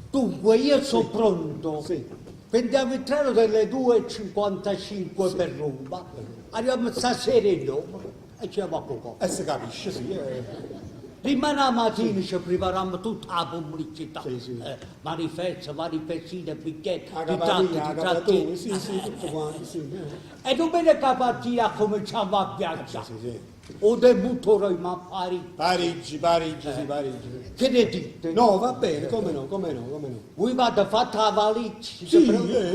Dunque io sono pronto. Sì. Prendiamo il treno delle 2:55 per Roma, arriviamo stasera in Roma e ci andiamo a poco. E si capisce, sì. Prima la mattina ci prepariamo tutta la pubblicità, Sì. manifesti, manifestine, biglietti, Sì, tutto quanto, sì. E non me ne capatina cominciamo a viaggiare. Sì. O debutterò in Parigi. Che ne dite? No, va bene, come no. Voi mi avete fatto la valigia? Sì,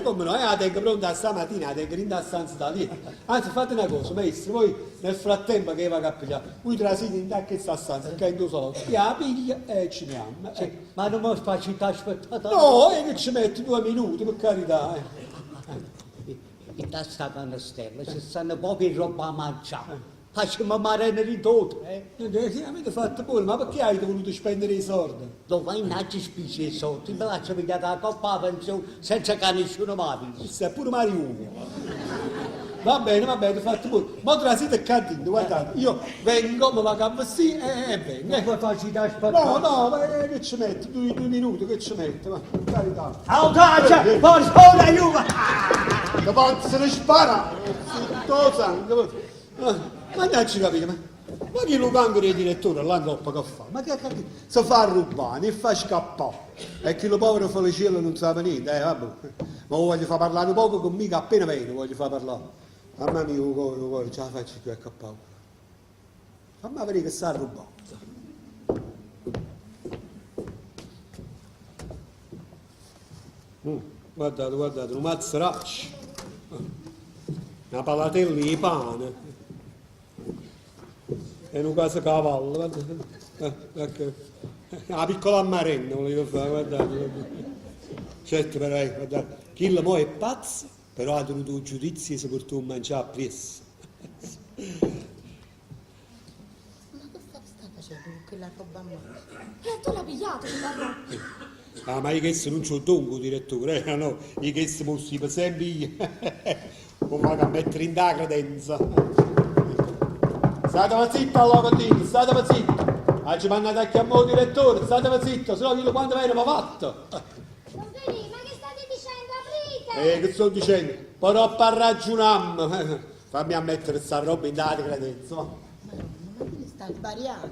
come no, la tengo pronta stamattina, la tengo in da stanza da lì. Anzi, fate una cosa, maestro, voi nel frattempo che va a pigliare, voi trasite in da questa stanza, che è in due soldi, la piglia e ci andiamo. Ma non mi facete aspettare? No, che ci metti 2 minuti, per carità. da sta canastella, ci stanno poche roba a mangiare. Facciamo marene di tutto, Avete fatto pure, ma perché avete voluto spendere i soldi? Dove innanzi spisi i soldi, me la ci pigliata la coppa la pensione senza che nessuno mi ha visto. Questo è pure Mariuno. Va bene, fatto pure. Ma tra siete cantino, guardate, io vengo, me la cambio sì e vengo. Come faccio da aspettare? No, ma che ci metto? 2 minuti, che ci metto? Ma per carità. Audace, forza aiuto! La parte se ne spara, tutto sangue. Mannaggia capire, ma chi lo canguro il direttore là coppa che fa? Ma che si fa rubare, e fa scappare. E chi lo povero Feliciello non sa niente, vabbè. Ma lo voglio far parlare un poco con mica appena viene, voglio far parlare. Mamma mia, lo cuore, ce la faccio più a cappare. Fammi vedere che sta rubando. Guardate, un mazzaraccio. Una palatella di pane. E un caso cavallo, guardate. Una piccola marenna volevo fare, guardate. Certo, però, guardate, chi lo mo è pazzo, però ha tenuto un giudizio e si portò a mangiare appresso. Ma che sta facendo con quella roba a mano? Tu l'hai pigliato, quella roba. Ma io che non c'ho dunque, direttore, no? Io che si mossi per sempre io. Non vado a mettere in da credenza. State zitta allora, state zitta. Oggi mi hanno dato a chiamare il direttore, state zitto, se no io quando viene mi fatto. Non venite, ma che state dicendo? Aprite! Che sto dicendo? Però per ragionarmi. Fammi a mettere sta roba in da credenza. Ma che sta sbagliando?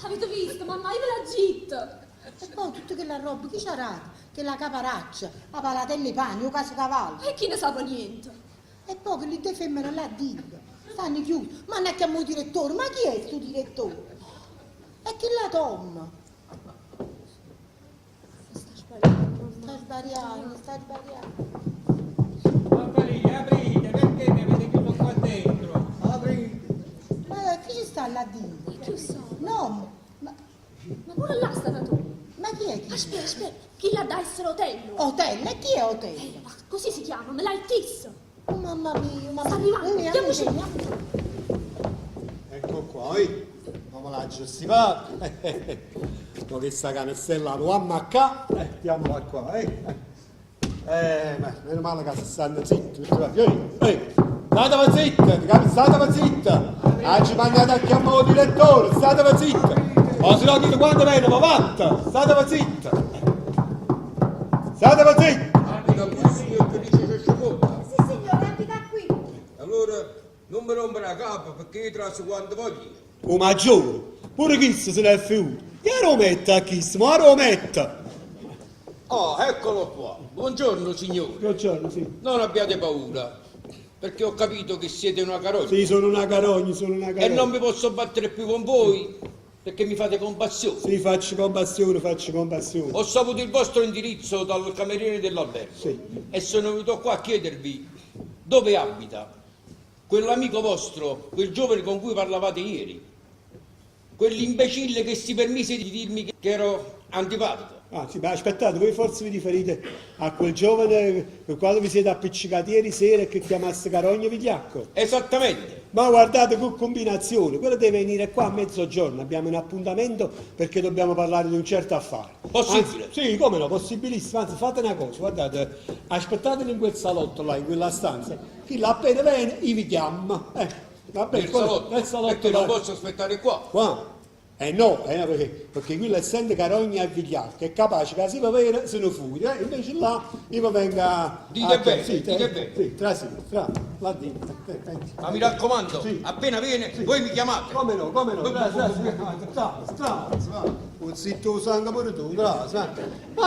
Avete visto, mamma, io ve la zitto. E poi tutta quella roba, chi c'ha rato? Che la caparaccia, la palatella e pani, o caso cavallo. E chi ne sa niente? E poi che li due femmine là dico, stanno chiusi. Ma ne chiamo il direttore, ma chi è sto direttore? E chi la tomma? Sta sbagliando. Aprite, perché mi avete chiuso qua dentro? Aprite. Ma chi ci sta là dentro? Chi so? No, Ma pure là stata tu. ma chi è chi? Aspetta, chi l'ha da essere Otello? Otello, e chi è Otello? Ma così si chiama, me l'hai tisso. Oh, mamma mia, ma Sta arrivando, andiamoci. Ecco qua, come la giustificata. Ma che sta canestella lo ammacca, mettiamola qua, meno male che si stanno zitti, statevi zitta, oggi mi andate a chiamare il direttore, statevi zitta, o se no dite quando viene, ma fatta, statevi zitta. Abita qui, signor, che dice c'è sciamotta. Sì, signore, abita qui. Allora, non mi rompere la capa perché io traccio quando voglio. O maggiore, pure chi se ne è fiuto, che lo metta a chi, ma lo metta. Oh, eccolo qua. Buongiorno, signore. Buongiorno, sì. Non abbiate paura, perché ho capito che siete una carogna. Sì, sono una carogna. E non mi posso battere più con voi, perché mi fate compassione. Sì, faccio compassione. Ho saputo il vostro indirizzo dal cameriere dell'albergo. Sì. E sono venuto qua a chiedervi dove abita quell'amico vostro, quel giovane con cui parlavate ieri, quell'imbecille che si permise di dirmi che ero antipatico. Ah, sì, ma aspettate, voi forse vi riferite a quel giovane per quale vi siete appiccicati ieri sera e che chiamasse Carogna Vigliacco? Esattamente. Ma guardate che combinazione, quello deve venire qua a mezzogiorno, abbiamo un appuntamento perché dobbiamo parlare di un certo affare. Possibile? Anzi, sì, come no, possibilissimo, anzi fate una cosa, guardate, aspettatelo in quel salotto là, in quella stanza, chi là appena viene, vi chiama. Va bene, Nel salotto? Perché non là. posso aspettare qua? Qua? No, perché quello essendo Carogna e Vigliacco è capace che si va bene se ne fuori, invece là io venga Dite bene, sì, dite bene. Sì, tra là dentro. Ma mi raccomando, Sì. appena viene, voi mi chiamate. Come no, un zitto sangue pure tu, ma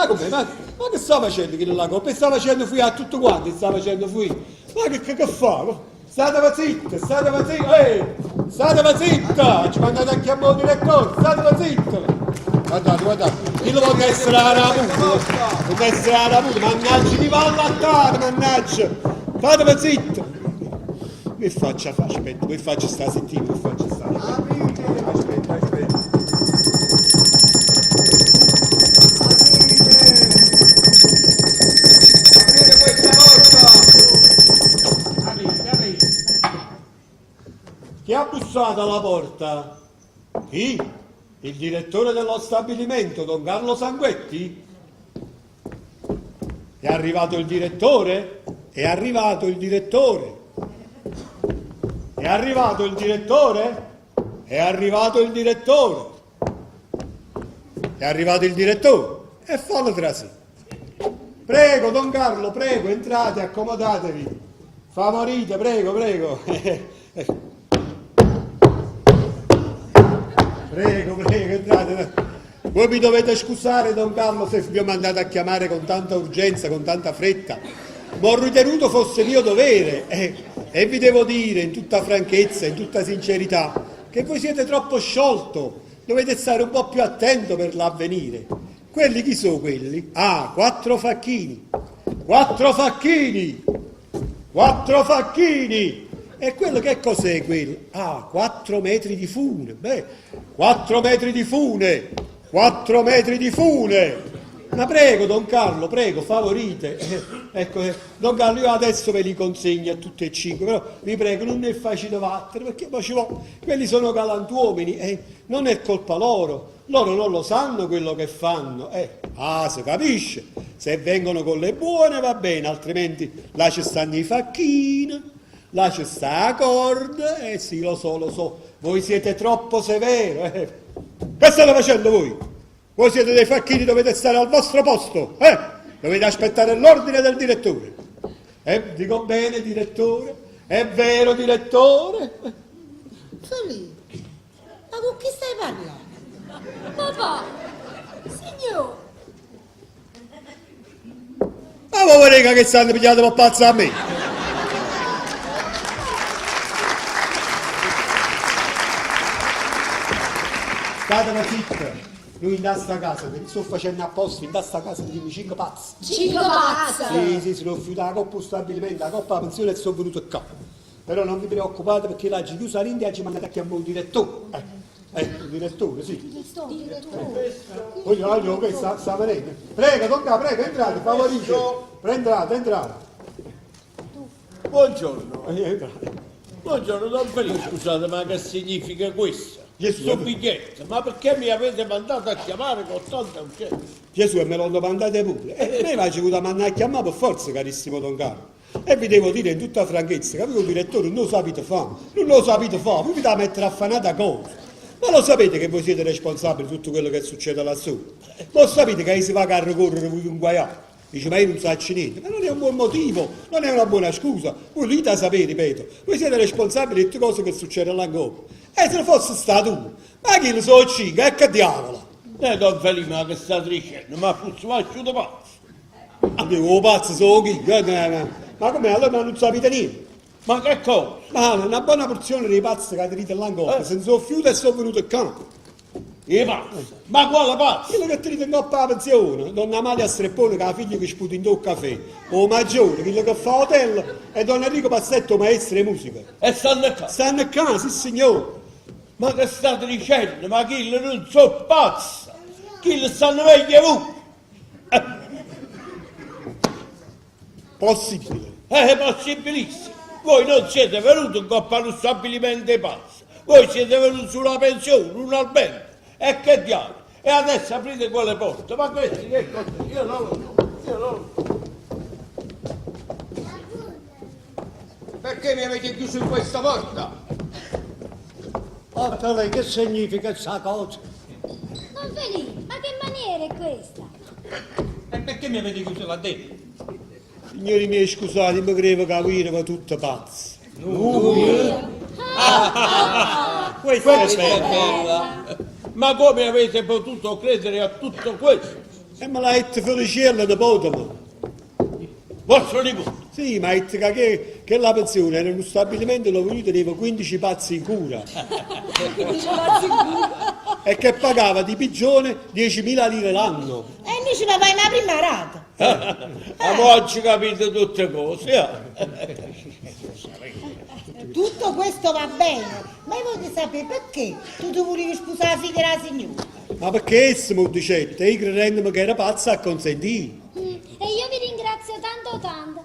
come, ma che sta facendo chi la coppa? Sta facendo fuori a tutto quanto, sta facendo fuori, ma che fa? Statevi zitta, ci mandate a chiamare il direttore, statevi zitta. Guardate, io lo voglio essere la raputa, mannaggia di vallattare, mannaggia, fatevi zitta. Che faccia fa, aspetta, che faccia sta settimana, che faccia sta. Aspetta. Chi ha bussato alla porta? Chi? Il direttore dello stabilimento, don Carlo Sanguetti? È arrivato il direttore? È arrivato il direttore? È arrivato il direttore? È arrivato il direttore? È arrivato il direttore? E fallo tra sé. Prego, don Carlo, prego, entrate, accomodatevi. Favorite, prego, prego. Prego, prego, entrate. Voi mi dovete scusare, don Carlo, se vi ho mandato a chiamare con tanta urgenza, con tanta fretta. Ma ho ritenuto fosse mio dovere e vi devo dire in tutta franchezza, in tutta sincerità, che voi siete troppo sciolto. Dovete stare un po' più attento per l'avvenire. Quelli chi sono quelli? Ah, 4 facchini. 4 facchini! 4 facchini! E quello che cos'è quello? Ah, 4 metri di fune. Beh, 4 metri di fune. 4 metri di fune. Ma prego, don Carlo, prego, favorite. Ecco, don Carlo, io adesso ve li consegno a tutti e 5, però vi prego, non è facile battere, perché poi quelli sono galantuomini e non è colpa loro. Loro non lo sanno quello che fanno. Si capisce. Se vengono con le buone va bene, altrimenti là ci stanno i facchini, là ci sta la corda. Sì, lo so. Voi siete troppo severo. Che state facendo voi? Voi siete dei facchini, dovete stare al vostro posto, dovete aspettare l'ordine del direttore. Dico bene, direttore? È vero, direttore? Filippo, ma con chi stai parlando? Papà, signor. Ma voi rega che stanno pigliando per pazzo a me? Statela zitta. Lui in sta casa, che sto facendo apposta, in sta casa di dimmi 5 pazzi. 5 pazzi? Sì, sono rifiutato la coppa stabilimento, la coppa la pensione e sono venuto qua. Però non vi preoccupate perché là ci chiusa l'India e ci mandate a chiamare un direttore. Il direttore, sì. Voglio che sta venendo. Prego, tocca, prego, entrate, favorite. Entrate. Buongiorno. Buongiorno, don Felice, scusate, ma che significa questo? Questo biglietto, ma perché mi avete mandato a chiamare con tanta urgenza? Gesù, e me lo domandate pure. Me l'ha dovuto mandare a chiamare per forza, carissimo don Carlo. E vi devo dire in tutta franchezza che voi direttore non lo sapete fare. Non lo sapete fare, voi vi da mettere affanata cosa. Ma lo sapete che voi siete responsabili di tutto quello che succede lassù? Lo sapete che si va a ricorrere voi un guaiato? Dice, ma io non so niente, ma non è un buon motivo, non è una buona scusa. Voi lì da sapere, ripeto, voi siete responsabili di tutte cose che succedono là in Coppa. E se fosse stato uno, ma chi lo so 5, che diavolo? Don Felipe, ma che state dicendo? Ma forse va asciutto pazzo. Avevo pazzo, so chi? Ma come, allora non sapete niente? Ma che cosa? Ma una buona porzione dei pazzi che tenete là in Coppa, senza fiuto e sono venuto qua. I pazzi? Ma quale pazzi? Quello che tenete in Coppa la pensione, donna Amalia Streppone che ha figlia che sputa in un caffè, o Maggiore, quello che fa hotel, e don Enrico Passetto, maestro di musica. E stanno qua? Stanno qua, sì signore. Ma che state dicendo? Ma chi non so pazza? Chi stanno meglio voi? Possibile. Possibilissimo. Voi non siete venuti in Coppa allo stabilimento dei pazzi. Voi siete venuti sulla pensione, un albergo. E che diavolo? E adesso aprite quelle porte. Ma questi che cosa? Io non lo so. Perché mi avete chiuso in questa porta? Lei, che significa questa cosa? Non venite, ma che maniera è questa? E perché mi avete chiuso là dentro? Signori miei, scusate, mi credo che voi eravate tutti pazzi. Questa è bella. Ma come avete potuto credere a tutto questo? E me l'ha detto Feliciella di Potamo. Vostro nipote? Sì, ma ha detto che la pensione era uno stabilimento dove lui teneva 15 pazzi in cura. 15 pazzi in cura? E che pagava di pigione 10.000 lire l'anno. E noi ce la vai una prima rata. Ma oggi capite tutte cose. Tutto questo va bene, ma io voglio sapere perché tu volevi sposare la figlia della signora. Ma perché esse mi dicette? Io credendo che era pazza a consentire. E io vi ringrazio tanto,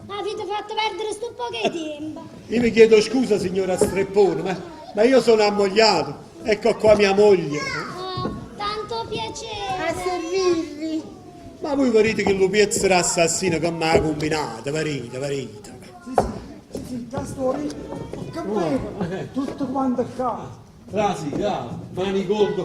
avete fatto perdere sto po' di tempo. Io mi chiedo scusa signora Streppone, Ma io sono ammogliato, ecco qua mia moglie. Oh, tanto piacere. A servirvi. Ma voi vedete che lo piezza assassino che mi ha combinato, vedete. Sì, Castori, che bello, tutto quanto a casa. Mani corto,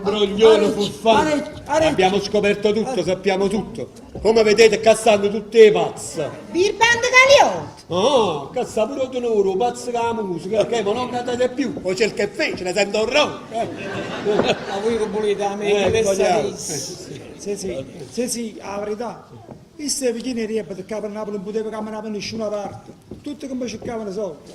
broglione, fuffano. Abbiamo scoperto tutto, sappiamo tutto. Come vedete, cassando tutte le pazze. Birbando Galiotto. Ah, cassa pure d'onore, pazzo che la musica, che ma non ne più. Poi c'è il caffè, ce ne sento un ron. Ma voi che volete a me, che vogliamo. Sì, la verità. Queste vicine riempie che a Napoli non poteva camminare da nessuna parte. Tutti che mi cercavano soldi.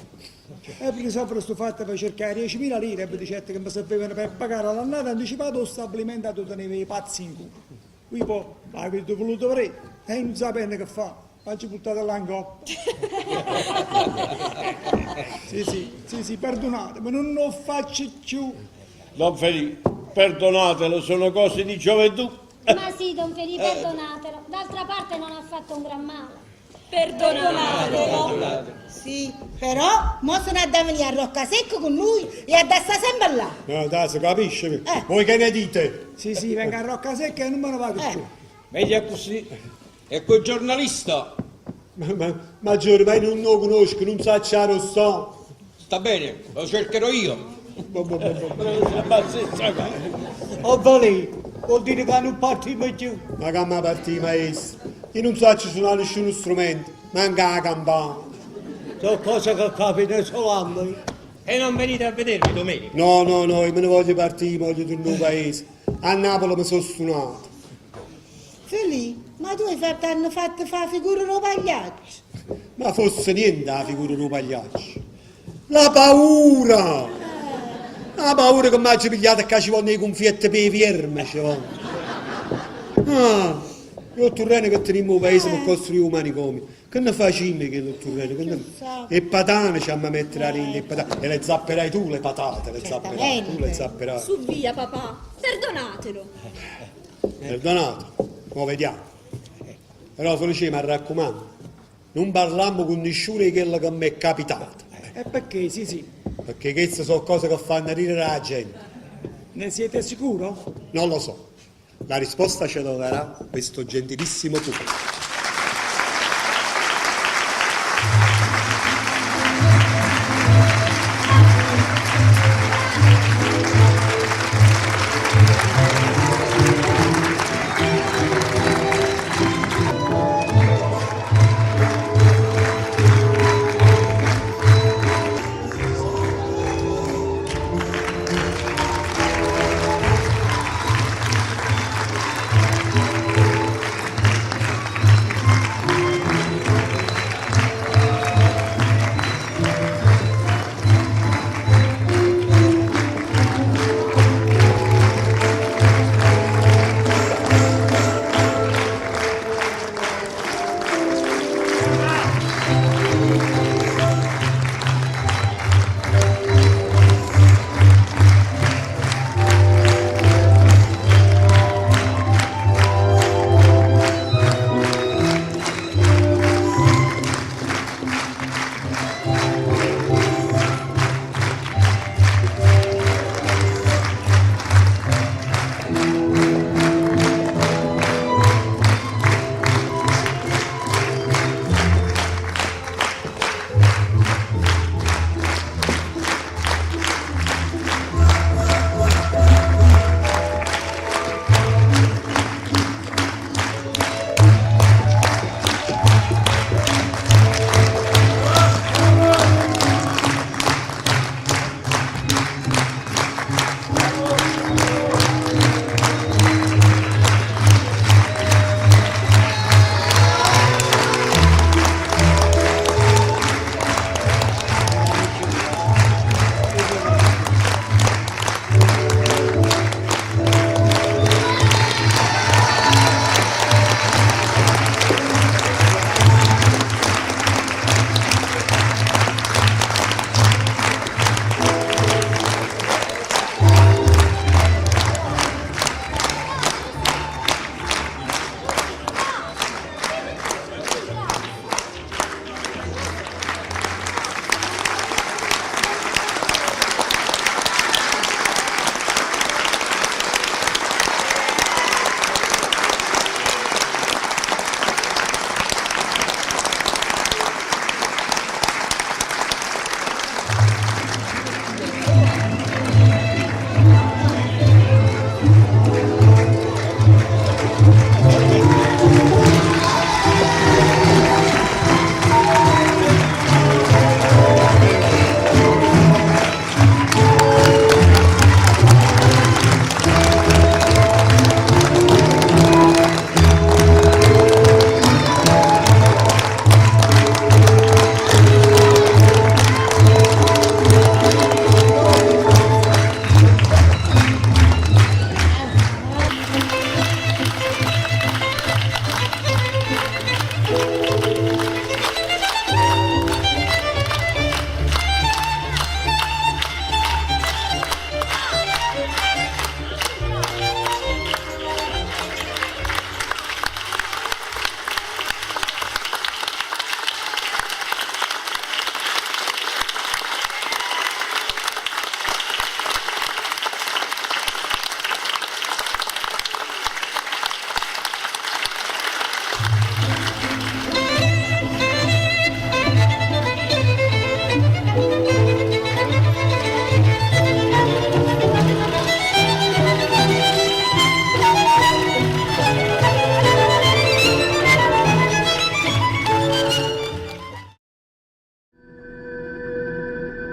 E per risolvere questo fatto per cercare 10.000 lire e per certo che mi servivano per pagare l'annata anticipata lo stabilimento dove tenevo i pazzi in culo. Qui poi, l'ho voluto vedere e non sapendo che fa. Faccio buttato là in coppa. Sì, perdonate, ma non lo faccio più. Don Felipe, perdonatelo, sono cose di gioventù. Ma sì, Don Felipe, perdonatelo. D'altra parte non ha fatto un gran male. Perdonatelo. Sì, però mo sono a venire a Roccasecco con lui e a sta sempre là. No, dai, si capisce. Voi che ne dite? Sì, venga a Roccasecca e non me ne vado più. Meglio così. E quel giornalista? Ma Giorgio, ma io non lo conosco, non sa c'è lo sto. Sta bene, lo cercherò io. Oh, Vali, vuol dire che non partiamo più. Ma che mi partì, maestro? Io non so suonare nessun strumento, manca la campana. Sono cose che capitano solo a me. E non venite a vedermi domenica? No, io me ne voglio partire, voglio tornare al paese. A Napoli mi sono suonato. Feli, ma tu hanno fatto fare figura un pagliaccio. Ma fosse niente la figura di pagliaccio. La paura! La paura che mi ha pigliato e che ci vogliono i confietti per i viermi, ci vogliono. Il terreno che teniamo al paese per costruire un manicomio. Che ne facciamo che il terreno? E patate ci andiamo a mettere a rinde, e le zapperai tu le patate, tu le zapperai. Su via, papà, perdonatelo. Perdonato, lo vediamo. Però Felice mi raccomando, non parliamo con nessuno di quello che mi è capitato. E perché? Sì. Perché queste sono cose che fanno ridere la gente. Ne siete sicuro? Non lo so. La risposta ce la darà questo gentilissimo pubblico.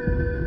Thank